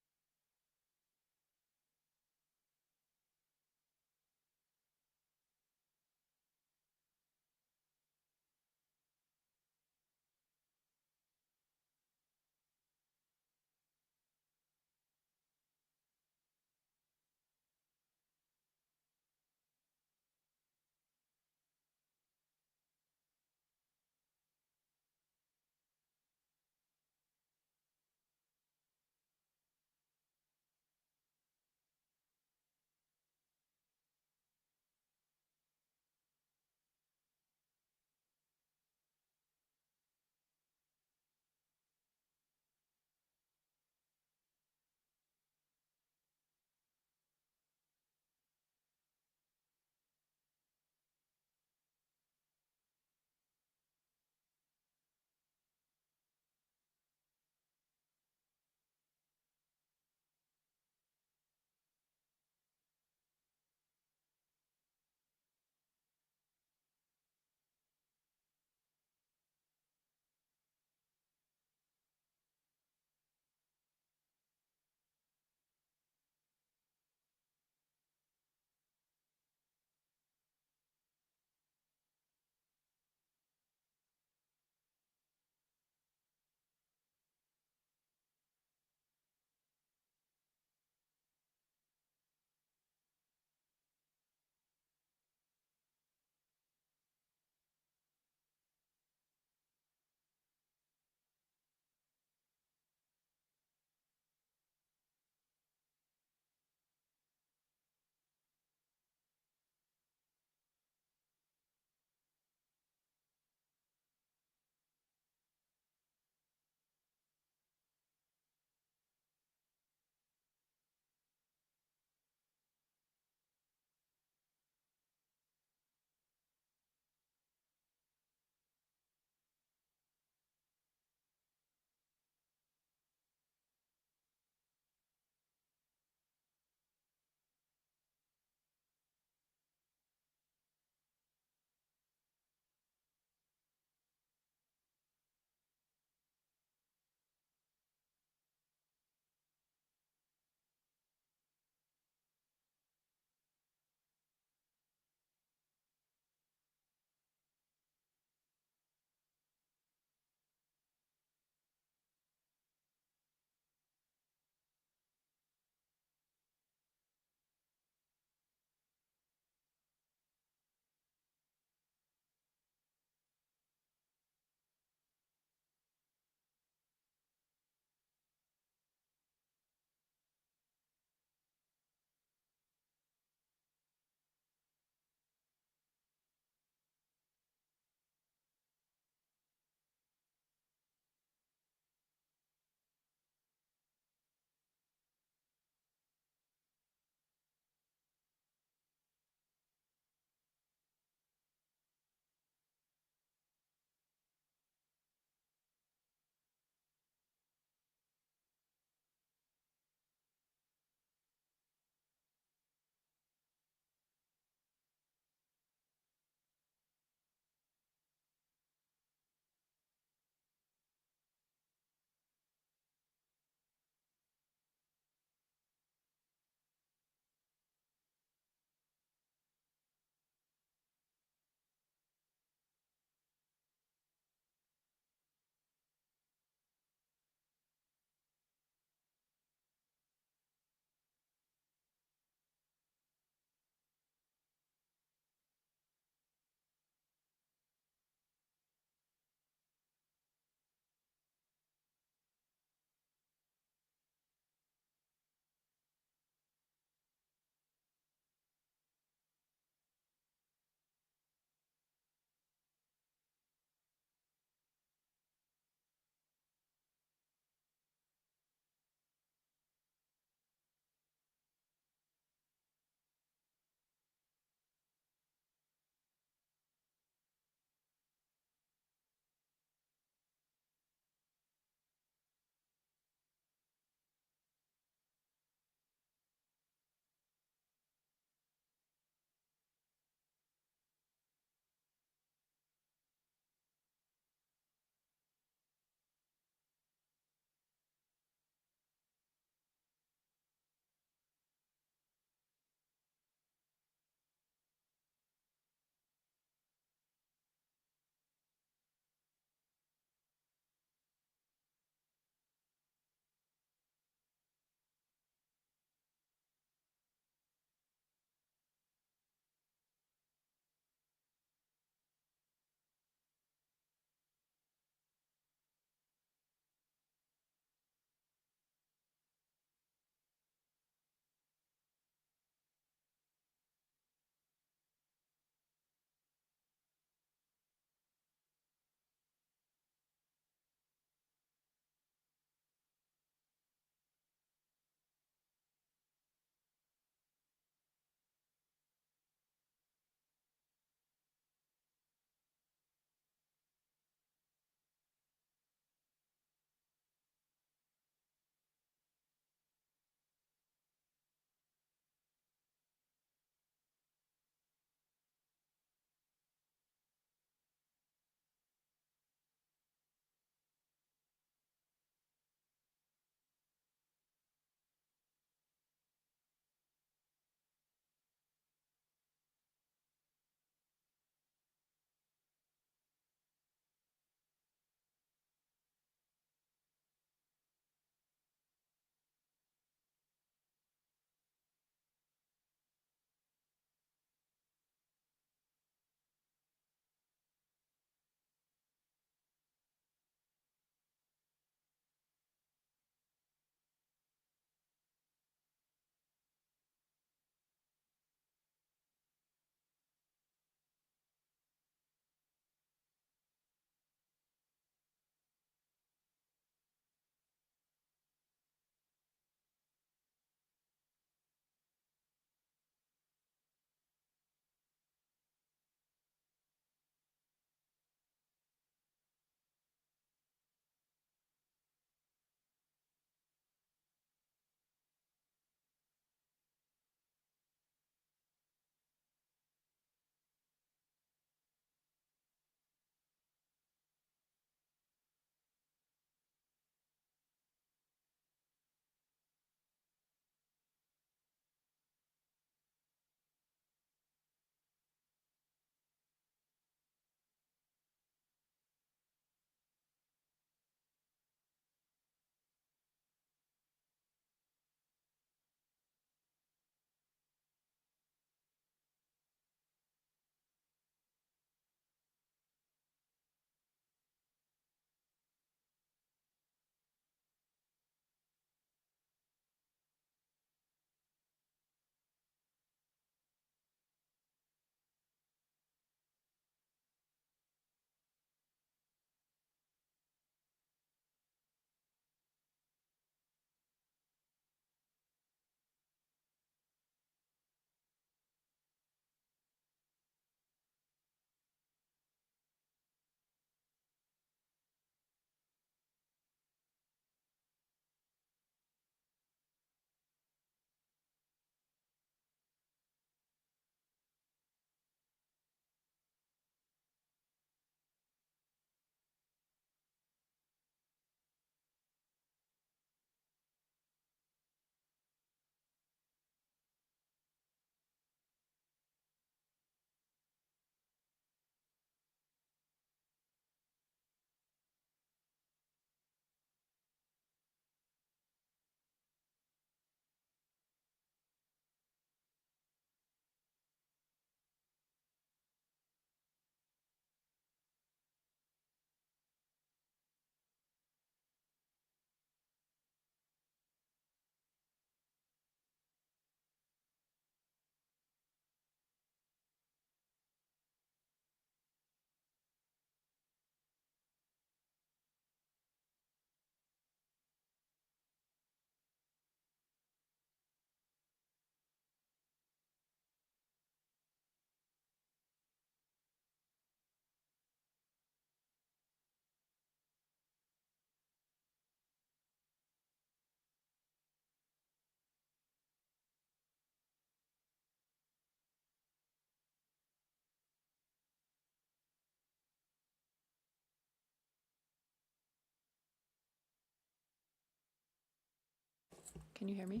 Can you hear me?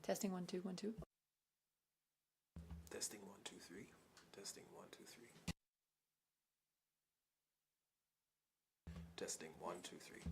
Testing 1 2 1 2. Testing 1 2 3. Testing 1 2 3. Testing 1 2 3.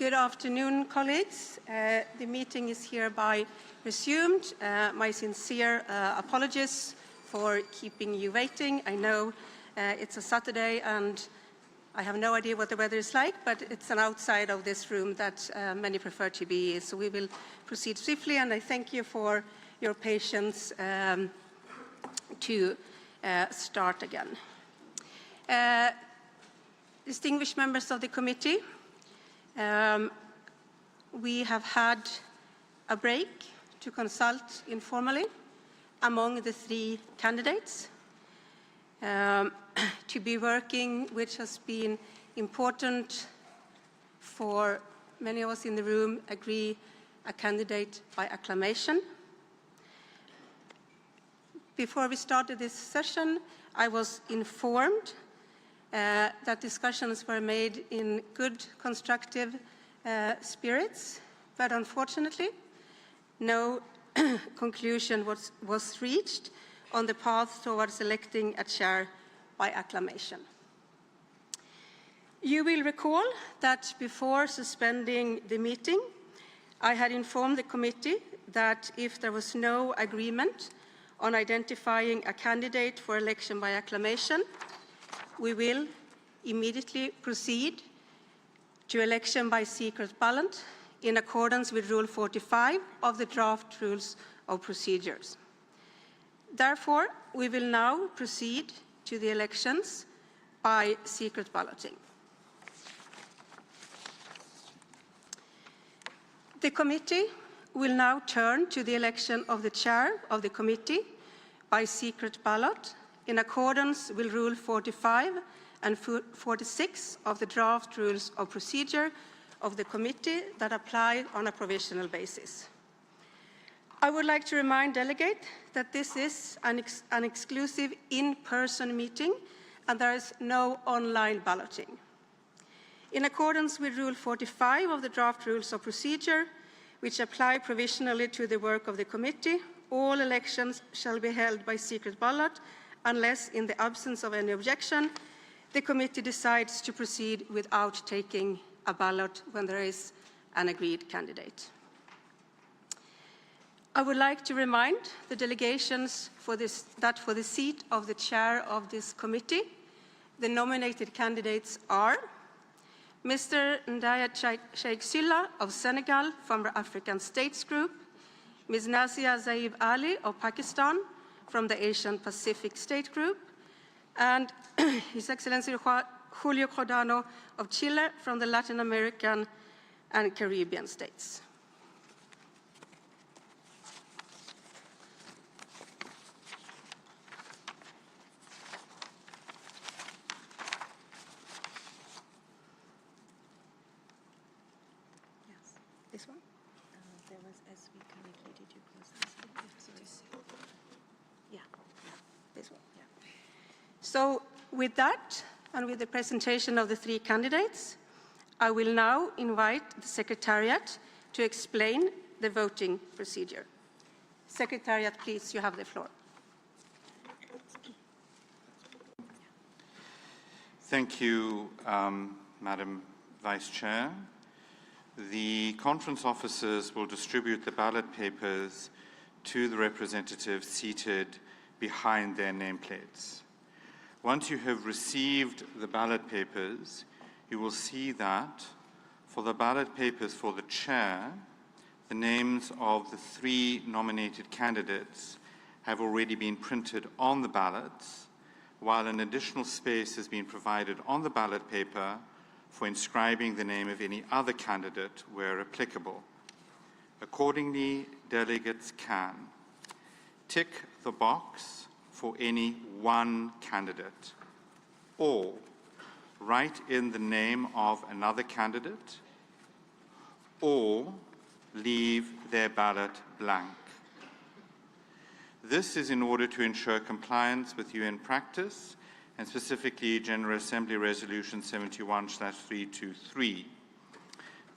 Good afternoon, colleagues. The meeting is hereby resumed. My sincere apologies for keeping you waiting. I know it's a Saturday and I have no idea what the weather is like, but it's an outside of this room that many prefer to be. So we will proceed swiftly, and I thank you for your patience to start again. Distinguished members of the committee, we have had a break to consult informally among the three candidates. To be working, which has been important for many of us in the room, agree a candidate by acclamation. Before we started this session, I was informed that discussions were made in good, constructive spirits, but unfortunately, no conclusion was reached on the path towards electing a chair by acclamation. You will recall that before suspending the meeting, I had informed the committee that if there was no agreement on identifying a candidate for election by acclamation, we will immediately proceed to election by secret ballot in accordance with Rule 45 of the draft Rules of Procedures. Therefore, we will now proceed to the elections by secret balloting. The committee will now turn to the election of the chair of the committee by secret ballot in accordance with Rule 45 and 46 of the draft Rules of Procedure of the committee that apply on a provisional basis. I would like to remind delegates that this is an exclusive in-person meeting and there is no online balloting. In accordance with Rule 45 of the draft Rules of Procedure, which apply provisionally to the work of the committee, all elections shall be held by secret ballot unless, in the absence of any objection, the committee decides to proceed without taking a ballot when there is an agreed candidate. I would like to remind the delegations that for the seat of the chair of this committee, the nominated candidates are Mr. Ndaya Sheikh Silla of Senegal from the African States Group, Ms. Nazia Zaib Ali of Pakistan from the Asian Pacific State Group, and His Excellency Julio Cordano of Chile from the Latin American and Caribbean states. This one? There was SV currently. Did you close this? Yeah, this one. Yeah. So with that, and with the presentation of the three candidates, I will now invite the Secretariat to explain the voting procedure. Secretariat, please, you have the floor. Thank you, Madam Vice Chair. The conference officers will distribute the ballot papers to the representatives seated behind their nameplates. Once you have received the ballot papers, you will see that for the ballot papers for the chair, the names of the three nominated candidates have already been printed on the ballots, while an additional space has been provided on the ballot paper for inscribing the name of any other candidate where applicable. Accordingly, delegates can tick the box for any one candidate, or write in the name of another candidate, or leave their ballot blank. This is in order to ensure compliance with UN practice and specifically General Assembly Resolution 71/323.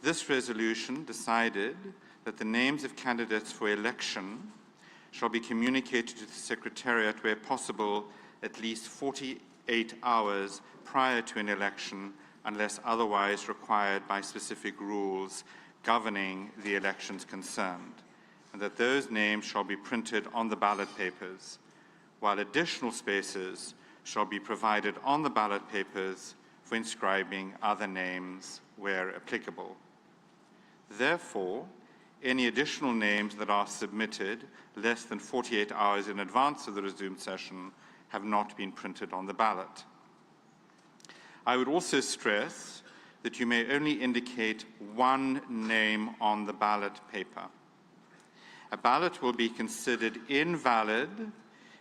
This resolution decided that the names of candidates for election shall be communicated to the Secretariat where possible at least 48 hours prior to an election unless otherwise required by specific rules governing the elections concerned, and that those names shall be printed on the ballot papers, while additional spaces shall be provided on the ballot papers for inscribing other names where applicable. Therefore, any additional names that are submitted less than 48 hours in advance of the resumed session have not been printed on the ballot. I would also stress that you may only indicate one name on the ballot paper. A ballot will be considered invalid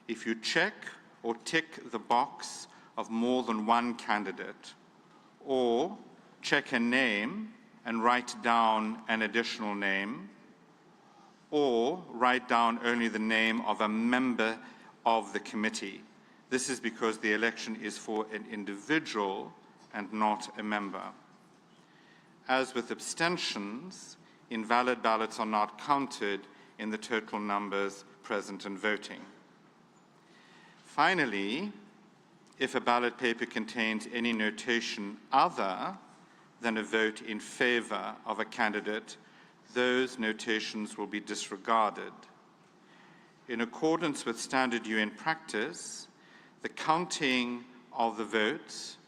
if you check or tick the box of more than one candidate, or check a name and write down an additional name, or write down only the name of a member of the committee. This is because the election is for an individual and not a member. As with abstentions, invalid ballots are not counted in the total numbers present and voting. Finally, if a ballot paper contains any notation other than a vote in favor of a candidate, those notations will be disregarded. In accordance with standard UN practice, the counting of the votes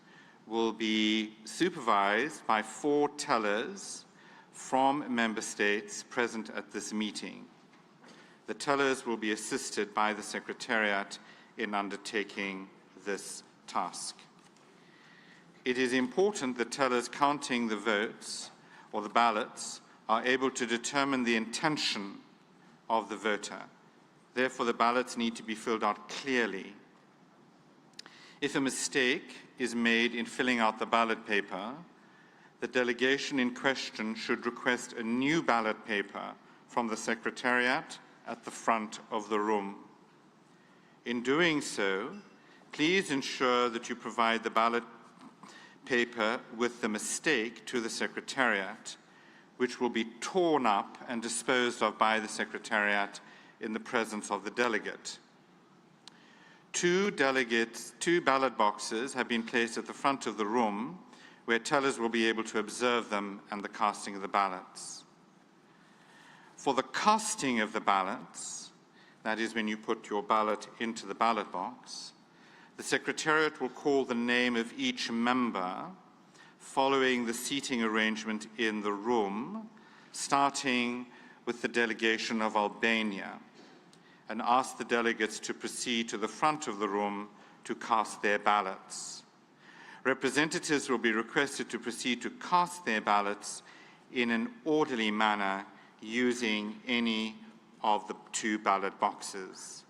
will be supervised by 4 tellers from member states present at this meeting. The tellers will be assisted by the Secretariat in undertaking this task. It is important that tellers counting the votes or the ballots are able to determine the intention of the voter. Therefore, the ballots need to be filled out clearly. If a mistake is made in filling out the ballot paper, the delegation in question should request a new ballot paper from the Secretariat at the front of the room. In doing so, please ensure that you provide the ballot paper with the mistake to the Secretariat, which will be torn up and disposed of by the Secretariat in the presence of the delegate. 2 ballot boxes have been placed at the front of the room where tellers will be able to observe them and the casting of the ballots. For the casting of the ballots, that is when you put your ballot into the ballot box, the Secretariat will call the name of each member following the seating arrangement in the room, starting with the delegation of Albania, and ask the delegates to proceed to the front of the room to cast their ballots. Representatives will be requested to proceed to cast their ballots in an orderly manner using any of the 2 ballot boxes.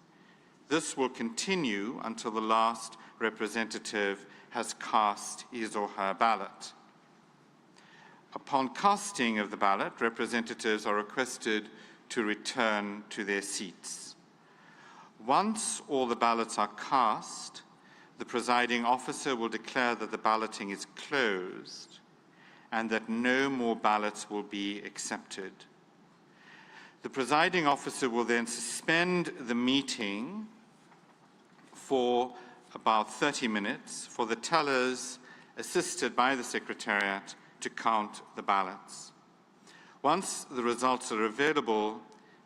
This will continue until the last representative has cast his or her ballot. Upon casting of the ballot, representatives are requested to return to their seats. Once all the ballots are cast, the presiding officer will declare that the balloting is closed and that no more ballots will be accepted. The presiding officer will then suspend the meeting for about 30 minutes for the tellers, assisted by the Secretariat, to count the ballots. Once the results are available,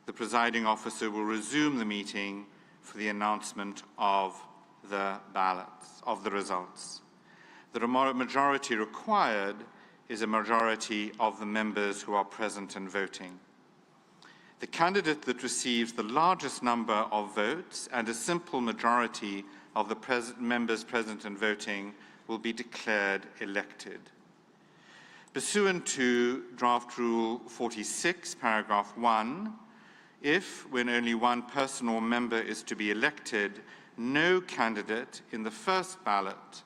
the presiding officer will resume the meeting for the announcement of the ballots, of the results. The majority required is a majority of the members who are present and voting. The candidate that receives the largest number of votes and a simple majority of the members present and voting will be declared elected. Pursuant to Draft Rule 46, Paragraph 1, if, when only one person or member is to be elected, no candidate in the first ballot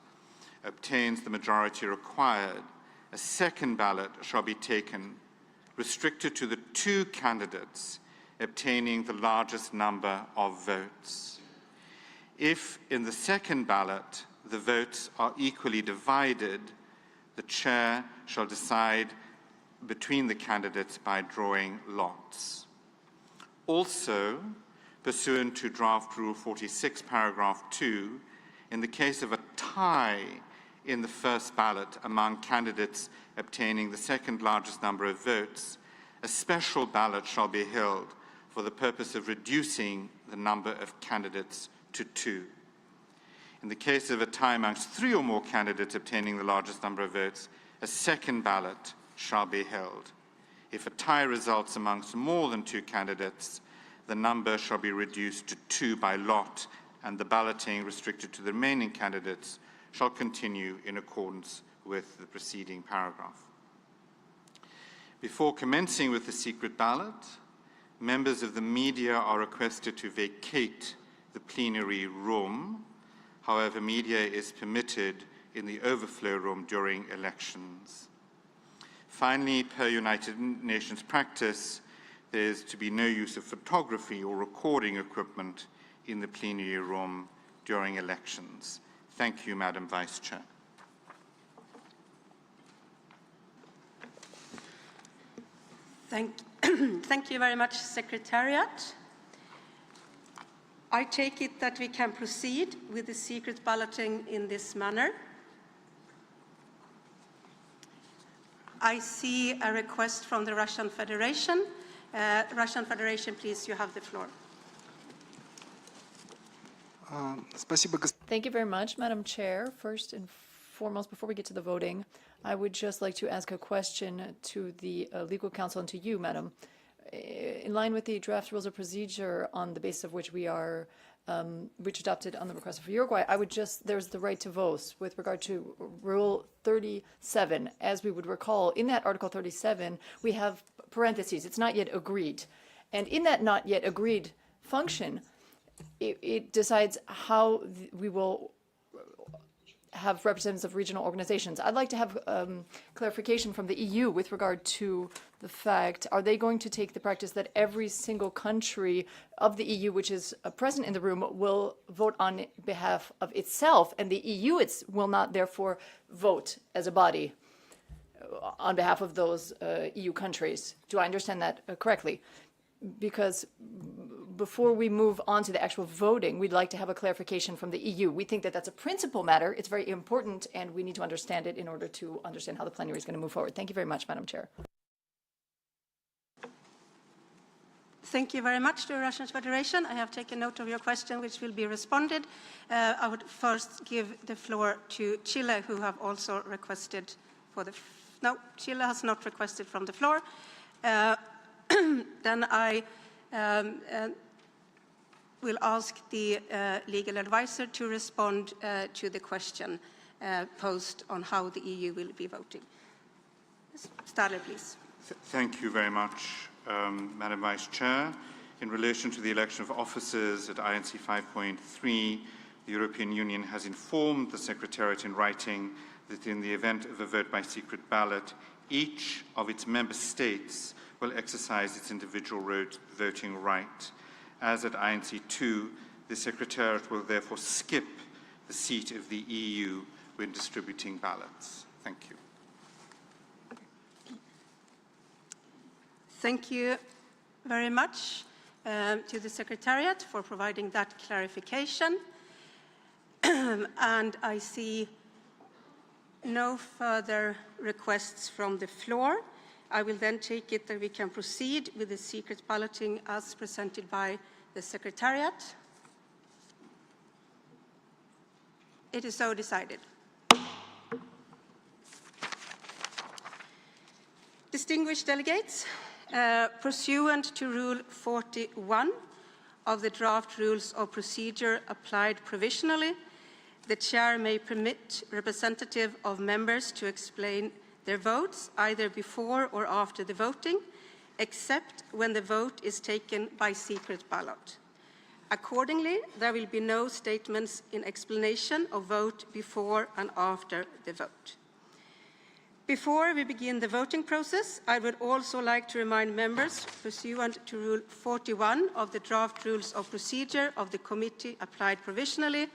obtains the majority required, a second ballot shall be taken, restricted to the 2 candidates obtaining the largest number of votes. If in the second ballot the votes are equally divided, the chair shall decide between the candidates by drawing lots. Also, pursuant to Draft Rule 46, Paragraph 2, in the case of a tie in the first ballot among candidates obtaining the second largest number of votes, a special ballot shall be held for the purpose of reducing the number of candidates to 2. In the case of a tie amongst 3 or more candidates obtaining the largest number of votes, a second ballot shall be held. If a tie results amongst more than 2 candidates, the number shall be reduced to 2 by lot, and the balloting restricted to the remaining candidates shall continue in accordance with the preceding paragraph. Before commencing with the secret ballot, members of the media are requested to vacate the plenary room. However, media is permitted in the overflow room during elections. Finally, per United Nations practice, there is to be no use of photography or recording equipment in the plenary room during elections. Thank you, Madam Vice Chair. Thank you very much, Secretariat. I take it that we can proceed with the secret balloting in this manner. I see a request from the Russian Federation. Russian Federation, please, you have the floor. Thank you very much, Madam Chair. First and foremost, before we get to the voting, I would just like to ask a question to the legal counsel and to you, Madam. In line with the draft rules of procedure on the basis of which we are, which adopted on the request of Uruguay, I would just, there's the right to vote with regard to Rule 37. As we would recall, in that Article 37, we have parentheses, it's not yet agreed. And in that not yet agreed function, it decides how we will have representatives of regional organizations. I'd like to have clarification from the EU with regard to the fact, are they going to take the practice that every single country of the EU which is present in the room will vote on behalf of itself, and the EU will not therefore vote as a body on behalf of those EU countries? Do I understand that correctly? Because before we move on to the actual voting, we'd like to have a clarification from the EU. We think that that's a principal matter. It's very important, and we need to understand it in order to understand how the plenary is going to move forward. Thank you very much, Madam Chair. Thank you very much to the Russian Federation. I have taken note of your question, which will be responded. I would first give the floor to Chile, who have also requested for the... No, Chile has not requested from the floor. Then I will ask the legal advisor to respond to the question posed on how the EU will be voting. Stadler, please. Thank you very much, Madam Vice Chair. In relation to the election of officers at INC 5.3, the European Union has informed the Secretariat in writing that in the event of a vote by secret ballot, each of its member states will exercise its individual voting right. As at INC 2, the Secretariat will therefore skip the seat of the EU when distributing ballots. Thank you. Thank you very much to the Secretariat for providing that clarification. And I see no further requests from the floor. I will then take it that we can proceed with the secret balloting as presented by the Secretariat. It is so decided. Distinguished delegates, pursuant to Rule 41 of the draft rules of procedure applied provisionally, the chair may permit representative of members to explain their votes either before or after the voting, except when the vote is taken by secret ballot. Accordingly, there will be no statements in explanation of vote before and after the vote. Before we begin the voting process, I would also like to remind members, pursuant to Rule 41 of the draft rules of procedure of the committee applied provisionally,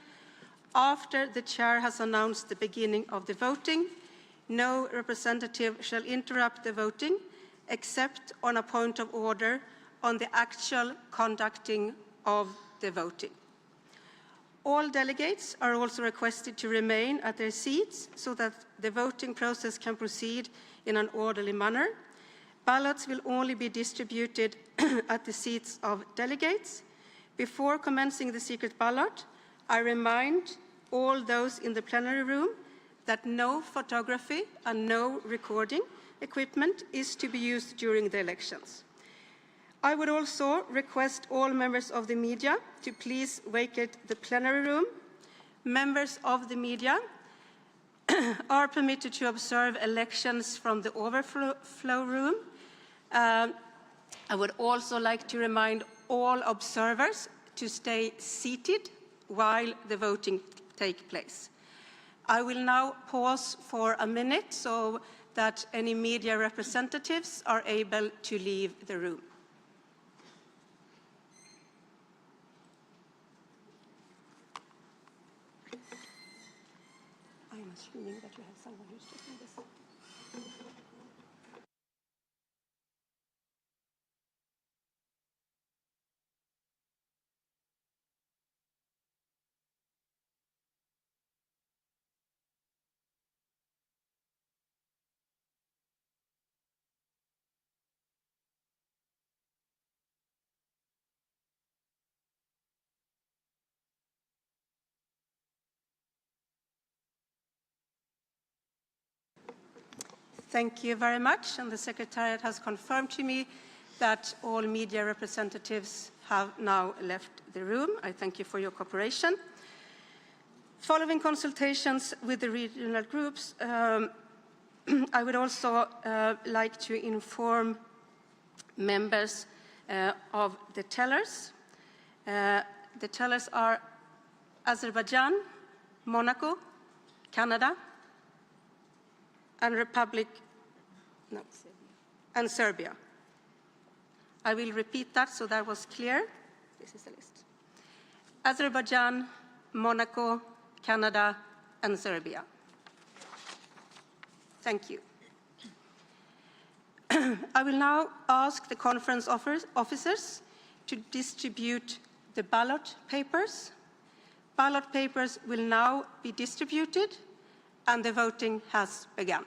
after the chair has announced the beginning of the voting, no representative shall interrupt the voting except on a point of order on the actual conducting of the voting. All delegates are also requested to remain at their seats so that the voting process can proceed in an orderly manner. Ballots will only be distributed at the seats of delegates. Before commencing the secret ballot, I remind all those in the plenary room that no photography and no recording equipment is to be used during the elections. I would also request all members of the media to please vacate the plenary room. Members of the media are permitted to observe elections from the overflow room. I would also like to remind all observers to stay seated while the voting takes place. I will now pause for a minute so that any media representatives are able to leave the room. I'm assuming that you have someone who's taking this. Thank you very much, and the Secretariat has confirmed to me that all media representatives have now left the room. I thank you for your cooperation. Following consultations with the regional groups, I would also like to inform members of the tellers. The tellers are Azerbaijan, Monaco, Canada, and and Serbia. I will repeat that so that was clear. This is the list. Azerbaijan, Monaco, Canada, and Serbia. Thank you. I will now ask the conference officers to distribute the ballot papers. Ballot papers will now be distributed, and the voting has begun.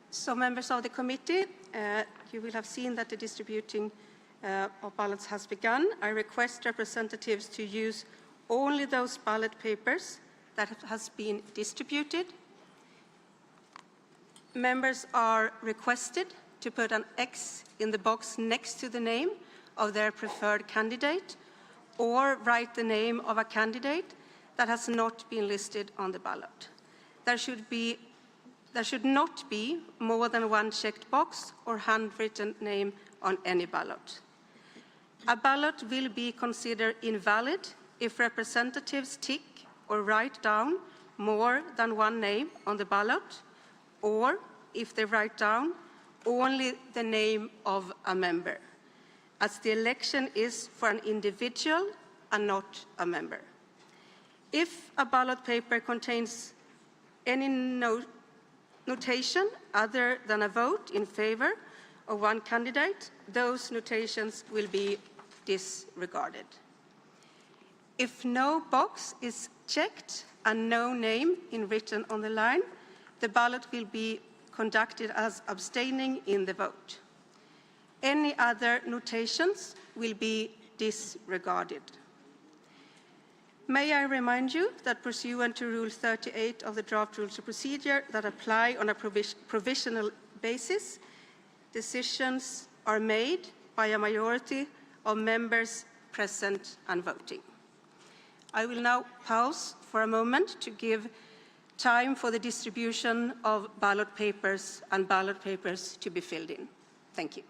So members of the committee, you will have seen that the distributing of ballots has begun. I request representatives to use only those ballot papers that has been distributed. Members are requested to put an X in the box next to the name of their preferred candidate or write the name of a candidate that has not been listed on the ballot. There should not be more than one checked box or handwritten name on any ballot. A ballot will be considered invalid if representatives tick or write down more than one name on the ballot, or if they write down only the name of a member, as the election is for an individual and not a member. If a ballot paper contains any note notation other than a vote in favor of one candidate, those notations will be disregarded. If no box is checked and no name is written on the line, the ballot will be conducted as abstaining in the vote. Any other notations will be disregarded. May I remind you that pursuant to Rule 38 of the Draft Rules of Procedure that apply on a provisional basis, decisions are made by a majority of members present and voting. I will now pause for a moment to give time for the distribution of ballot papers and ballot papers to be filled in. Thank you.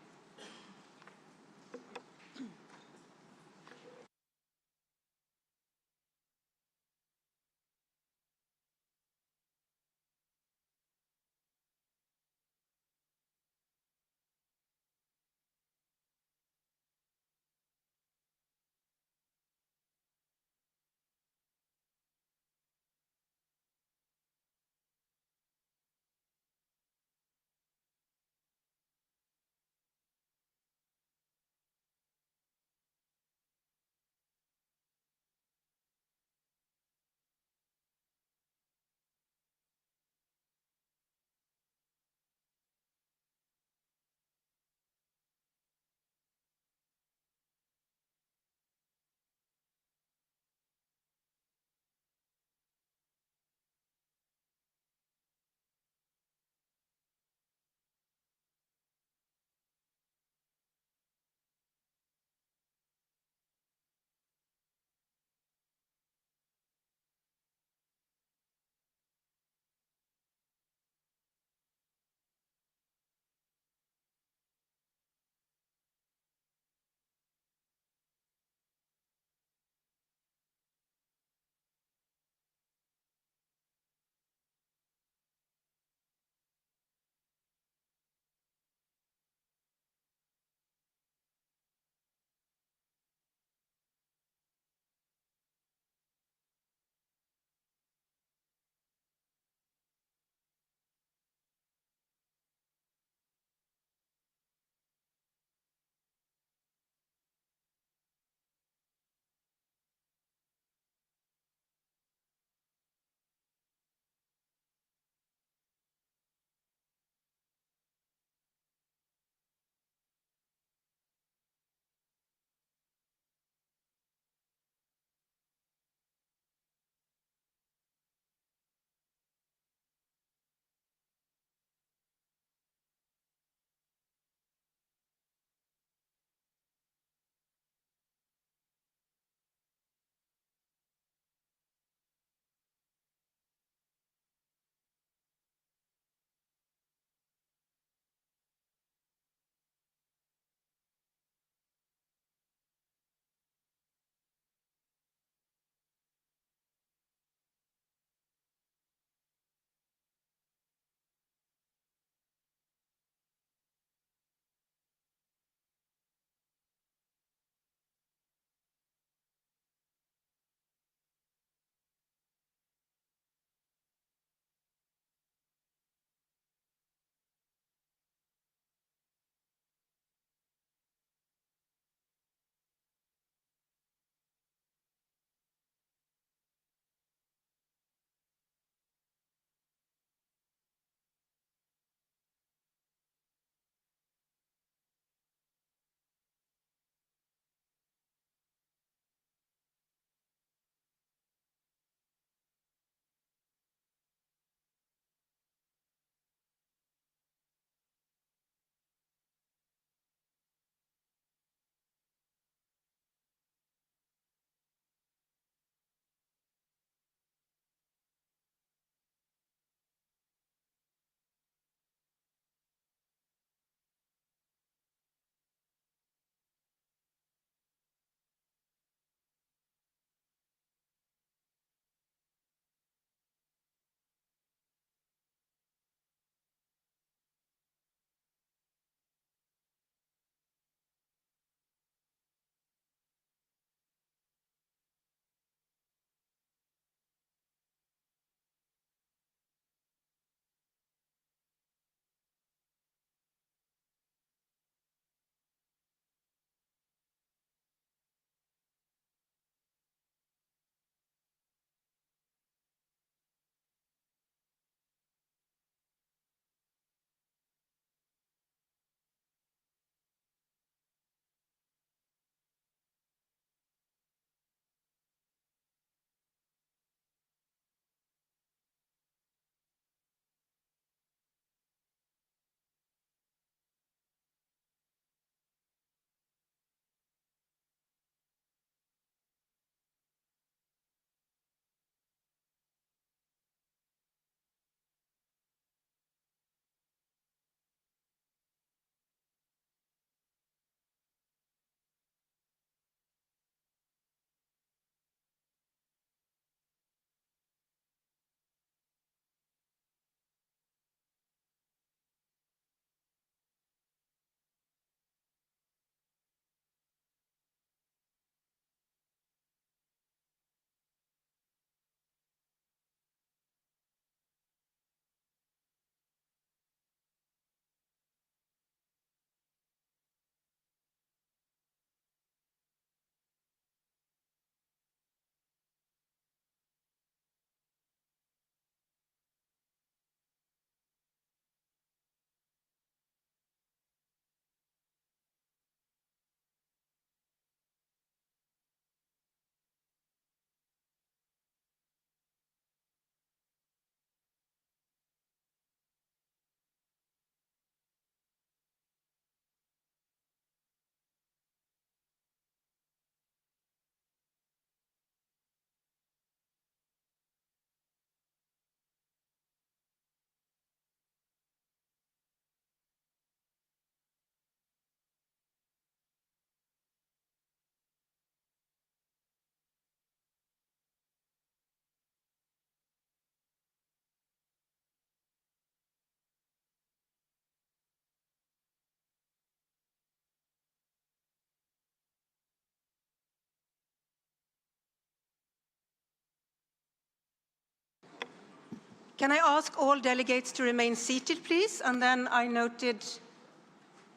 Can I ask all delegates to remain seated, please? And then I noted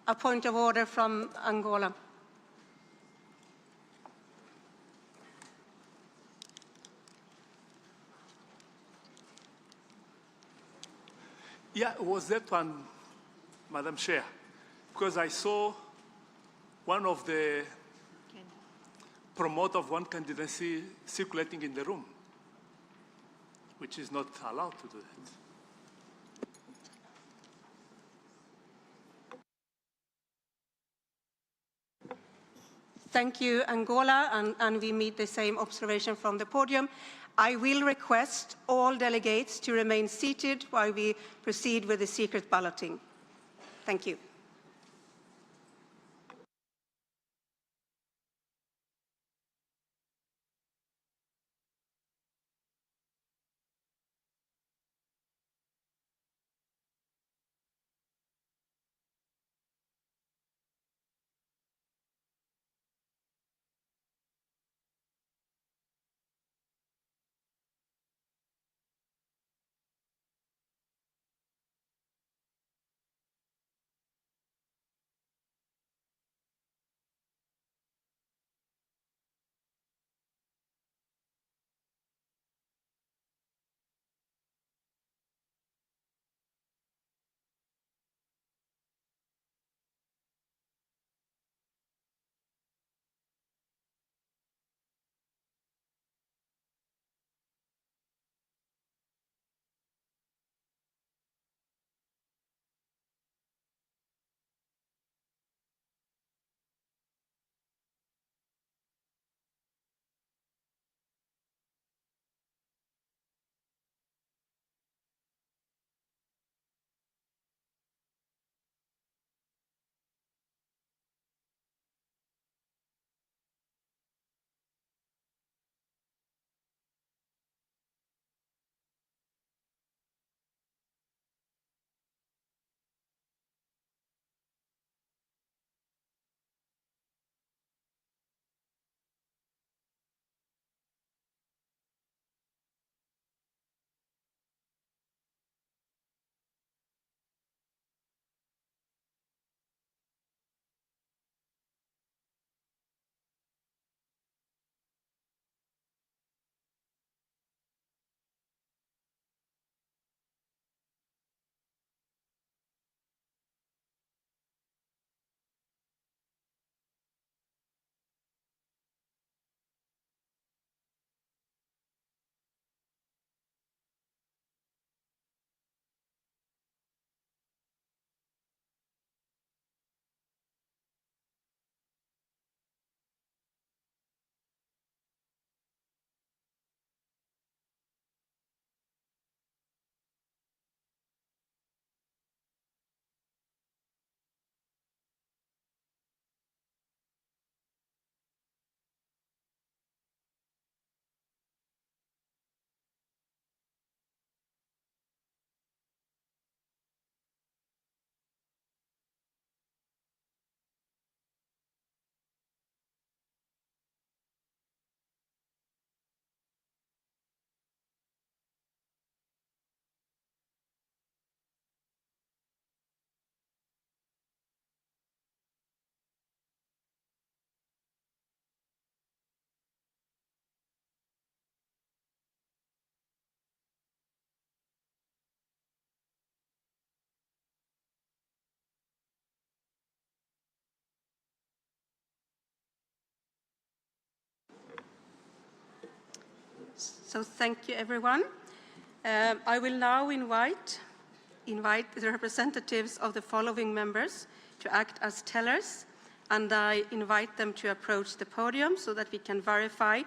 a point of order from Angola. Yeah, was that one, Madam Chair? Because I saw one of the promoter of one candidacy circulating in the room, which is not allowed to do that. Thank you, Angola, and we meet the same observation from the podium. I will request all delegates to remain seated while we proceed with the secret balloting. Thank you. So thank you, everyone. I will now invite the representatives of the following members to act as tellers, and I invite them to approach the podium so that we can verify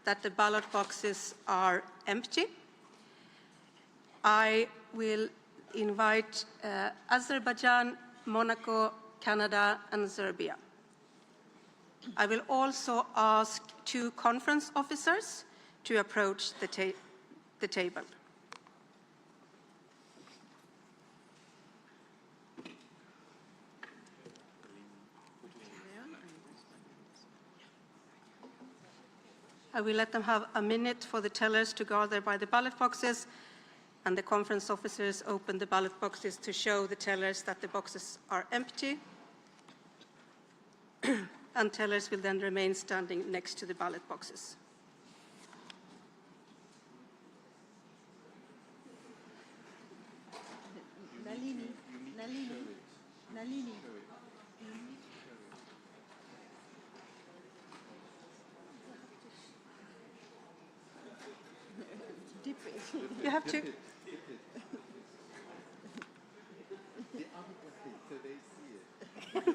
that the ballot boxes are empty. I will invite Azerbaijan, Monaco, Canada, and Serbia. I will also ask 2 conference officers to approach the table. I will let them have a minute for the tellers to gather by the ballot boxes. and the conference officers open the ballot boxes to show the tellers that the boxes are empty. And tellers will then remain standing next to the ballot boxes. Nalini. Dip it. You have to. So they see it.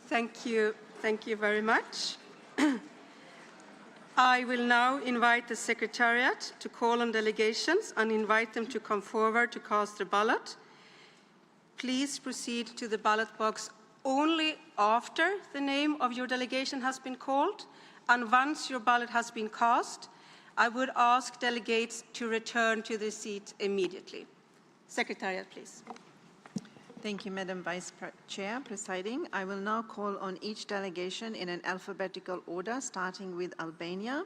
Thank you. Thank you very much. I will now invite the Secretariat to call on delegations and invite them to come forward to cast their ballot. Please proceed to the ballot box only after the name of your delegation has been called, and once your ballot has been cast, I would ask delegates to return to their seat immediately. Secretariat, please. Thank you, Madam Vice Chair, presiding. I will now call on each delegation in an alphabetical order, starting with Albania,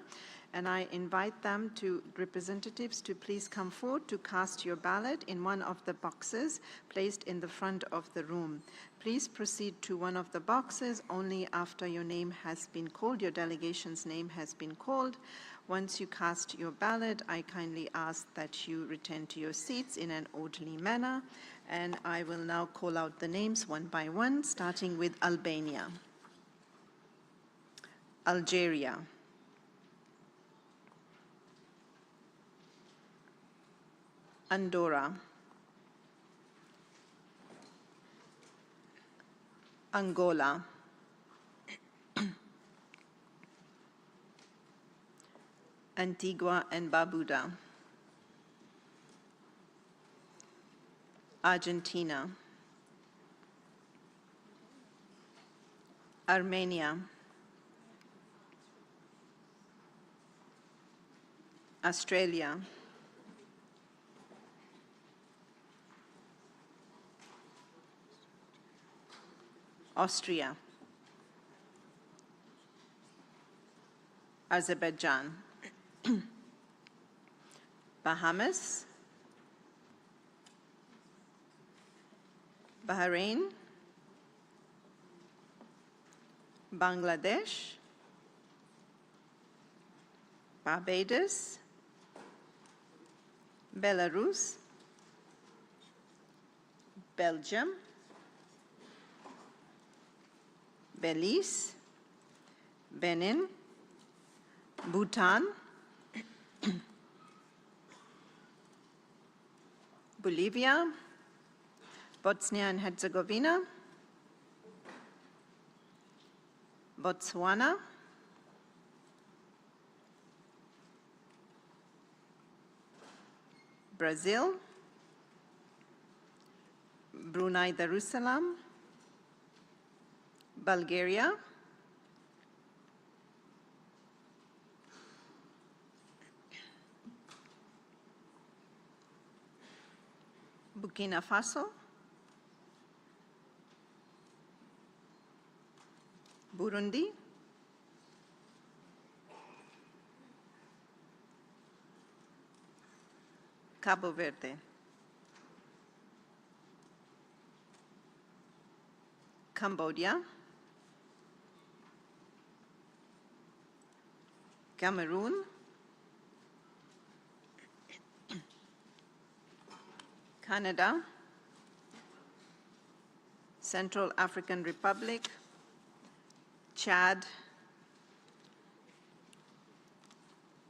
and I invite them representatives to please come forward to cast your ballot in one of the boxes placed in the front of the room. Please proceed to one of the boxes only after your name has been called, your delegation's name has been called. Once you cast your ballot, I kindly ask that you return to your seats in an orderly manner. And I will now call out the names one by one, starting with Albania, Algeria, Andorra, Angola, Antigua and Barbuda, Argentina, Armenia, Australia, Austria, Azerbaijan, Bahamas, Bahrain, Bangladesh, Barbados, Belarus, Belgium, Belize, Benin, Bhutan, Bolivia, Bosnia and Herzegovina, Botswana, Brazil, Brunei Darussalam, Bulgaria, Burkina Faso, Burundi, Cabo Verde, Cambodia, Cameroon, Canada, Central African Republic, Chad,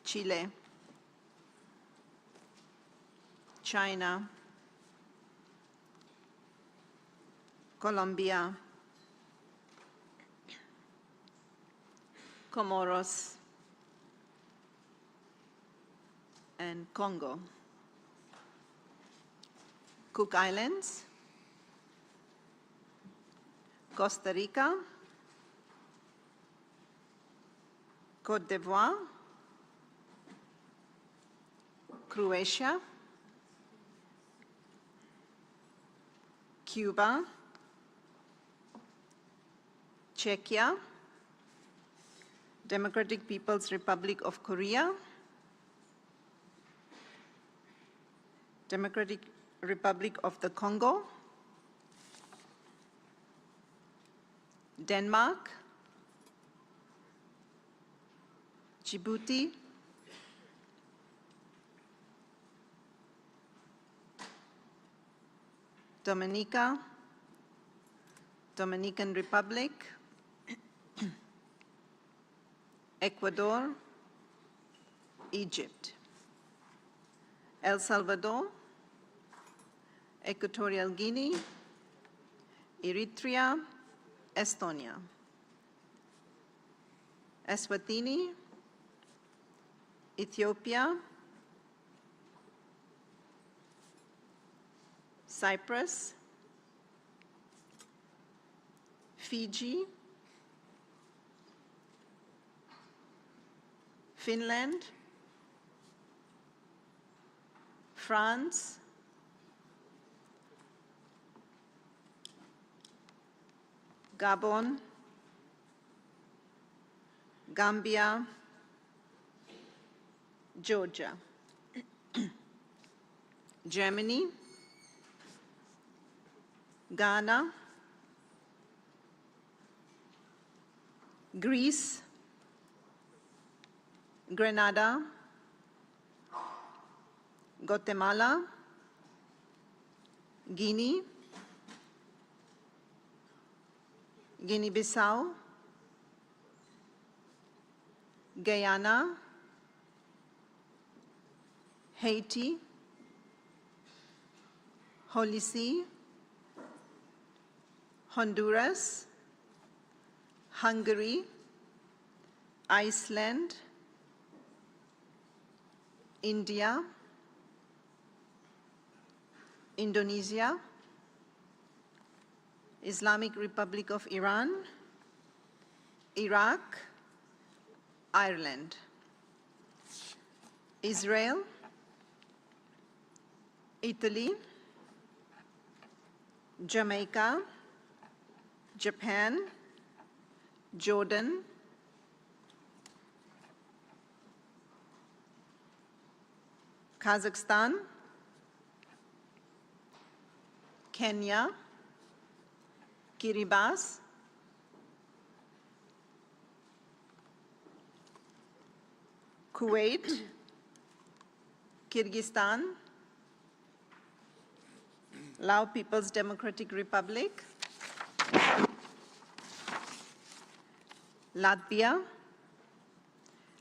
Chile, China, Colombia, Comoros, and Congo. Cook Islands, Costa Rica, Côte d'Ivoire, Croatia, Cuba, Czechia, Democratic People's Republic of Korea, Democratic Republic of the Congo, Denmark, Djibouti, Dominica, Dominican Republic, Ecuador, Egypt, El Salvador, Equatorial Guinea, Eritrea, Estonia, Eswatini, Ethiopia, Cyprus, Fiji, Finland, France, Gabon, Gambia, Georgia, Germany, Ghana, Greece, Grenada, Guatemala, Guinea, Guinea-Bissau, Guyana, Haiti, Holy See, Honduras, Hungary, Iceland, India, Indonesia, Islamic Republic of Iran, Iraq, Ireland, Israel, Italy, Jamaica, Japan, Jordan, Kazakhstan, Kenya, Kiribati, Kuwait, Kyrgyzstan, Lao People's Democratic Republic, Latvia,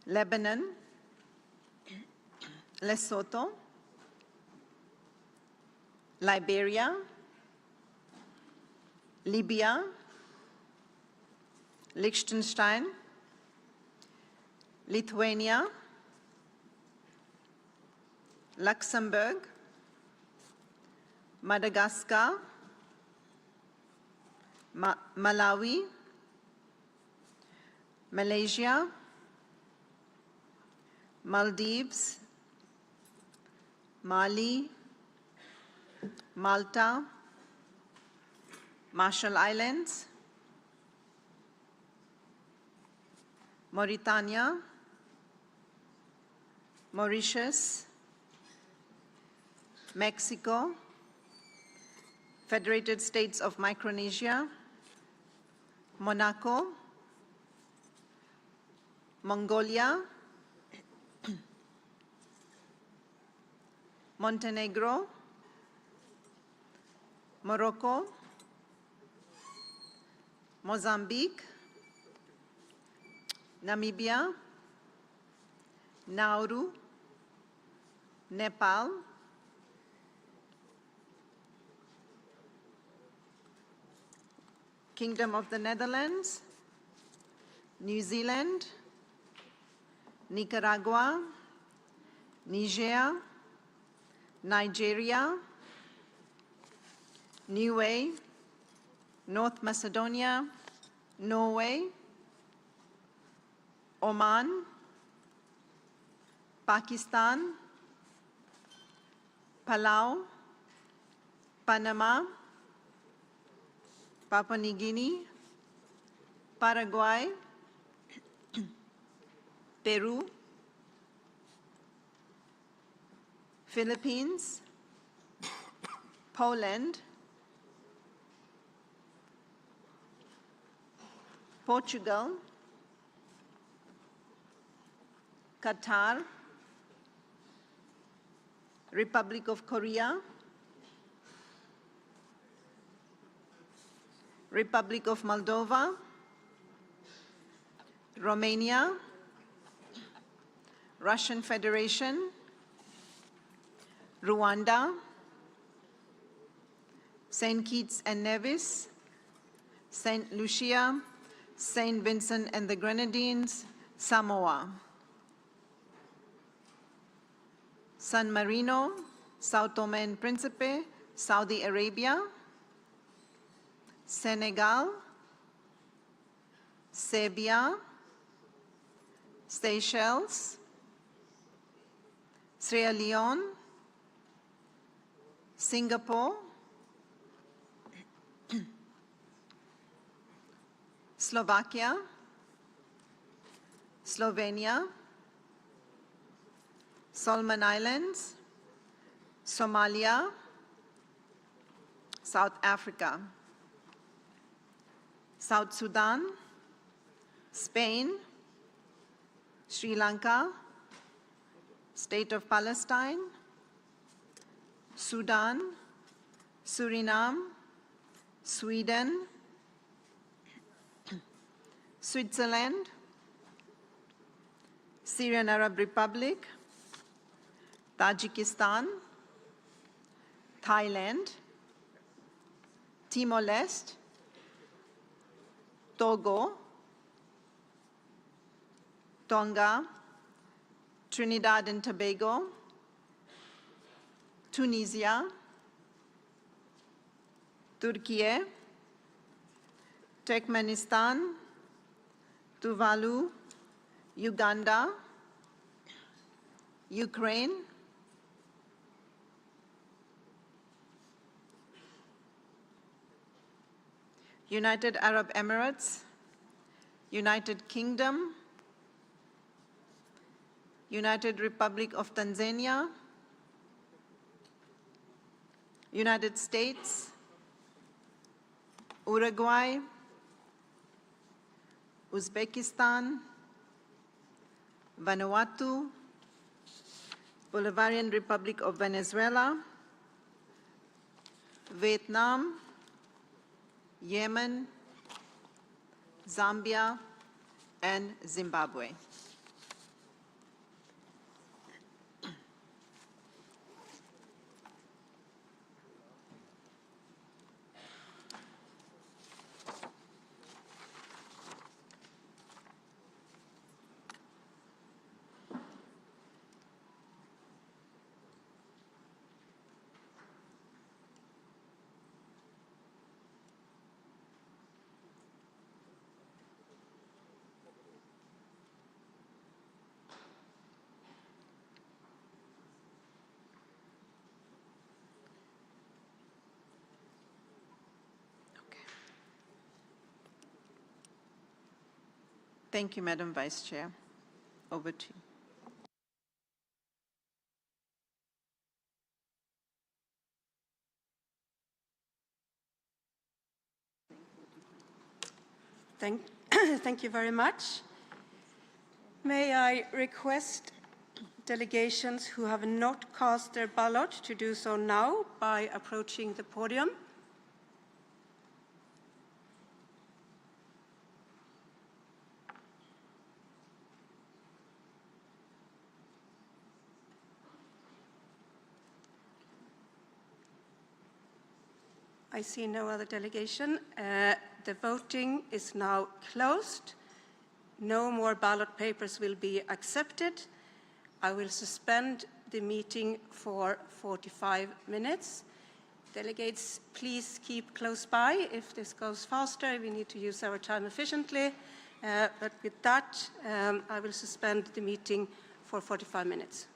Lebanon, Lesotho, Liberia, Libya, Liechtenstein, Lithuania, Luxembourg, Madagascar, Malawi, Malaysia, Maldives, Mali, Malta, Marshall Islands, Mauritania, Mauritius, Mexico, Federated States of Micronesia, Monaco, Mongolia, Montenegro, Morocco, Mozambique, Namibia, Nauru, Nepal, Kingdom of the Netherlands, New Zealand, Nicaragua, Niger, Nigeria, Niue, North Macedonia, Norway, Oman, Pakistan, Palau, Panama, Papua New Guinea, Paraguay, Peru, Philippines, Poland, Portugal, Qatar, Republic of Korea, Republic of Moldova, Romania, Russian Federation, Rwanda, St. Kitts and Nevis, St. Lucia, St. Vincent and the Grenadines, Samoa, San Marino, Sao Tome and Principe, Saudi Arabia, Senegal, Serbia, Seychelles, Sierra Leone, Singapore, Slovakia, Slovenia, Solomon Islands, Somalia, South Africa, South Sudan, Spain, Sri Lanka, State of Palestine, Sudan, Suriname, Sweden, Switzerland, Syrian Arab Republic, Tajikistan, Thailand, Timor-Leste, Togo, Tonga, Trinidad and Tobago, Tunisia, Turkey, Turkmenistan, Tuvalu, Uganda, Ukraine, United Arab Emirates, United Kingdom, United Republic of Tanzania, United States, Uruguay, Uzbekistan, Vanuatu, Bolivarian Republic of Venezuela, Vietnam, Yemen, Zambia, and Zimbabwe. Thank you, Madam Vice Chair. Over to you. Thank you very much. May I request delegations who have not cast their ballot to do so now by approaching the podium. I see no other delegation. The voting is now closed. No more ballot papers will be accepted. I will suspend the meeting for 45 minutes. Delegates, please keep close by. If this goes faster, we need to use our time efficiently. But with that, I will suspend the meeting for 45 minutes.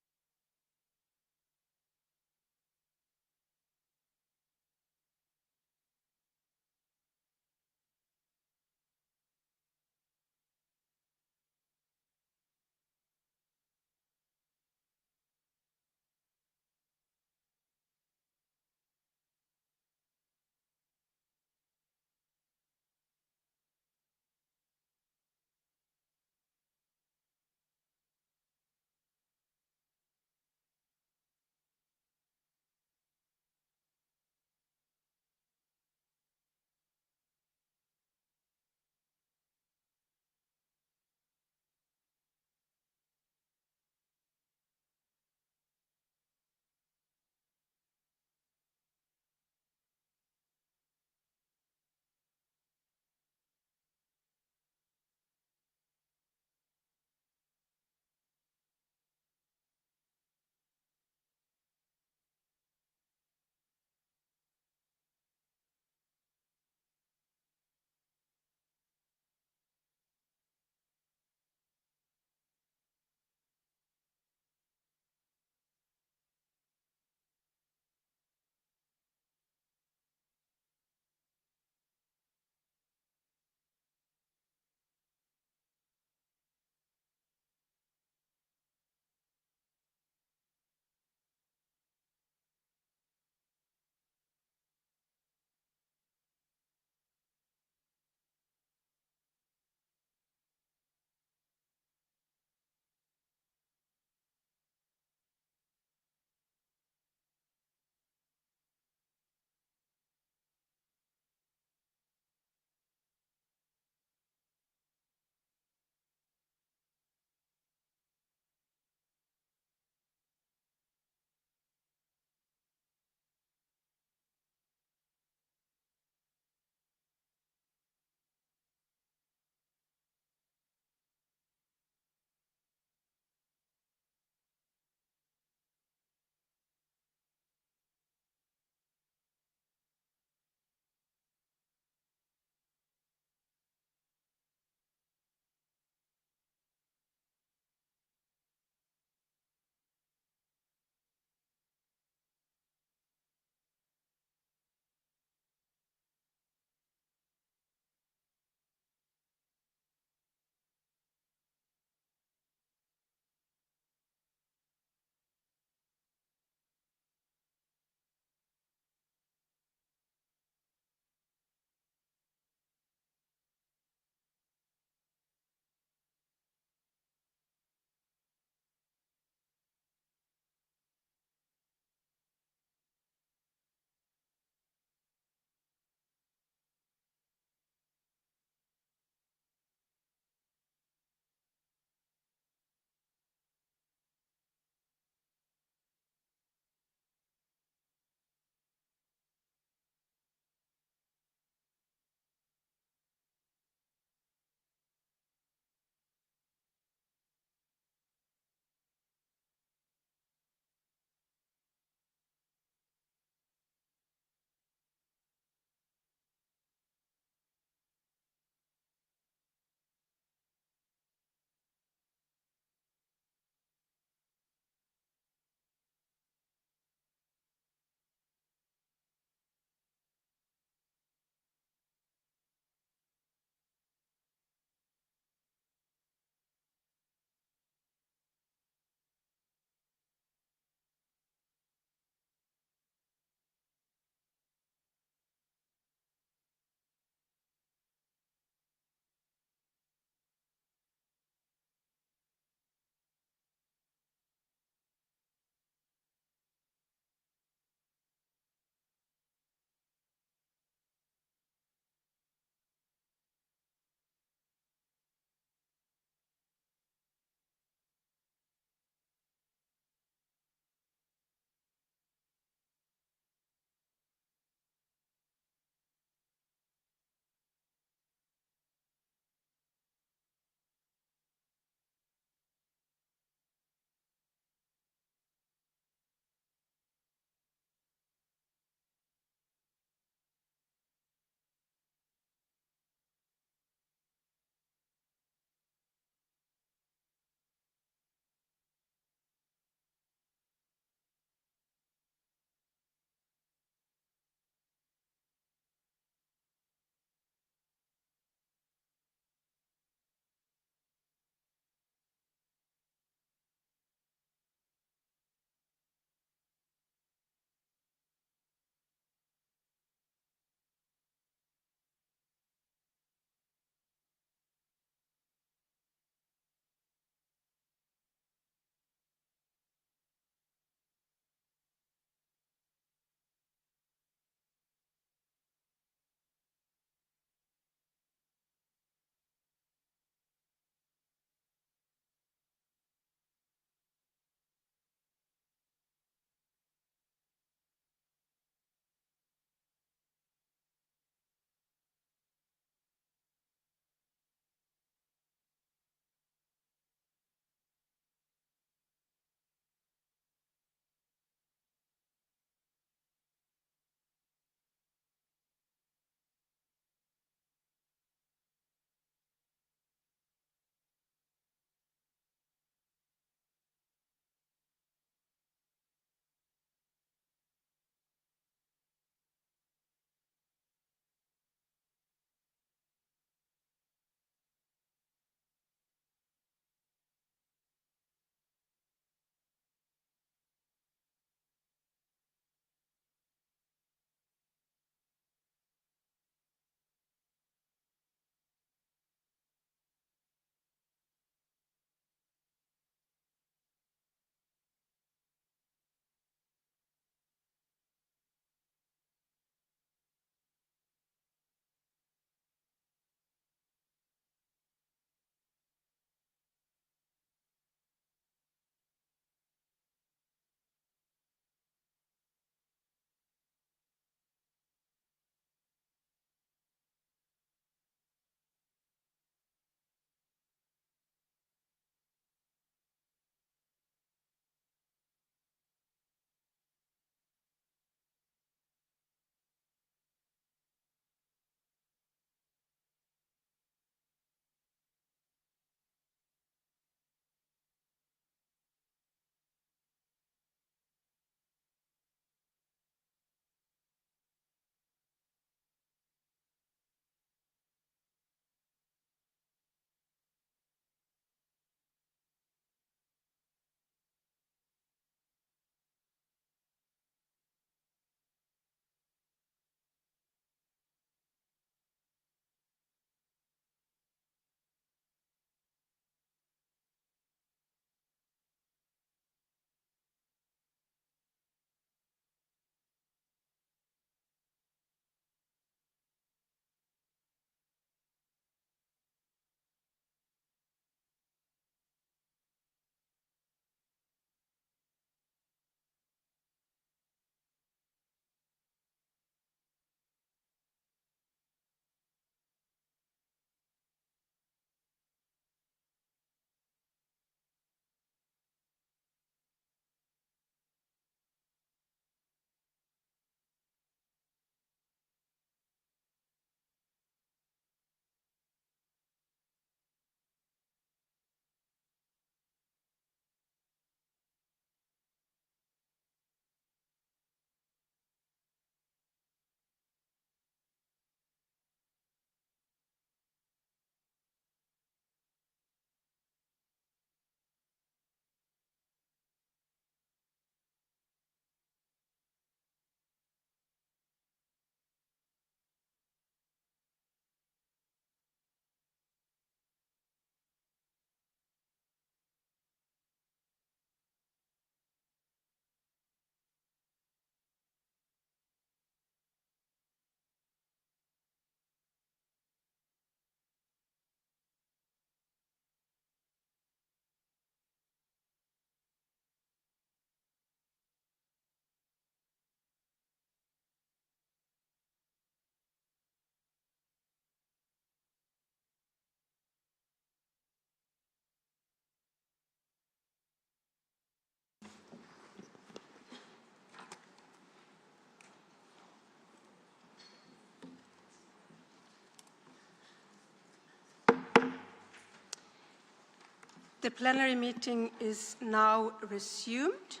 The plenary meeting is now resumed.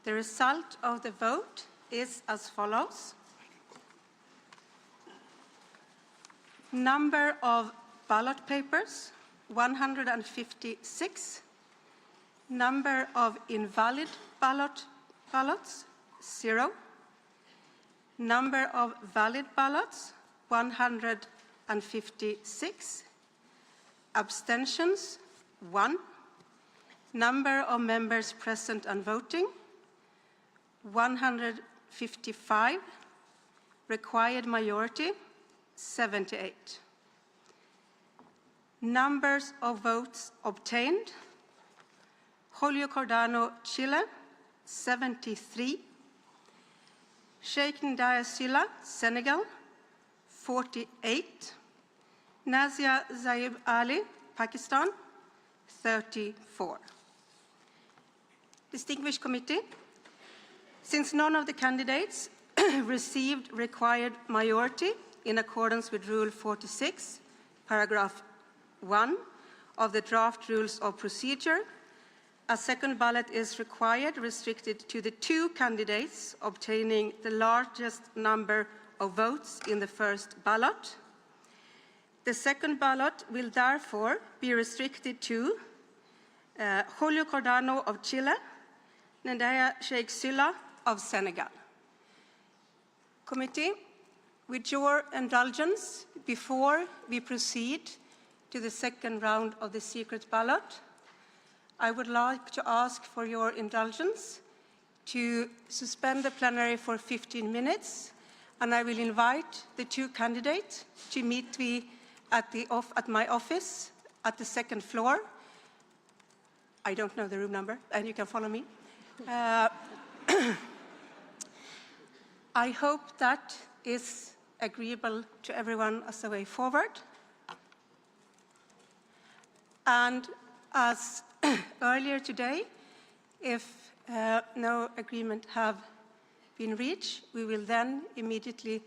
The result of the vote is as follows. Number of ballot papers, 156. Number of invalid ballots, 0. Number of valid ballots, 156. Abstentions, 1. Number of members present and voting, 155. Required majority, 78. Numbers of votes obtained, Julio Cordano, Chile, 73. Sheikh Ndaya Silla, Senegal, 48. Nazia Zaib Ali, Pakistan, 34. Distinguished committee, since none of the candidates received required majority in accordance with Rule 46, paragraph 1 of the draft Rules of Procedure, a second ballot is required, restricted to the 2 candidates obtaining the largest number of votes in the first ballot. The second ballot will therefore be restricted to Julio Cordano of Chile, Ndaya Sheikh Silla of Senegal. Committee, with your indulgence, before we proceed to the second round of the secret ballot, I would like to ask for your indulgence to suspend the plenary for 15 minutes, and I will invite the 2 candidates to meet me at my office at the second floor. I don't know the room number, and you can follow me. I hope that is agreeable to everyone as a way forward. And as earlier today, if no agreement have been reached, we will then immediately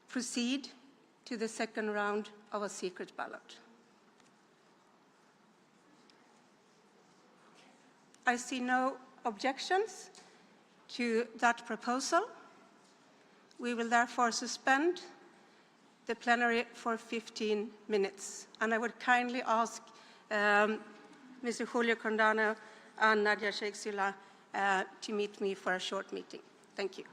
proceed to the second round of a secret ballot. I see no objections to that proposal. We will therefore suspend the plenary for 15 minutes. And I would kindly ask Mr. Julio Cordano and Nadia Sheikh Silla to meet me for a short meeting. Thank you.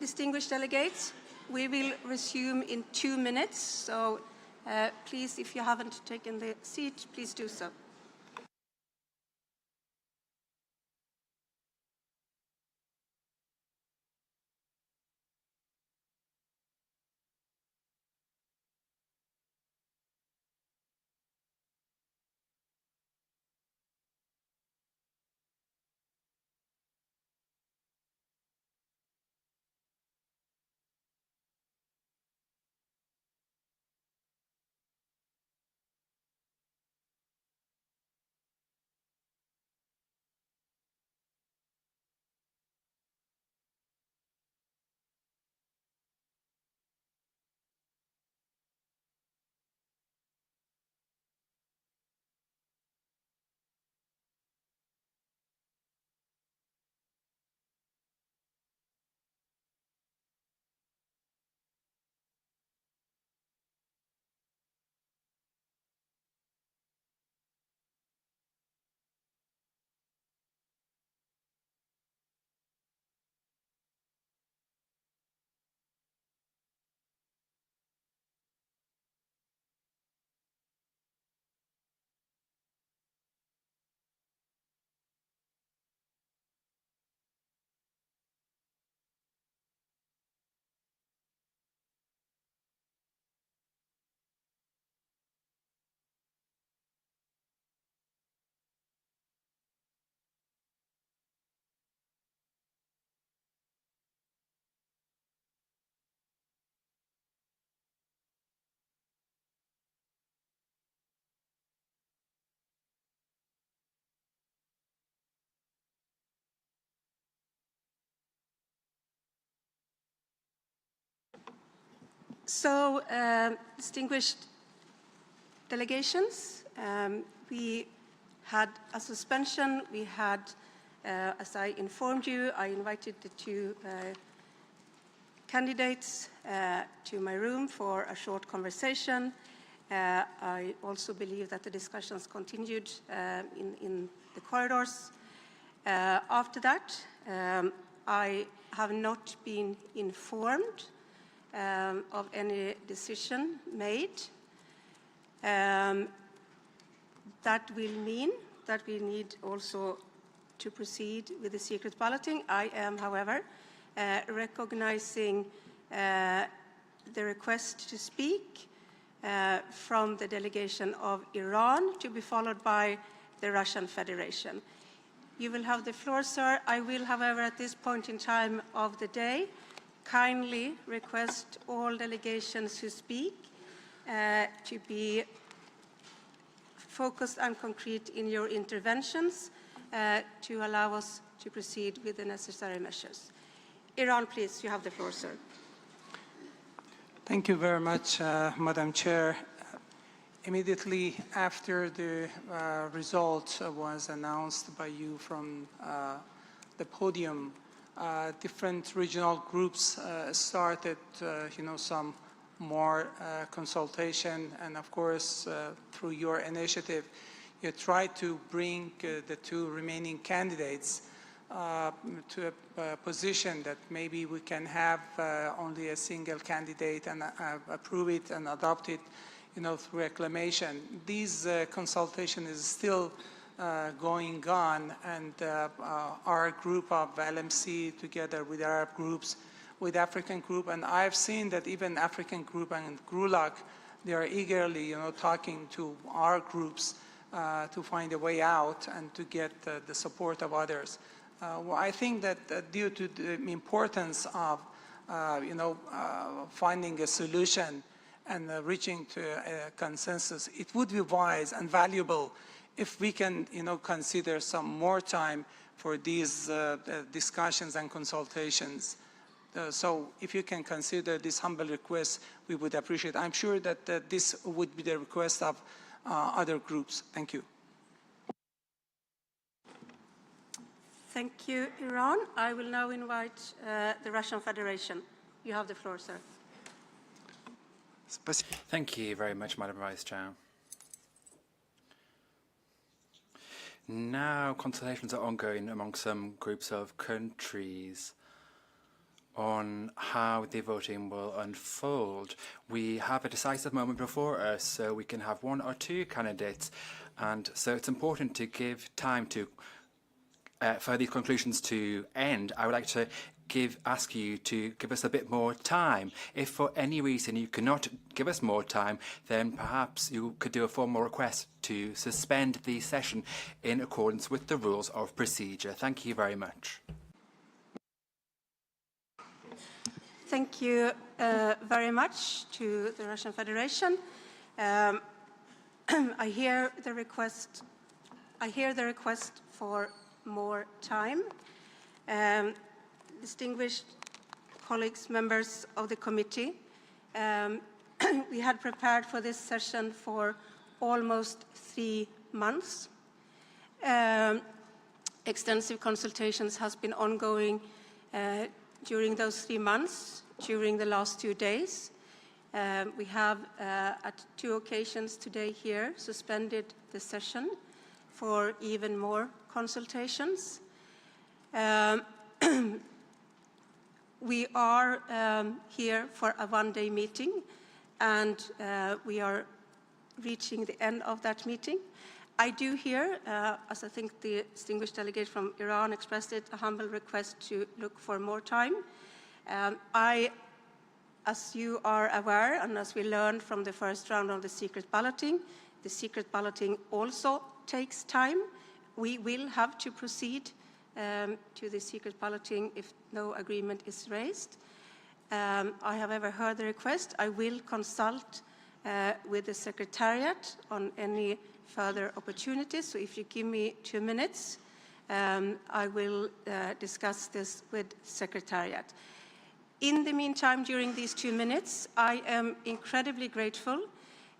Distinguished delegates, we will resume in 2 minutes, so please, if you haven't taken the seat, please do so. So, distinguished delegations, we had a suspension. We had, as I informed you, I invited the two candidates to my room for a short conversation. I also believe that the discussions continued in the corridors. After that, I have not been informed of any decision made. That will mean that we need also to proceed with the secret balloting. I am, however, recognizing the request to speak from the delegation of Iran, to be followed by the Russian Federation. You will have the floor, sir. I will, however, at this point in time of the day, kindly request all delegations who speak to be focused and concrete in your interventions to allow us to proceed with the necessary measures. Iran, please, you have the floor, sir. Thank you very much, Madam Chair. Immediately after the result was announced by you from the podium, different regional groups started, some more consultation, and of course, through your initiative, you tried to bring the two remaining candidates to a position that maybe we can have only a single candidate and approve it and adopt it, through acclamation. These consultation is still going on, and our group of LMC, together with Arab groups, with African group, and I've seen that even African group and GRULAC, they are eagerly, talking to our groups to find a way out and to get the support of others. I think that due to the importance of, finding a solution and reaching to a consensus, it would be wise and valuable if we can, consider some more time for these discussions and consultations. So if you can consider this humble request, we would appreciate it. I'm sure that this would be the request of other groups. Thank you. Thank you, Iran. I will now invite the Russian Federation. You have the floor, sir. Thank you very much, Madam Vice Chair. Now, consultations are ongoing among some groups of countries on how the voting will unfold. We have a decisive moment before us, so we can have one or two candidates, and so it's important to give time to for these conclusions to end. I would like to ask you to give us a bit more time. If for any reason you cannot give us more time, then perhaps you could do a formal request to suspend the session in accordance with the rules of procedure. Thank you very much. Thank you very much to the Russian Federation. I hear the request for more time. Distinguished colleagues, members of the committee, we had prepared for this session for almost 3 months. Extensive consultations has been ongoing during those 3 months, during the last 2 days. We have, at 2 occasions today here, suspended the session for even more consultations. We are here for a one-day meeting, and we are reaching the end of that meeting. I do hear, as I think the distinguished delegate from Iran expressed it, a humble request to look for more time. As you are aware, and as we learned from the first round of the secret balloting also takes time. We will have to proceed to the secret balloting if no agreement is raised. I have ever heard the request. I will consult with the Secretariat on any further opportunities. So if you give me 2 minutes, I will discuss this with Secretariat. In the meantime, during these 2 minutes, I am incredibly grateful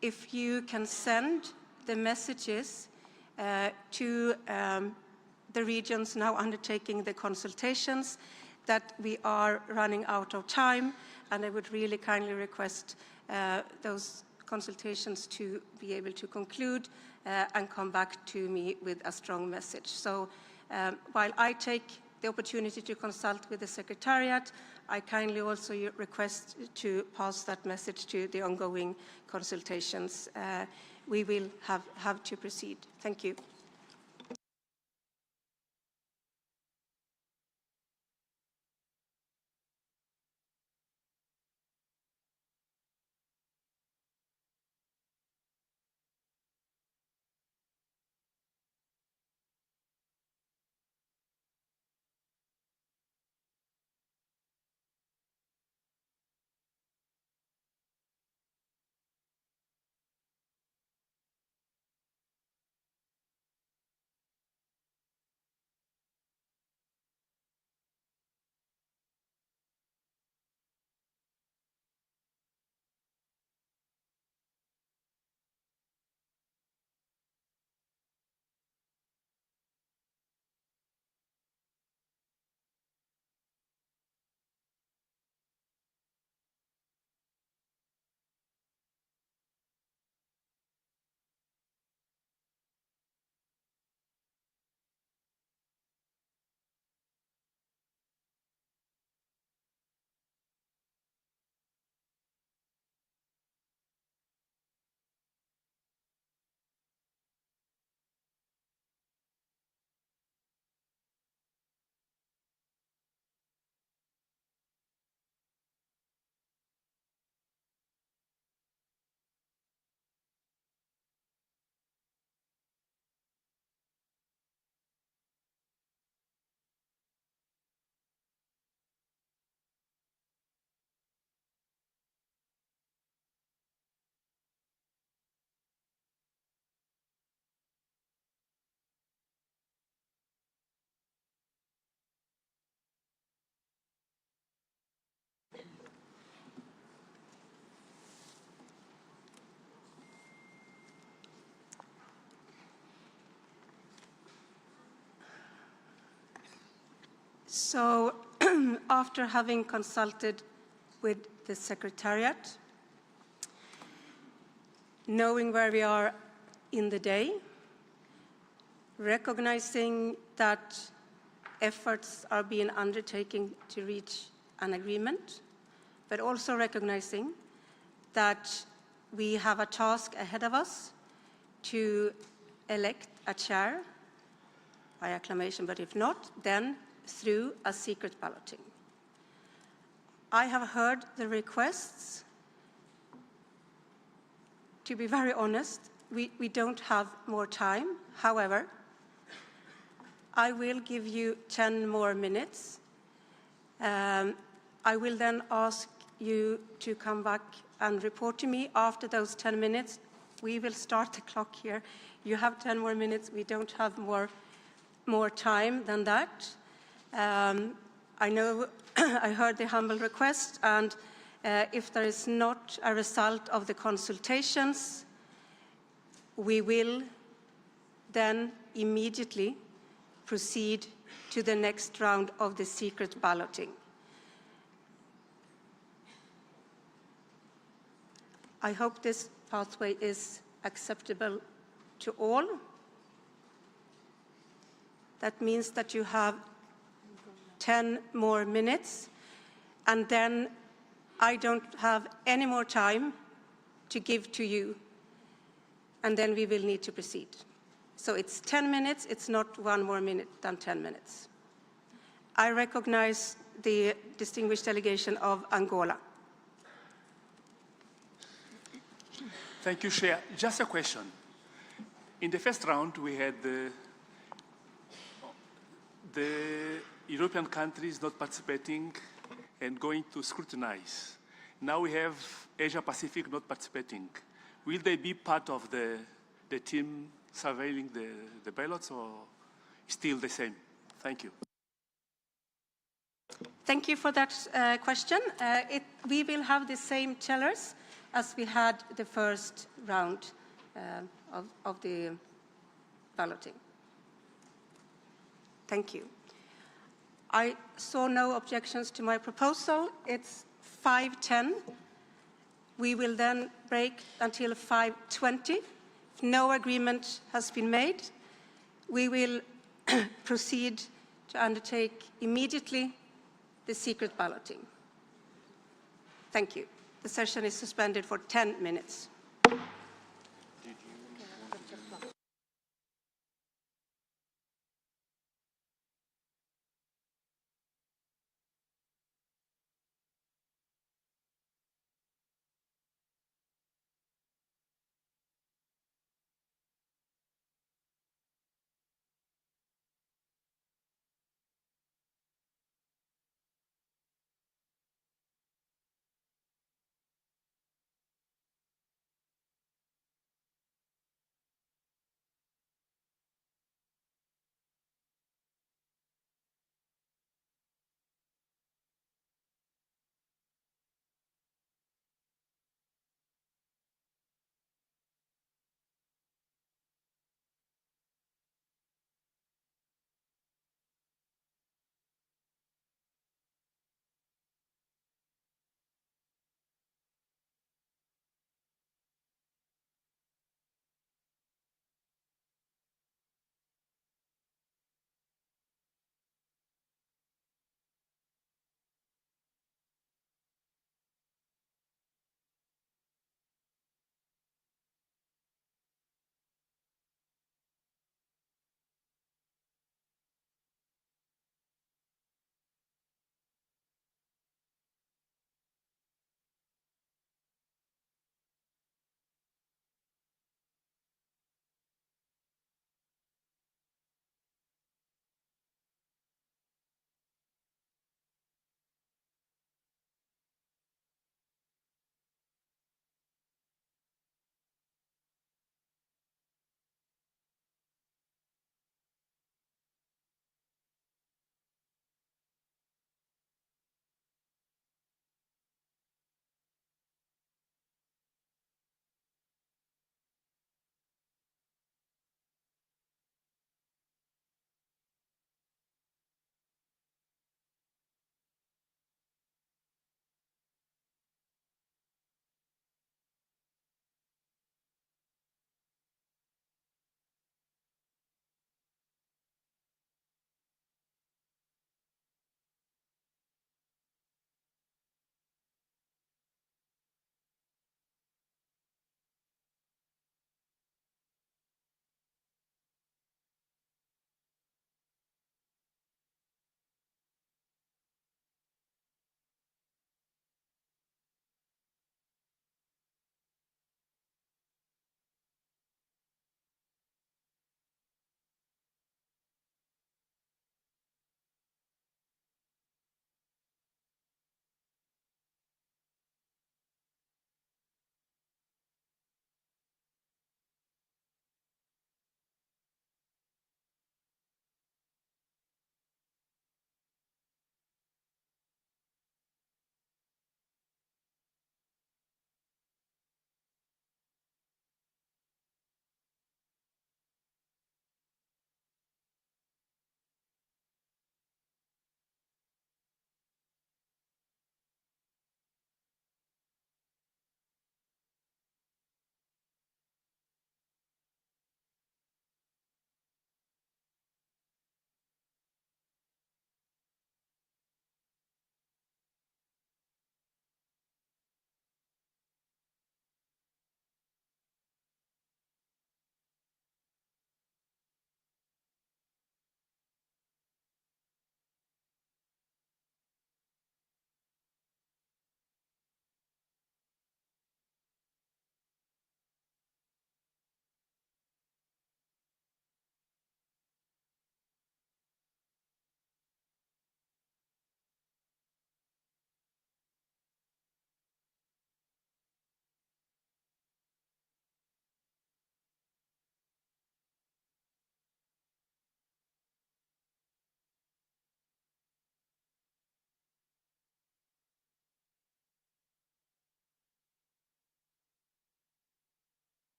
if you can send the messages to the regions now undertaking the consultations that we are running out of time, and I would really kindly request those consultations to be able to conclude and come back to me with a strong message. So while I take the opportunity to consult with the Secretariat, I kindly also request to pass that message to the ongoing consultations. We will have to proceed. Thank you. So after having consulted with the Secretariat, knowing where we are in the day, recognizing that efforts are being undertaken to reach an agreement, but also recognizing that we have a task ahead of us to elect a chair by acclamation, but if not, then through a secret balloting. I have heard the requests. To be very honest, we don't have more time. However, I will give you 10 more minutes. I will then ask you to come back and report to me after those 10 minutes. We will start the clock here. You have 10 more minutes. We don't have more time than that. I know I heard the humble request, and if there is not a result of the consultations, we will then immediately proceed to the next round of the secret balloting. I hope this pathway is acceptable to all. That means that you have 10 more minutes, and then I don't have any more time to give to you, and then we will need to proceed. So it's 10 minutes, it's not one more minute than 10 minutes. I recognize the distinguished delegation of Angola. Thank you, Chair. Just a question. In the first round, we had the European countries not participating and going to scrutinize. Now we have Asia Pacific not participating. Will they be part of the team surveilling the ballots, or still the same? Thank you. Thank you for that question. We will have the same tellers as we had the first round of the balloting. Thank you. I saw no objections to my proposal. It's 5:10. We will then break until 5:20. If no agreement has been made, we will proceed to undertake immediately the secret balloting. Thank you. The session is suspended for 10 minutes.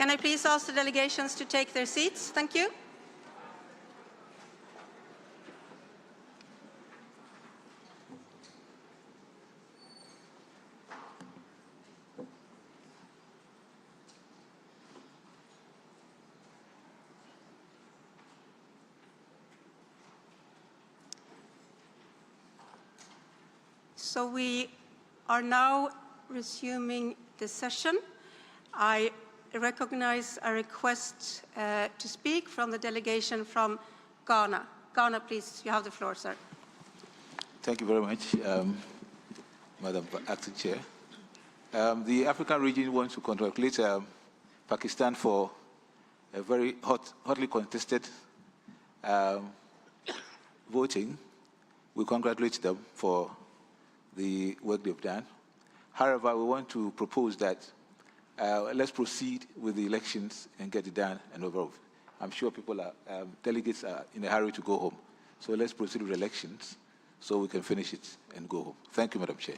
Can I please ask the delegations to take their seats? Thank you. So we are now resuming the session. I recognize a request to speak from the delegation from Ghana. Ghana, please, you have the floor, sir. Thank you very much, Madam Acting Chair. The African region wants to congratulate Pakistan for a very hotly contested voting. We congratulate them for the work they've done. However, we want to propose that let's proceed with the elections and get it done and over with. I'm sure delegates are in a hurry to go home. So let's proceed with elections so we can finish it and go home. Thank you, Madam Chair.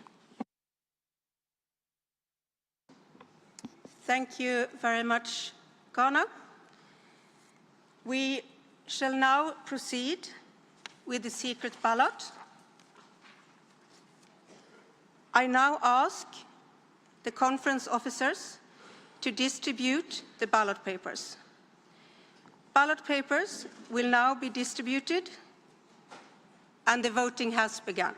Thank you very much, Ghana. We shall now proceed with the secret ballot. I now ask the conference officers to distribute the ballot papers. Ballot papers will now be distributed, and the voting has begun.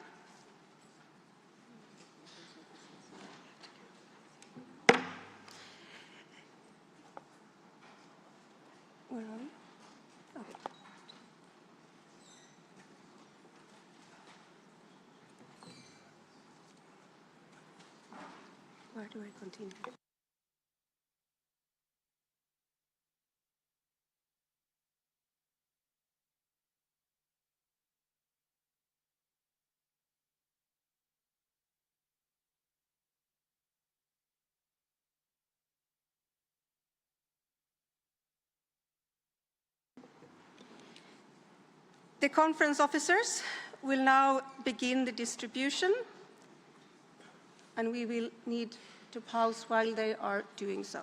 Where are we? Okay. Where do I continue? The conference officers will now begin the distribution, and we will need to pause while they are doing so.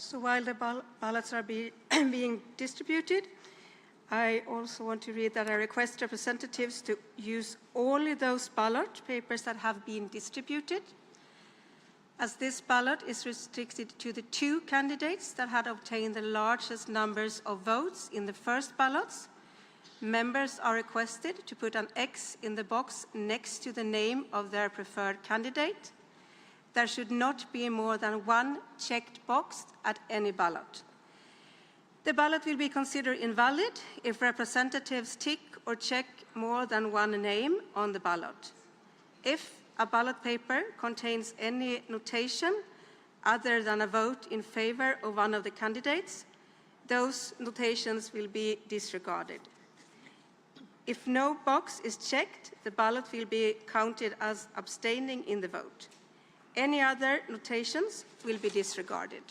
So while the ballots are being distributed, I also want to read that I request representatives to use only those ballot papers that have been distributed, as this ballot is restricted to the 2 candidates that had obtained the largest numbers of votes in the first ballots. Members are requested to put an X in the box next to the name of their preferred candidate. There should not be more than 1 checked box at any ballot. The ballot will be considered invalid if representatives tick or check more than 1 name on the ballot. If a ballot paper contains any notation other than a vote in favor of one of the candidates, those notations will be disregarded. If no box is checked, the ballot will be counted as abstaining in the vote. Any other notations will be disregarded.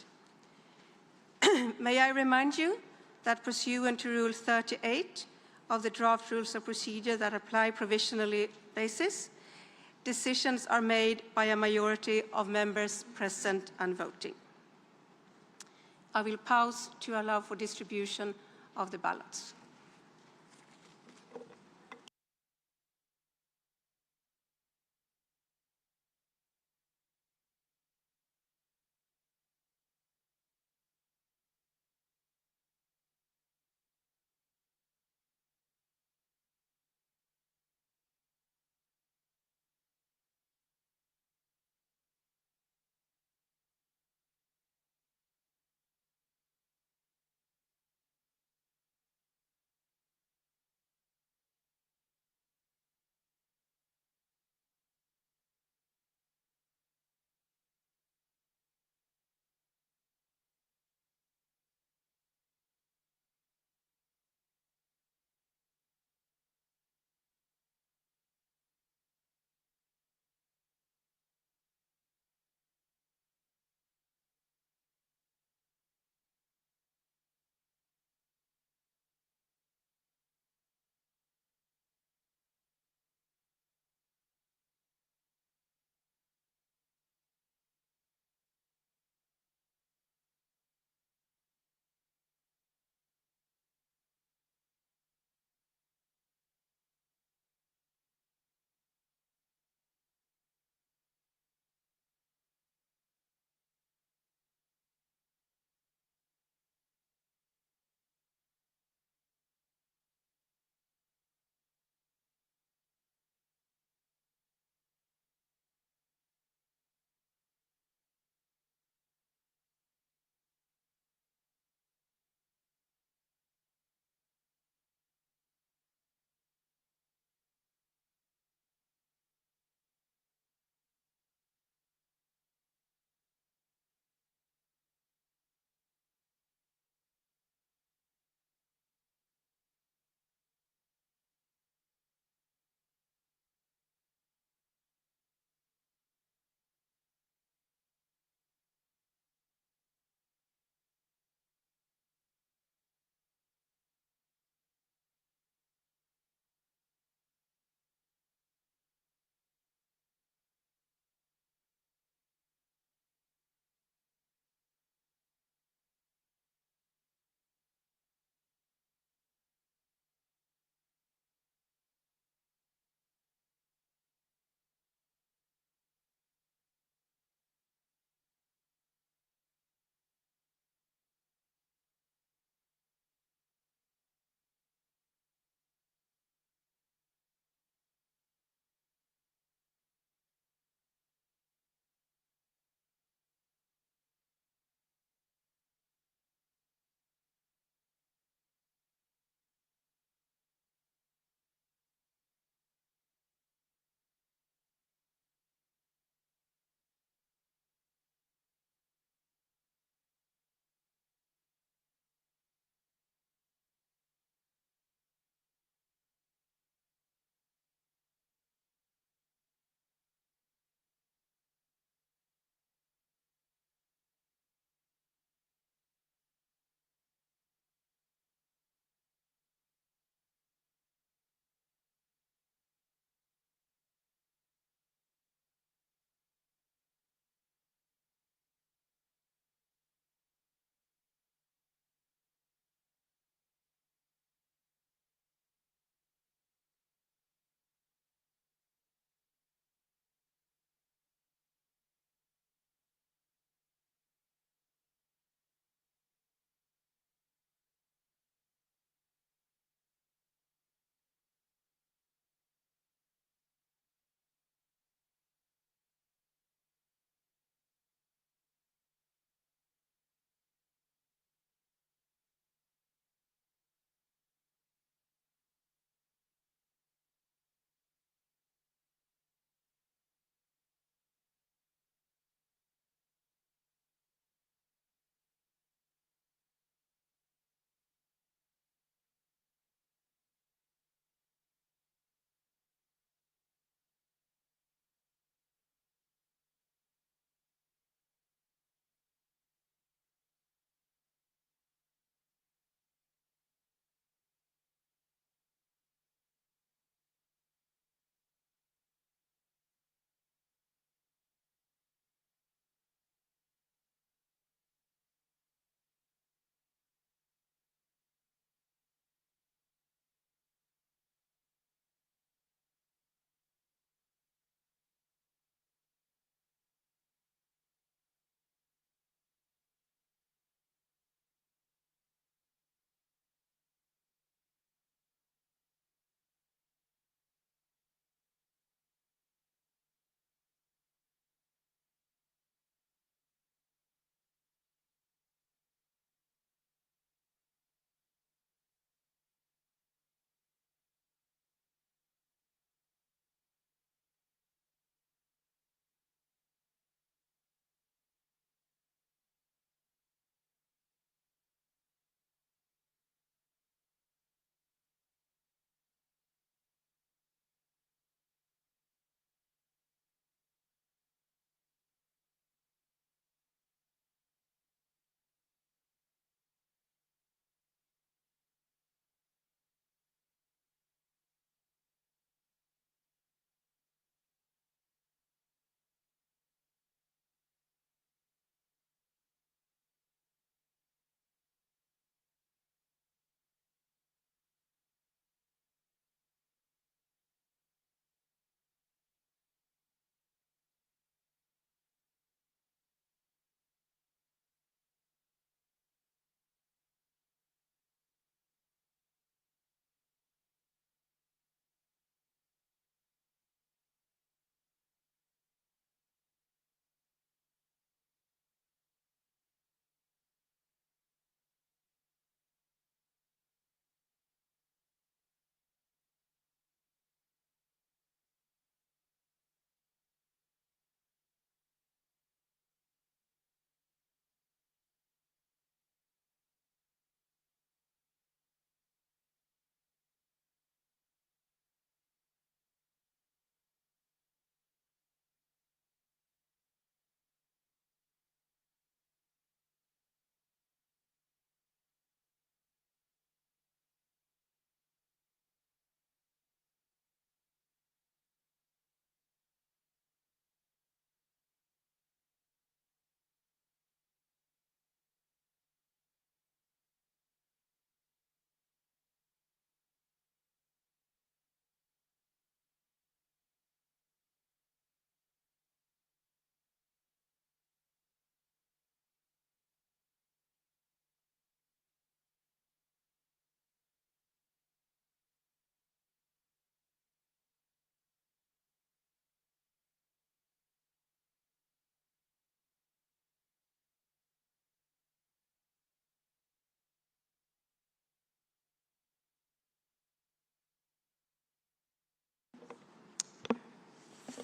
May I remind you that pursuant to Rule 38 of the draft rules of procedure that apply provisionally basis, decisions are made by a majority of members present and voting. I will pause to allow for distribution of the ballots.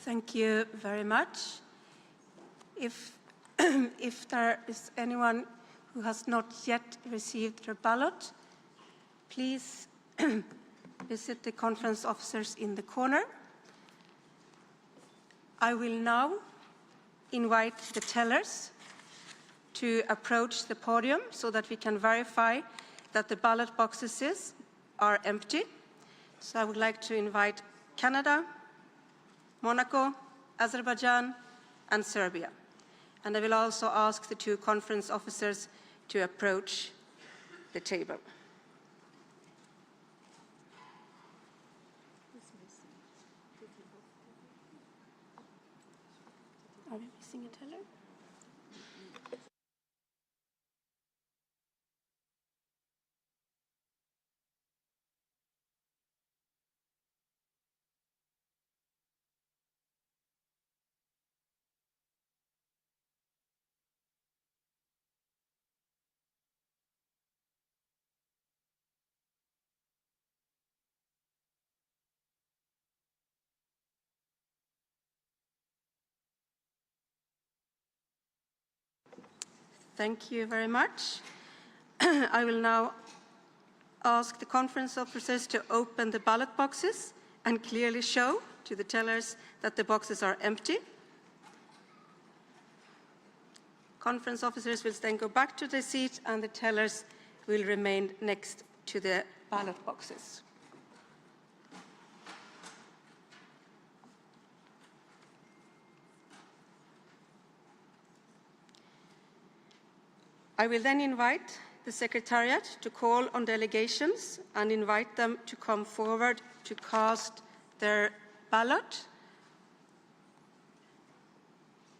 Thank you very much. If there is anyone who has not yet received their ballot, please visit the conference officers in the corner. I will now invite the tellers to approach the podium so that we can verify that the ballot boxes are empty. So I would like to invite Canada, Monaco, Azerbaijan, and Serbia. And I will also ask the two conference officers to approach the table. Are we missing a teller? Thank you very much. I will now ask the conference officers to open the ballot boxes and clearly show to the tellers that the boxes are empty. Conference officers will then go back to their seat and the tellers will remain next to the ballot boxes. I will then invite the Secretariat to call on delegations and invite them to come forward to cast their ballot.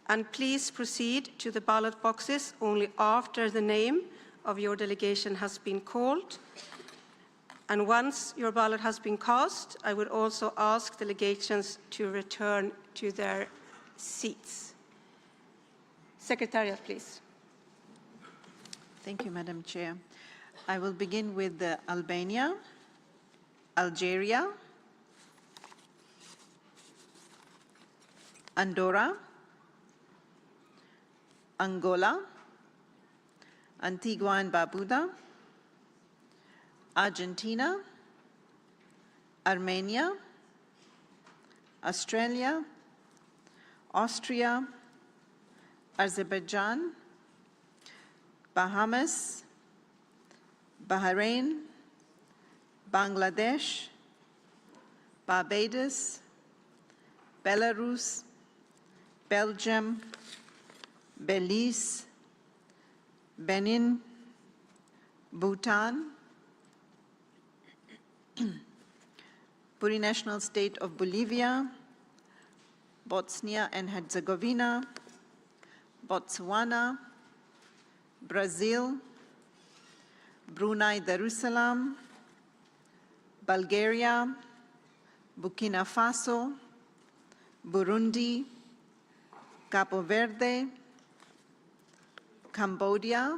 And please proceed to the ballot boxes only after the name of your delegation has been called. And once your ballot has been cast, I would also ask delegations to return to their seats. Secretariat, please. Thank you, Madam Chair. I will begin with Albania, Algeria, Andorra, Angola, Antigua and Barbuda, Argentina, Armenia, Australia, Austria, Azerbaijan, Bahamas, Bahrain, Bangladesh, Barbados, Belarus, Belgium, Belize, Benin, Bhutan, Plurinational State of Bolivia, Bosnia and Herzegovina, Botswana, Brazil, Brunei Darussalam, Bulgaria, Burkina Faso, Burundi, Cabo Verde, Cambodia,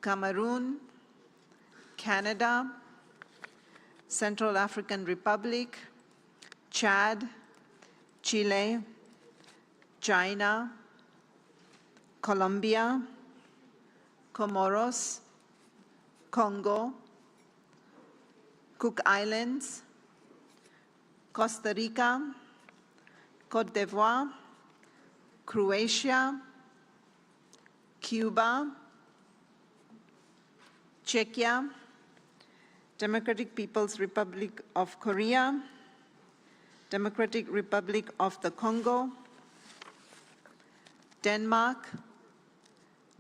Cameroon, Canada, Central African Republic, Chad, Chile, China, Colombia, Comoros, Congo, Cook Islands, Costa Rica, Cote d'Ivoire, Croatia, Cuba, Czechia, Democratic People's Republic of Korea, Democratic Republic of the Congo, Denmark,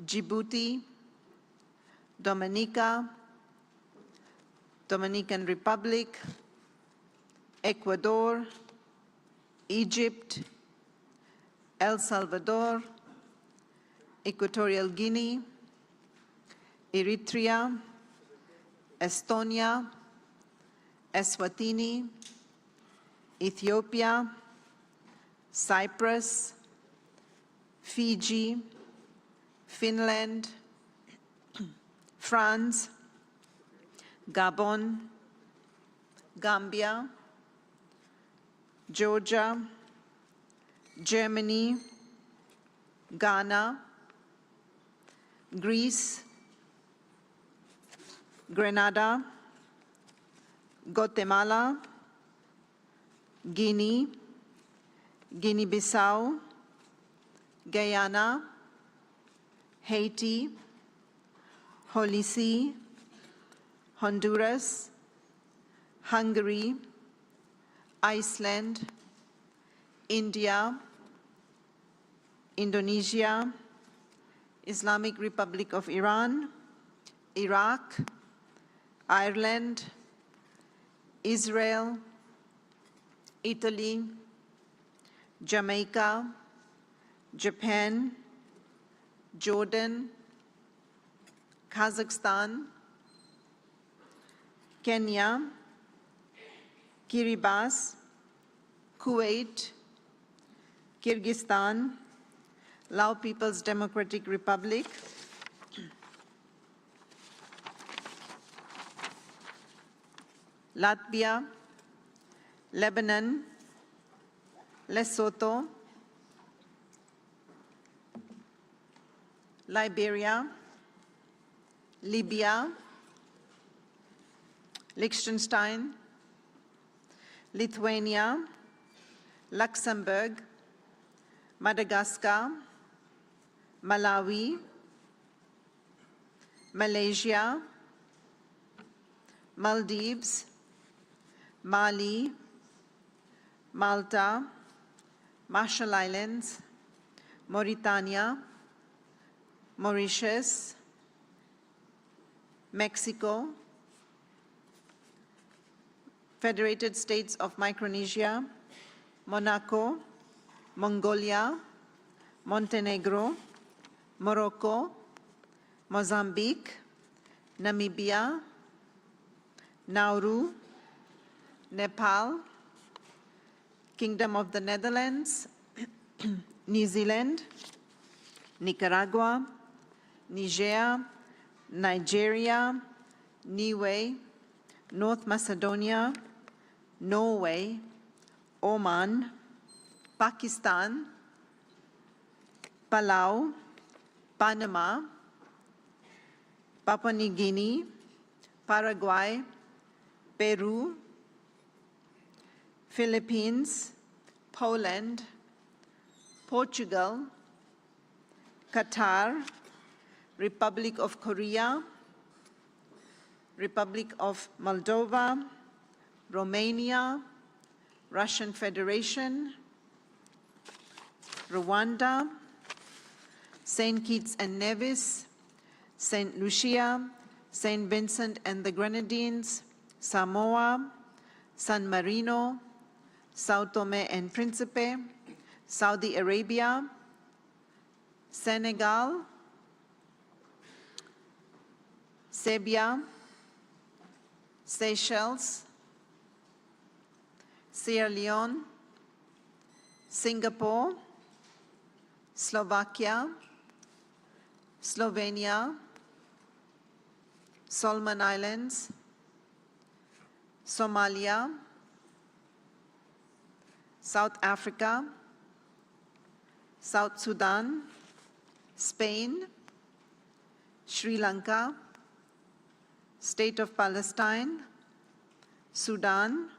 Djibouti, Dominica, Dominican Republic, Ecuador, Egypt, El Salvador, Equatorial Guinea, Eritrea, Estonia, Eswatini, Ethiopia, Cyprus, Fiji, Finland, France, Gabon, Gambia, Georgia, Germany, Ghana, Greece, Grenada, Guatemala, Guinea, Guinea-Bissau, Guyana, Haiti, Holy See, Honduras, Hungary, Iceland, India, Indonesia, Islamic Republic of Iran, Iraq, Ireland, Israel, Italy, Jamaica, Japan, Jordan, Kazakhstan, Kenya, Kiribati, Kuwait, Kyrgyzstan, Lao People's Democratic Republic, Latvia, Lebanon, Lesotho, Liberia, Libya, Liechtenstein, Lithuania, Luxembourg, Madagascar, Malawi, Malaysia, Maldives, Mali, Malta, Marshall Islands, Mauritania, Mauritius, Mexico, Federated States of Micronesia, Monaco, Mongolia, Montenegro, Morocco, Mozambique, Namibia, Nauru, Nepal, Kingdom of the Netherlands, New Zealand, Nicaragua, Niger, Nigeria, Niue, North Macedonia, Norway, Oman, Pakistan, Palau, Panama, Papua New Guinea, Paraguay, Peru, Philippines, Poland, Portugal, Qatar, Republic of Korea, Republic of Moldova, Romania, Russian Federation, Rwanda, St. Kitts and Nevis, St. Lucia, St. Vincent and the Grenadines, Samoa, San Marino, Sao Tome and Principe, Saudi Arabia, Senegal, Serbia, Seychelles, Sierra Leone, Singapore, Slovakia, Slovenia, Solomon Islands, Somalia, South Africa, South Sudan, Spain, Sri Lanka, State of Palestine, Sudan,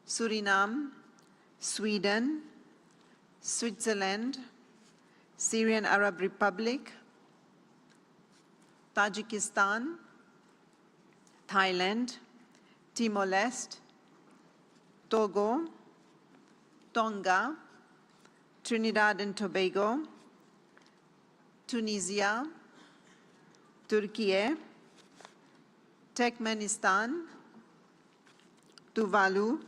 Suriname, Sweden, Switzerland, Syrian Arab Republic, Tajikistan, Thailand, Timor-Leste, Togo, Tonga, Trinidad and Tobago, Tunisia, Turkey, Turkmenistan, Tuvalu,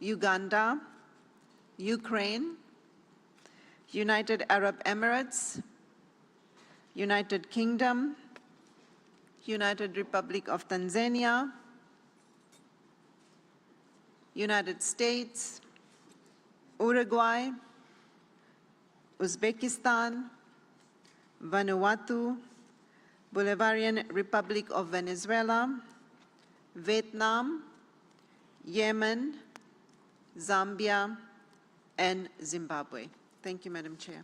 Uganda, Ukraine, United Arab Emirates, United Kingdom, United Republic of Tanzania, United States, Uruguay, Uzbekistan, Vanuatu, Bolivarian Republic of Venezuela, Vietnam, Yemen, Zambia, and Zimbabwe. Thank you, Madam Chair.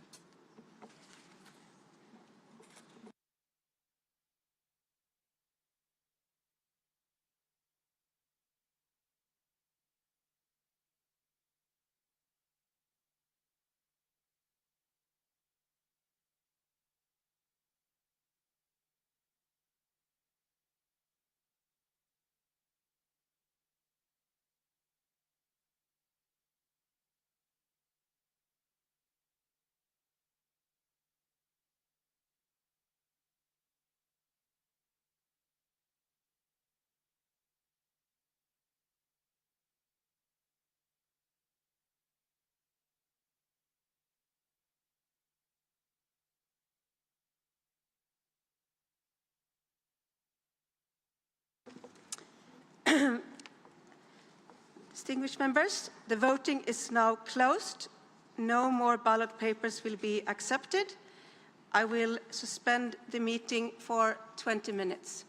Distinguished members, the voting is now closed. No more ballot papers will be accepted. I will suspend the meeting for 20 minutes.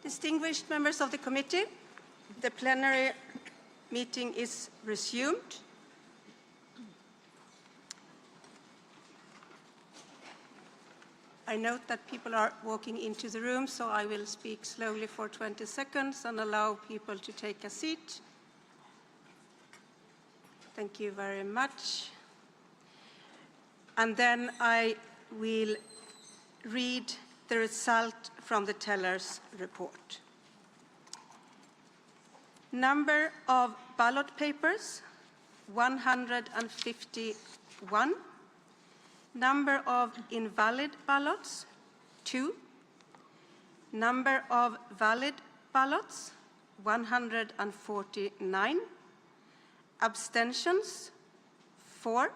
Distinguished members of the committee, the plenary meeting is resumed. I note that people are walking into the room, so I will speak slowly for 20 seconds and allow people to take a seat. Thank you very much. And then I will read the result from the teller's report. Number of ballot papers, 151. Number of invalid ballots, 2. Number of valid ballots, 149. Abstentions, 4.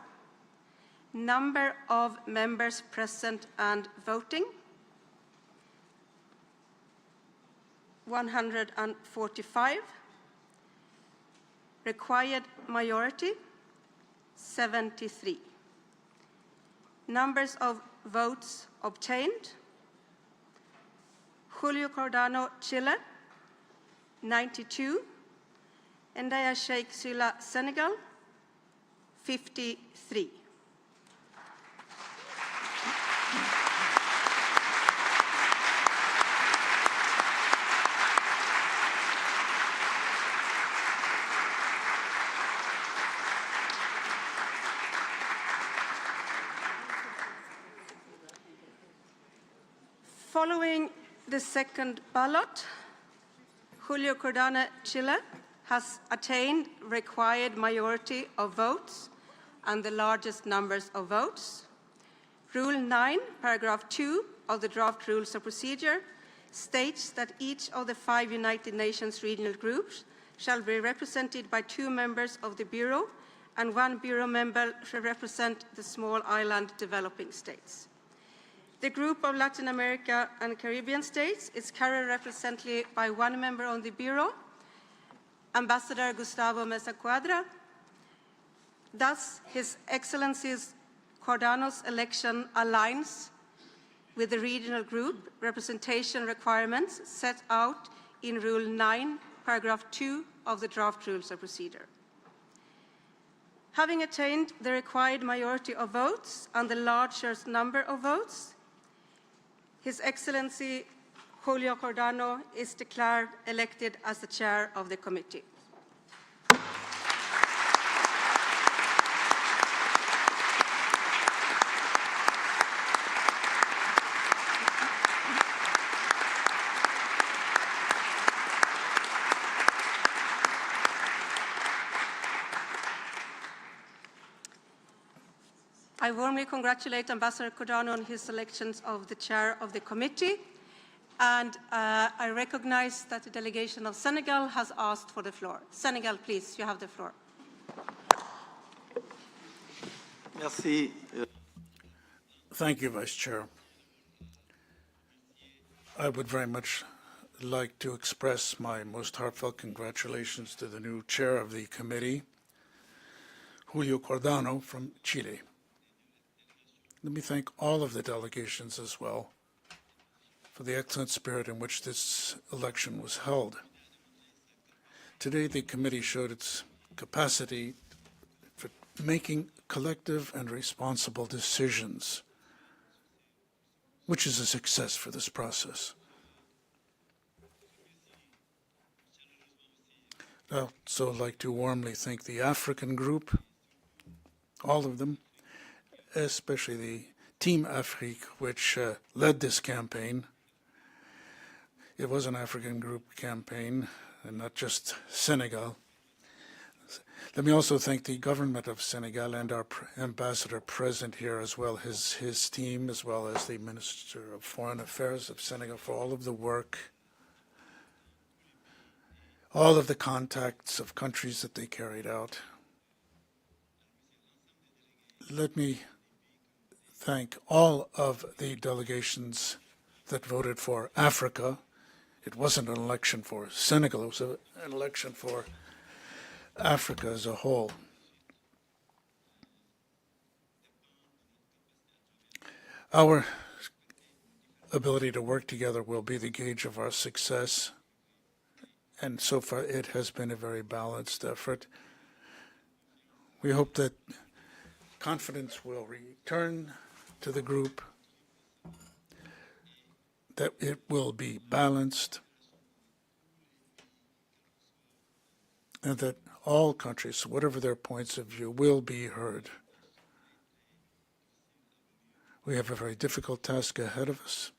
Number of members present and voting, 145. Required majority, 73. Numbers of votes obtained: Julio Cordano, Chile, 92. Ndaya Sheikh Sula, Senegal, 53. Following the second ballot, Julio Cordano, Chile, has attained required majority of votes and the largest numbers of votes. Rule 9, paragraph 2 of the draft rules of procedure states that each of the 5 United Nations regional groups shall be represented by 2 members of the Bureau, and 1 Bureau member shall represent the small island developing states. The group of Latin America and Caribbean states is currently represented by 1 member on the Bureau, Ambassador Gustavo Mesa Cuadra. Thus, His Excellency Cordano's election aligns with the regional group representation requirements set out in Rule 9, paragraph 2 of the draft rules of procedure. Having attained the required majority of votes and the largest number of votes, His Excellency Julio Cordano is declared elected as the chair of the committee. I warmly congratulate Ambassador Cordano on his selection of the chair of the committee. And I recognize that the delegation of Senegal has asked for the floor. Senegal, please, you have the floor. Merci. Thank you, Vice Chair. I would very much like to express my most heartfelt congratulations to the new chair of the committee, Julio Cordano from Chile. Let me thank all of the delegations as well for the excellent spirit in which this election was held. Today, the committee showed its capacity for making collective and responsible decisions, which is a success for this process. I'd also like to warmly thank the African group, all of them, especially the Team Afrique, which led this campaign. It was an African group campaign, and not just Senegal. Let me also thank the government of Senegal and our ambassador present here, as well as his team, as well as the Minister of Foreign Affairs of Senegal for all of the work, all of the contacts of countries that they carried out. Let me thank all of the delegations that voted for Africa. It wasn't an election for Senegal, it was an election for Africa as a whole. Our ability to work together will be the gauge of our success. And so far, it has been a very balanced effort. We hope that confidence will return to the group, that it will be balanced, and that all countries, whatever their points of view, will be heard. We have a very difficult task ahead of us,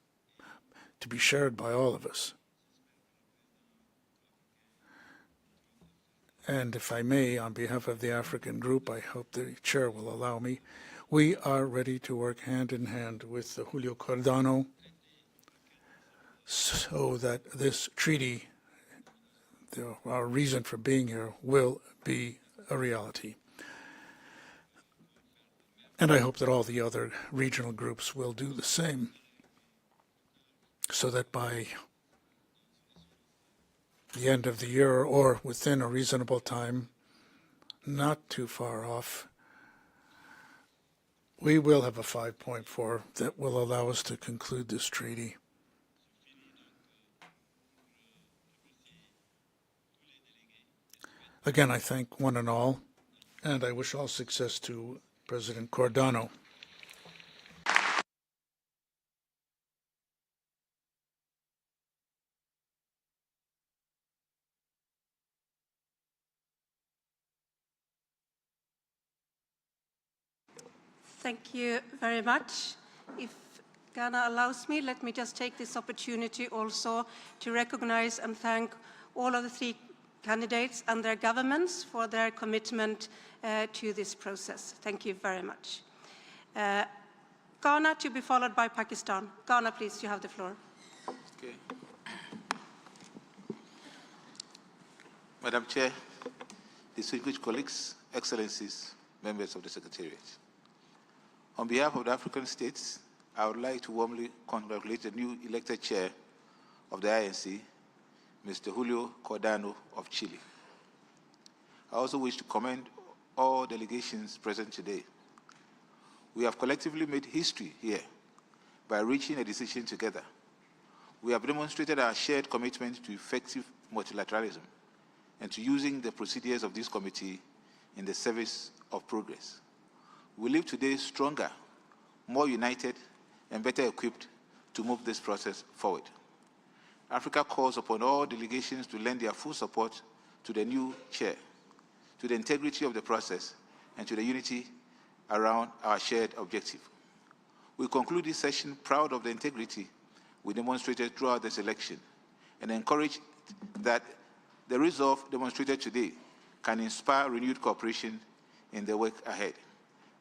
to be shared by all of us. And if I may, on behalf of the African group, I hope the chair will allow me, we are ready to work hand in hand with Julio Cardano so that this treaty, our reason for being here, will be a reality. And I hope that all the other regional groups will do the same, so that by the end of the year, or within a reasonable time, not too far off, we will have a 5.4 that will allow us to conclude this treaty. Again, I thank one and all, and I wish all success to President Cardano. Thank you very much. If Ghana allows me, let me just take this opportunity also to recognize and thank all of the 3 candidates and their governments for their commitment to this process. Thank you very much. Ghana to be followed by Pakistan. Ghana, please, you have the floor. Okay. Madam Chair, distinguished colleagues, excellencies, members of the Secretariat. On behalf of the African states, I would like to warmly congratulate the new elected chair of the INC, Mr. Julio Cardano of Chile. I also wish to commend all delegations present today. We have collectively made history here by reaching a decision together. We have demonstrated our shared commitment to effective multilateralism and to using the procedures of this committee in the service of progress. We leave today stronger, more united, and better equipped to move this process forward. Africa calls upon all delegations to lend their full support to the new chair, to the integrity of the process, and to the unity around our shared objective. We conclude this session proud of the integrity we demonstrated throughout this election and encourage that the resolve demonstrated today can inspire renewed cooperation in the work ahead.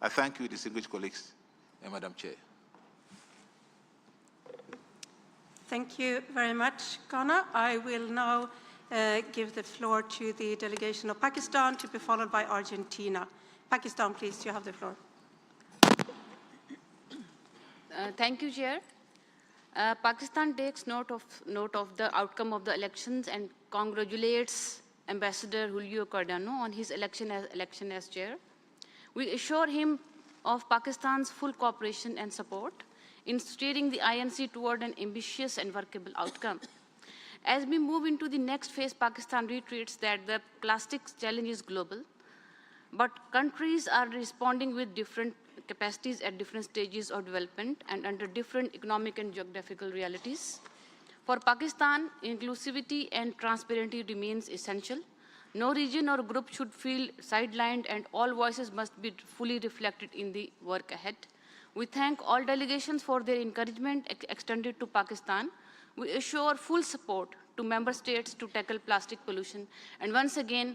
I thank you, distinguished colleagues, and Madam Chair. Thank you very much, Ghana. I will now give the floor to the delegation of Pakistan to be followed by Argentina. Pakistan, please, you have the floor. Thank you, Chair. Pakistan takes note of the outcome of the elections and congratulates Ambassador Julio Cardano on his election as chair. We assure him of Pakistan's full cooperation and support in steering the INC toward an ambitious and workable outcome. As we move into the next phase, Pakistan reiterates that the plastics challenge is global, but countries are responding with different capacities at different stages of development and under different economic and geographical realities. For Pakistan, inclusivity and transparency remains essential. No region or group should feel sidelined, and all voices must be fully reflected in the work ahead. We thank all delegations for their encouragement extended to Pakistan. We assure full support to member states to tackle plastic pollution. And once again,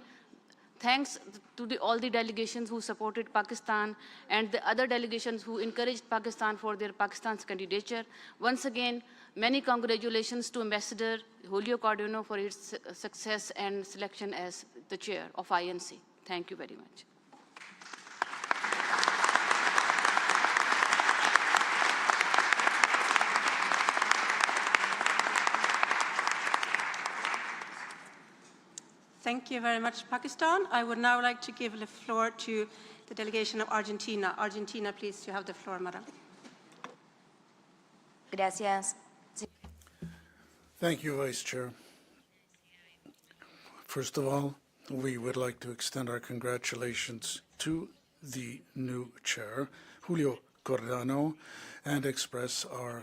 thanks to all the delegations who supported Pakistan and the other delegations who encouraged Pakistan for their Pakistan's candidature. Once again, many congratulations to Ambassador Julio Cardano for his success and selection as the chair of INC. Thank you very much. Thank you very much, Pakistan. I would now like to give the floor to the delegation of Argentina. Argentina, please, you have the floor, madam. Gracias, Thank you, Vice Chair. First of all, we would like to extend our congratulations to the new chair, Julio Cordano, and express our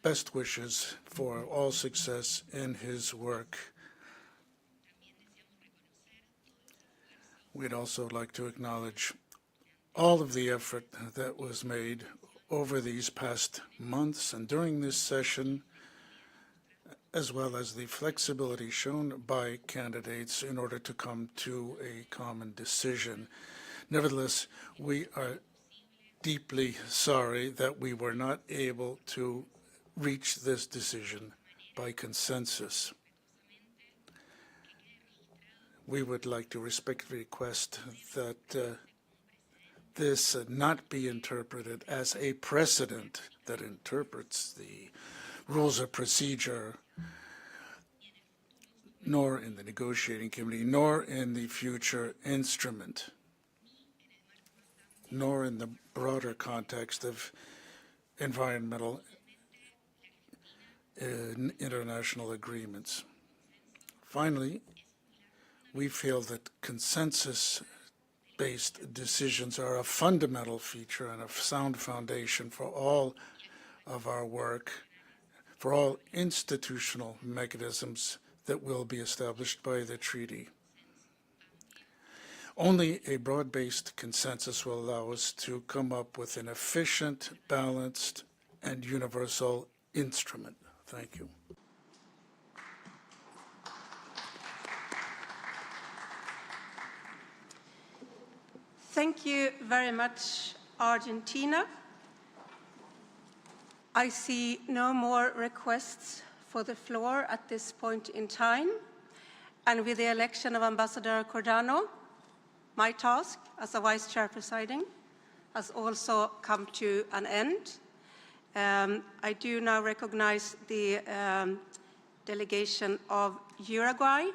best wishes for all success in his work. We'd also like to acknowledge all of the effort that was made over these past months and during this session, as well as the flexibility shown by candidates in order to come to a common decision. Nevertheless, we are deeply sorry that we were not able to reach this decision by consensus. We would like to respectfully request that this not be interpreted as a precedent that interprets the rules of procedure, nor in the negotiating committee, nor in the future instrument, nor in the broader context of environmental international agreements. Finally, we feel that consensus-based decisions are a fundamental feature and a sound foundation for all of our work, for all institutional mechanisms that will be established by the treaty. Only a broad-based consensus will allow us to come up with an efficient, balanced, and universal instrument. Thank you. Thank you very much, Argentina. I see no more requests for the floor at this point in time. And with the election of Ambassador Cordano, my task as a Vice Chair presiding has also come to an end. I do now recognize the delegation of Uruguay.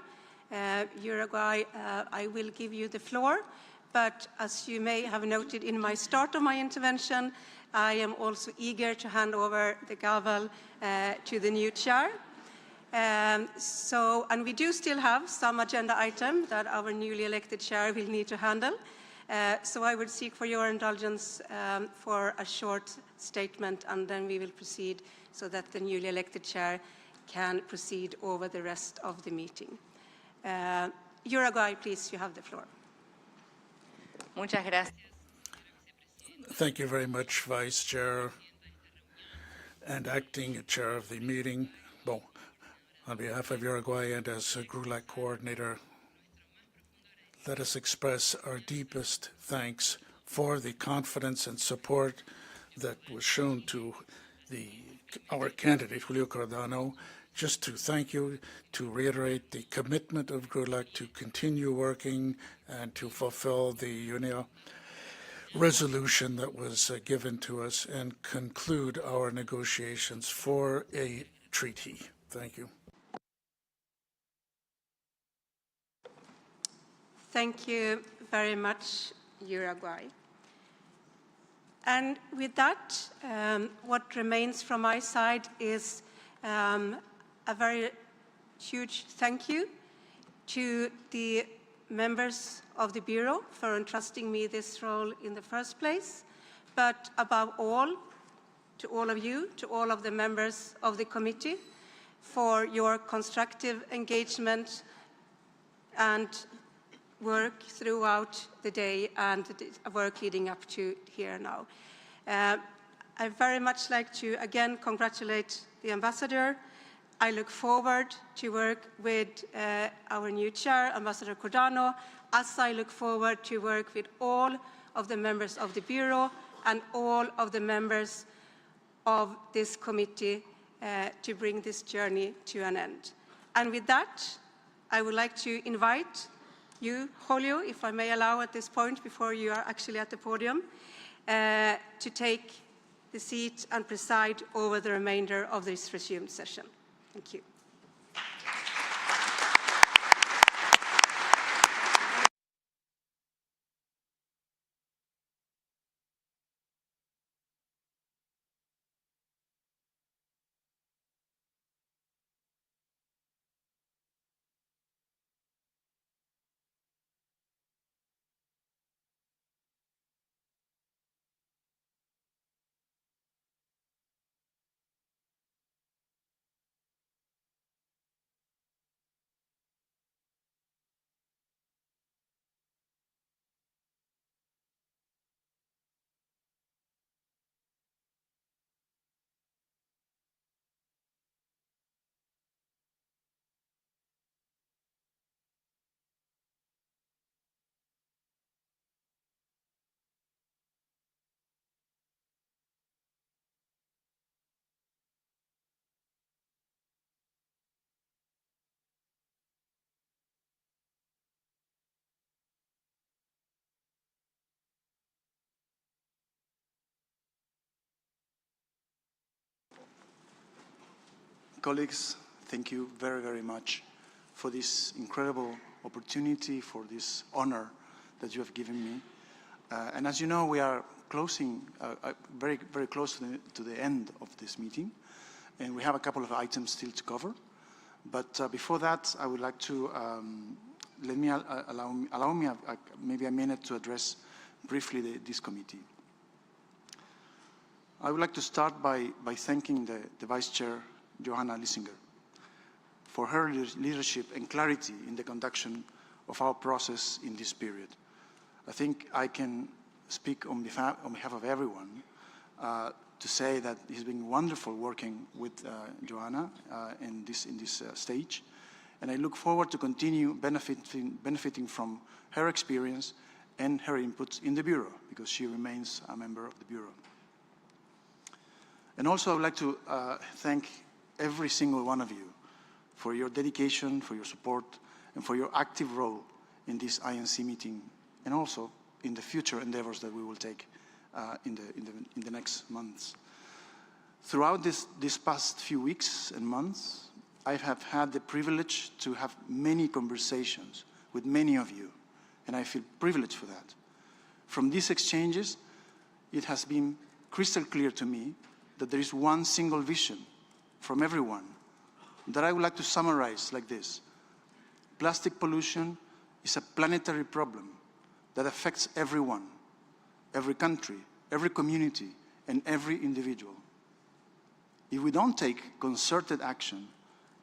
Uruguay, I will give you the floor, but as you may have noted in my start of my intervention, I am also eager to hand over the gavel to the new chair. And we do still have some agenda items that our newly elected chair will need to handle. So I would seek for your indulgence for a short statement, and then we will proceed so that the newly elected chair can proceed over the rest of the meeting. Uruguay, please, you have the floor. Muchas gracias. Thank you very much, Vice Chair and Acting Chair of the meeting. Well, on behalf of Uruguay and as a GRULAC coordinator, let us express our deepest thanks for the confidence and support that was shown to our candidate, Julio Cordano. Just to thank you, to reiterate the commitment of GRULAC to continue working and to fulfill the UNEA resolution that was given to us and conclude our negotiations for a treaty. Thank you. Thank you very much, Uruguay. And with that, what remains from my side is a very huge thank you to the members of the Bureau for entrusting me this role in the first place, but above all, to all of you, to all of the members of the committee, for your constructive engagement and work throughout the day and the work leading up to here now. I very much like to again congratulate the ambassador. I look forward to work with our new chair, Ambassador Cordano, as I look forward to work with all of the members of the Bureau and all of the members of this committee to bring this journey to an end. And with that, I would like to invite you, Julio, if I may allow at this point, before you are actually at the podium, to take the seat and preside over the remainder of this resumed session. Thank you. colleagues, thank you very, very much for this incredible opportunity, for this honor that you have given me. And as you know, we are closing, very, very close to the end of this meeting, and we have a couple of items still to cover. But before that, I would like to allow me maybe a minute to address briefly this committee. I would like to start by thanking the Vice Chair, Johanna Lissinger, for her leadership and clarity in the conduction of our process in this period. I think I can speak on behalf of everyone to say that it's been wonderful working with Johanna in this stage, and I look forward to continue benefiting from her experience and her inputs in the Bureau, because she remains a member of the Bureau. And also I would like to thank every single one of you for your dedication, for your support, and for your active role in this INC meeting, and also in the future endeavors that we will take in the next months. Throughout these past few weeks and months, I have had the privilege to have many conversations with many of you, and I feel privileged for that. From these exchanges, it has been crystal clear to me that there is one single vision from everyone that I would like to summarize like this. Plastic pollution is a planetary problem that affects everyone, every country, every community, and every individual. If we don't take concerted action,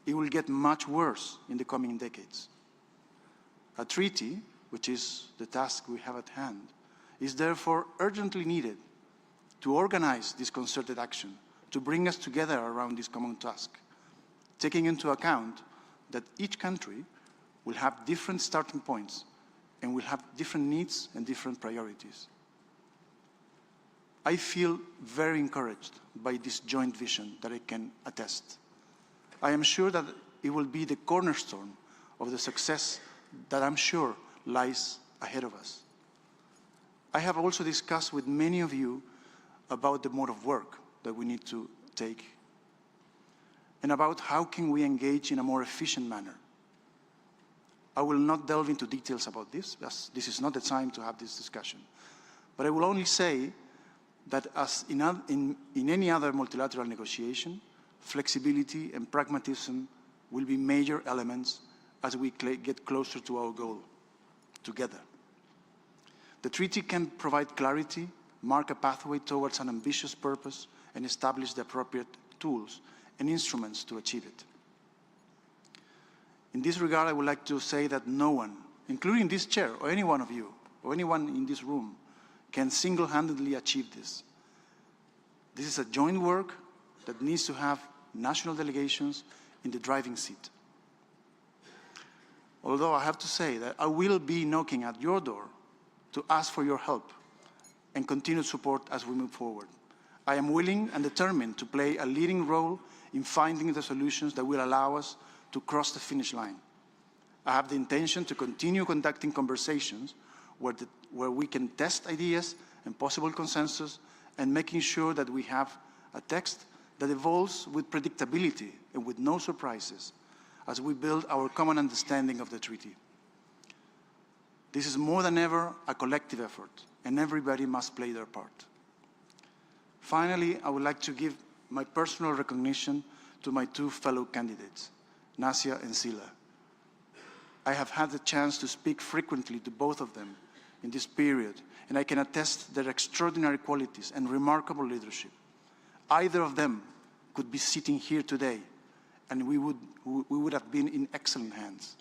it will get much worse in the coming decades. A treaty, which is the task we have at hand, is therefore urgently needed to organize this concerted action, to bring us together around this common task, taking into account that each country will have different starting points and will have different needs and different priorities. I feel very encouraged by this joint vision that I can attest. I am sure that it will be the cornerstone of the success that I'm sure lies ahead of us. I have also discussed with many of you about the mode of work that we need to take, and about how can we engage in a more efficient manner. I will not delve into details about this, as this is not the time to have this discussion. But I will only say that as in any other multilateral negotiation, flexibility and pragmatism will be major elements as we get closer to our goal together. The treaty can provide clarity, mark a pathway towards an ambitious purpose, and establish the appropriate tools and instruments to achieve it. In this regard, I would like to say that no one, including this chair or any one of you, or anyone in this room, can single-handedly achieve this. This is a joint work that needs to have national delegations in the driving seat. Although I have to say that I will be knocking at your door to ask for your help and continued support as we move forward. I am willing and determined to play a leading role in finding the solutions that will allow us to cross the finish line. I have the intention to continue conducting conversations where we can test ideas and possible consensus, and making sure that we have a text that evolves with predictability and with no surprises as we build our common understanding of the treaty. This is more than ever a collective effort, and everybody must play their part. Finally, I would like to give my personal recognition to my two fellow candidates, Nasia and Sila. I have had the chance to speak frequently to both of them in this period, and I can attest their extraordinary qualities and remarkable leadership. Either of them could be sitting here today, and we would have been in excellent hands.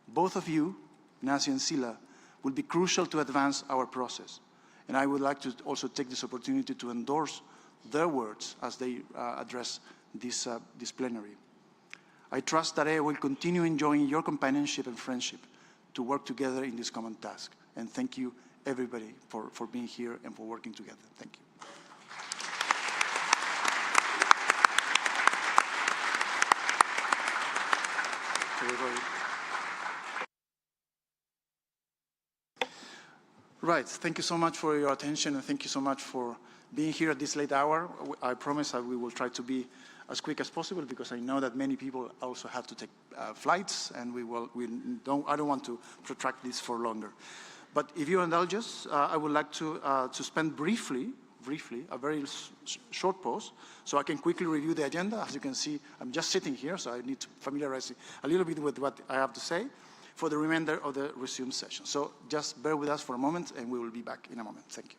Both of you, Nasia and Sila, will be crucial to advance our process, and I would like to also take this opportunity to endorse their words as they address this plenary. I trust that I will continue enjoying your companionship and friendship to work together in this common task. And thank you, everybody, for being here and for working together. Thank you. Right, thank you so much for your attention, and thank you so much for being here at this late hour. I promise that we will try to be as quick as possible because I know that many people also have to take flights, and I don't want to protract this for longer. But if you indulge us, I would like to spend briefly, a very short pause, so I can quickly review the agenda. As you can see, I'm just sitting here, so I need to familiarize a little bit with what I have to say for the remainder of the resumed session. So just bear with us for a moment, and we will be back in a moment. Thank you.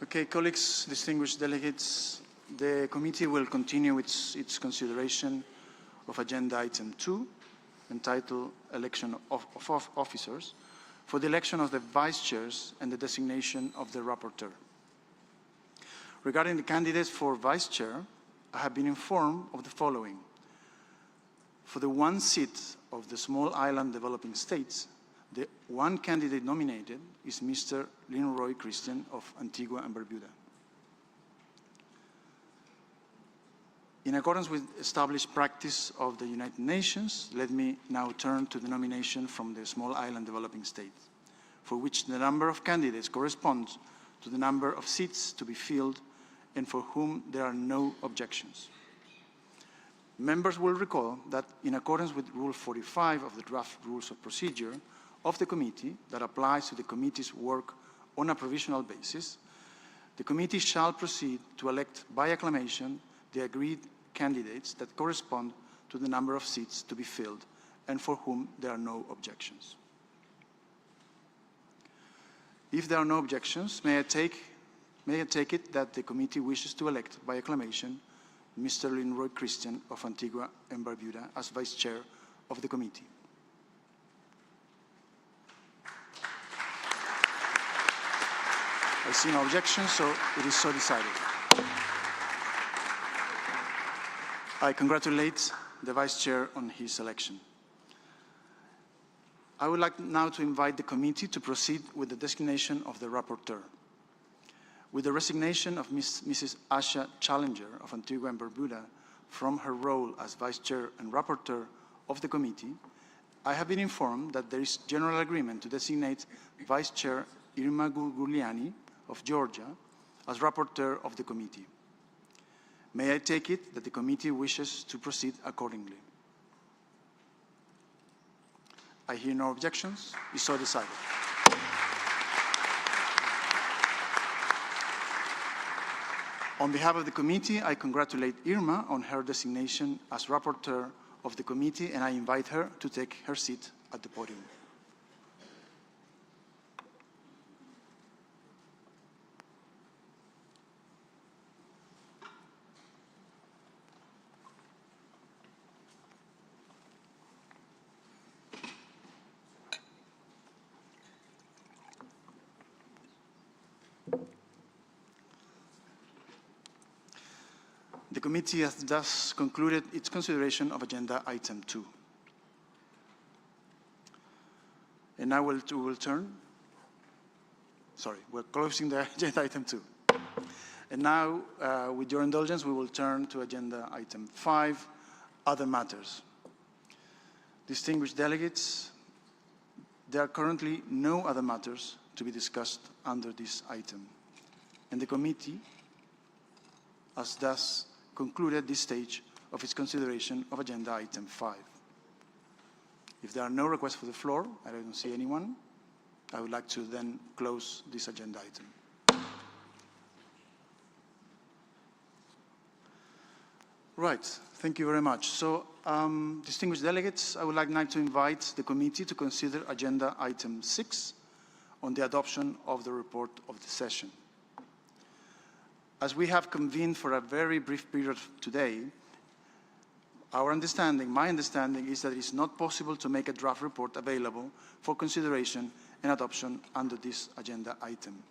Okay, colleagues, distinguished delegates, the committee will continue its consideration of agenda item 2, entitled Election of Officers, for the election of the vice chairs and the designation of the rapporteur. Regarding the candidates for vice chair, I have been informed of the following. For the one seat of the small island developing states, the one candidate nominated is Mr. Leroy Christian of Antigua and Barbuda. In accordance with established practice of the United Nations, let me now turn to the nomination from the small island developing state, for which the number of candidates corresponds to the number of seats to be filled and for whom there are no objections. Members will recall that in accordance with Rule 45 of the Draft Rules of Procedure of the committee that applies to the committee's work on a provisional basis, the committee shall proceed to elect by acclamation the agreed candidates that correspond to the number of seats to be filled and for whom there are no objections. If there are no objections, may I take it that the committee wishes to elect by acclamation Mr. Linroy Christian of Antigua and Barbuda as Vice Chair of the committee. I see no objections, so it is so decided. I congratulate the Vice Chair on his election. I would like now to invite the committee to proceed with the designation of the rapporteur. With the resignation of Mrs. Asha Challenger of Antigua and Barbuda from her role as Vice Chair and Rapporteur of the committee, I have been informed that there is general agreement to designate Vice Chair Irma Gugliani of Georgia as Rapporteur of the committee. May I take it that the committee wishes to proceed accordingly? I hear no objections. Is so decided. On behalf of the committee, I congratulate Irma on her designation as rapporteur of the committee, and I invite her to take her seat at the podium. The committee has thus concluded its consideration of Agenda Item 2. And now we're closing the Agenda Item 2. And now, with your indulgence, we will turn to Agenda Item 5, Other Matters. Distinguished delegates, there are currently no other matters to be discussed under this item. And the committee has thus concluded this stage of its consideration of Agenda Item 5. If there are no requests for the floor, I don't see anyone, I would like to then close this agenda item. Right, thank you very much. So, distinguished delegates, I would like now to invite the committee to consider Agenda Item 6 on the adoption of the report of the session. As we have convened for a very brief period today, my understanding is that it is not possible to make a draft report available for consideration and adoption under this agenda item.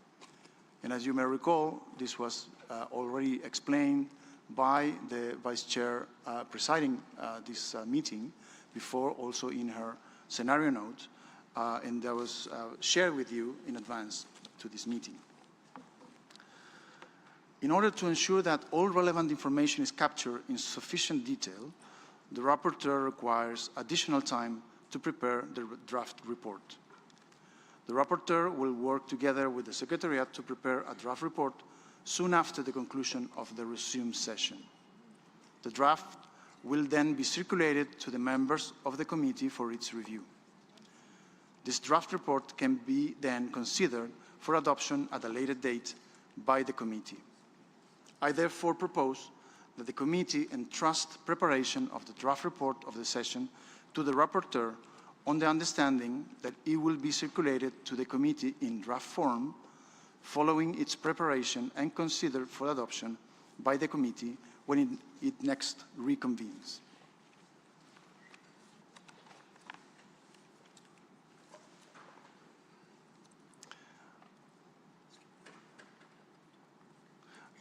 And as you may recall, this was already explained by the Vice Chair presiding this meeting before, also in her scenario note, and that was shared with you in advance to this meeting. In order to ensure that all relevant information is captured in sufficient detail, the rapporteur requires additional time to prepare the draft report. The rapporteur will work together with the Secretariat to prepare a draft report soon after the conclusion of the resumed session. The draft will then be circulated to the members of the committee for its review. This draft report can be then considered for adoption at a later date by the committee. I therefore propose that the committee entrust preparation of the draft report of the session to the rapporteur on the understanding that it will be circulated to the committee in draft form following its preparation and considered for adoption by the committee when it next reconvenes.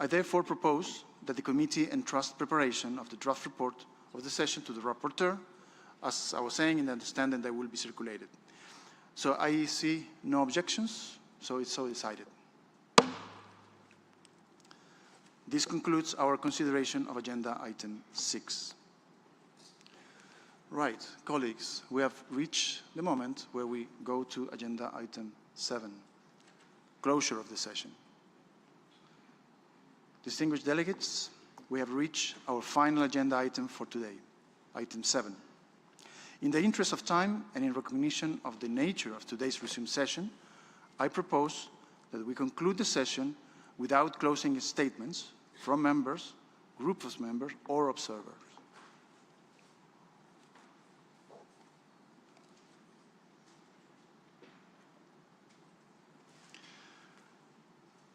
I therefore propose that the committee entrust preparation of the draft report of the session to the rapporteur, as I was saying, in the understanding that will be circulated. So I see no objections, so it's so decided. This concludes our consideration of agenda item 6. Right, colleagues, we have reached the moment where we go to agenda item 7, closure of the session. Distinguished delegates, we have reached our final agenda item for today, item 7. In the interest of time and in recognition of the nature of today's resumed session, I propose that we conclude the session without closing statements from members, groups of members, or observers.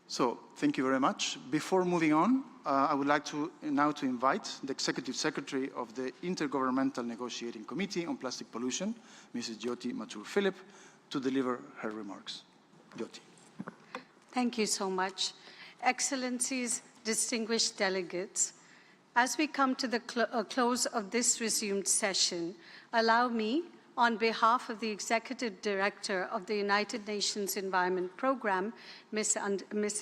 So, thank you very much. Before moving on, I would like to now to invite the Executive Secretary of the Intergovernmental Negotiating Committee on Plastic Pollution, Mrs. Jyoti Mathur-Philip, to deliver her remarks. Jyoti. Thank you so much. Excellencies, distinguished delegates, as we come to the close of this resumed session, allow me, on behalf of the Executive Director of the United Nations Environment Programme, Ms.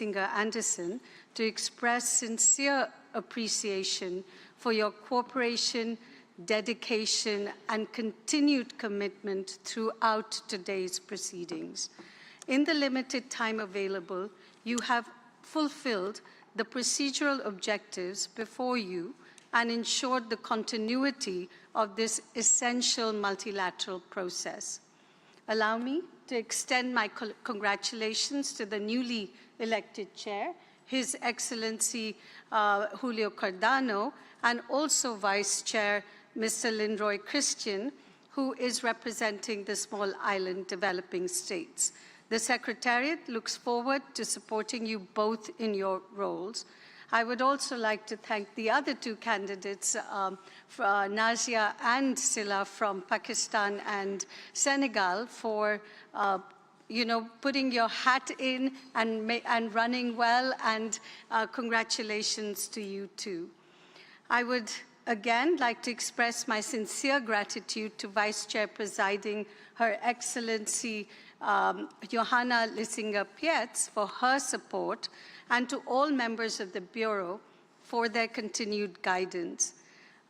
Inga Anderson, to express sincere appreciation for your cooperation, dedication, and continued commitment throughout today's proceedings. In the limited time available, you have fulfilled the procedural objectives before you and ensured the continuity of this essential multilateral process. Allow me to extend my congratulations to the newly elected chair, His Excellency Julio Cardano, and also Vice Chair, Mr. Lindroy Christian, who is representing the small island developing states. The Secretariat looks forward to supporting you both in your roles. I would also like to thank the other two candidates, Nazia and Sila from Pakistan and Senegal, for putting your hat in and running well, and congratulations to you too. I would again like to express my sincere gratitude to Vice Chair presiding, Her Excellency Johanna Lissinger-Pietz, for her support, and to all members of the Bureau for their continued guidance.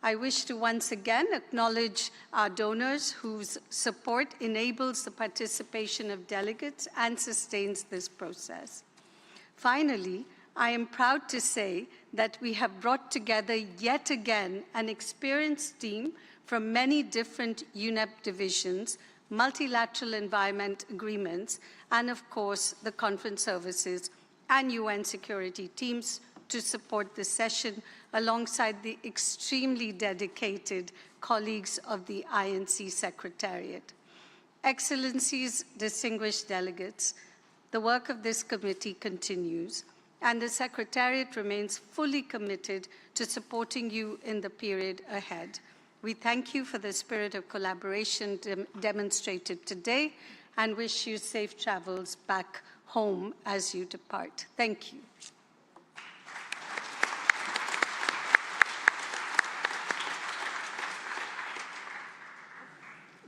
I wish to once again acknowledge our donors whose support enables the participation of delegates and sustains this process. Finally, I am proud to say that we have brought together yet again an experienced team from many different UNEP divisions, multilateral environment agreements, and of course, the conference services and UN security teams to support the session alongside the extremely dedicated colleagues of the INC Secretariat. Excellencies, distinguished delegates, the work of this committee continues, and the Secretariat remains fully committed to supporting you in the period ahead. We thank you for the spirit of collaboration demonstrated today and wish you safe travels back home as you depart. Thank you.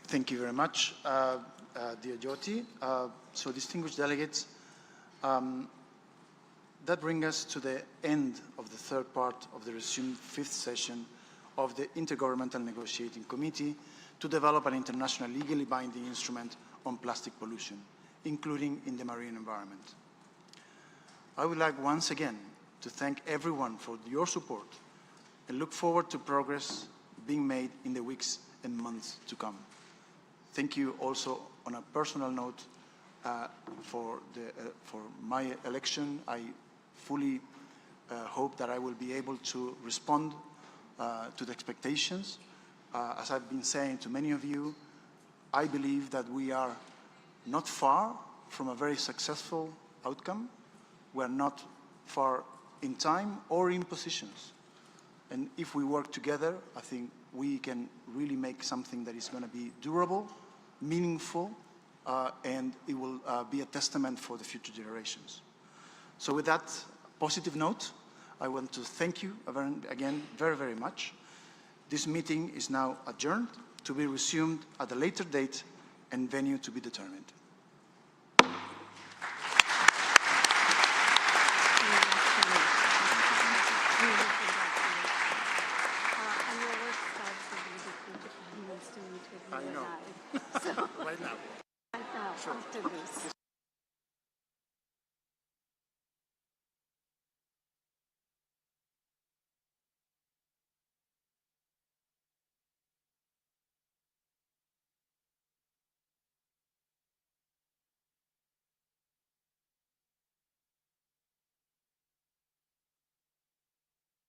Thank you very much, dear Jyoti. So, distinguished delegates, that brings us to the end of the third part of the resumed fifth session of the Intergovernmental Negotiating Committee to develop an international legally binding instrument on plastic pollution, including in the marine environment. I would like once again to thank everyone for your support and look forward to progress being made in the weeks and months to come. Thank you also on a personal note for my election. I fully hope that I will be able to respond to the expectations. As I've been saying to many of you, I believe that we are not far from a very successful outcome. We're not far in time or in positions. And if we work together, I think we can really make something that is going to be durable, meaningful, and it will be a testament for the future generations. So with that positive note, I want to thank you again very, very much. This meeting is now adjourned to be resumed at a later date and venue to be determined. I know. So, Right now. right now, after this.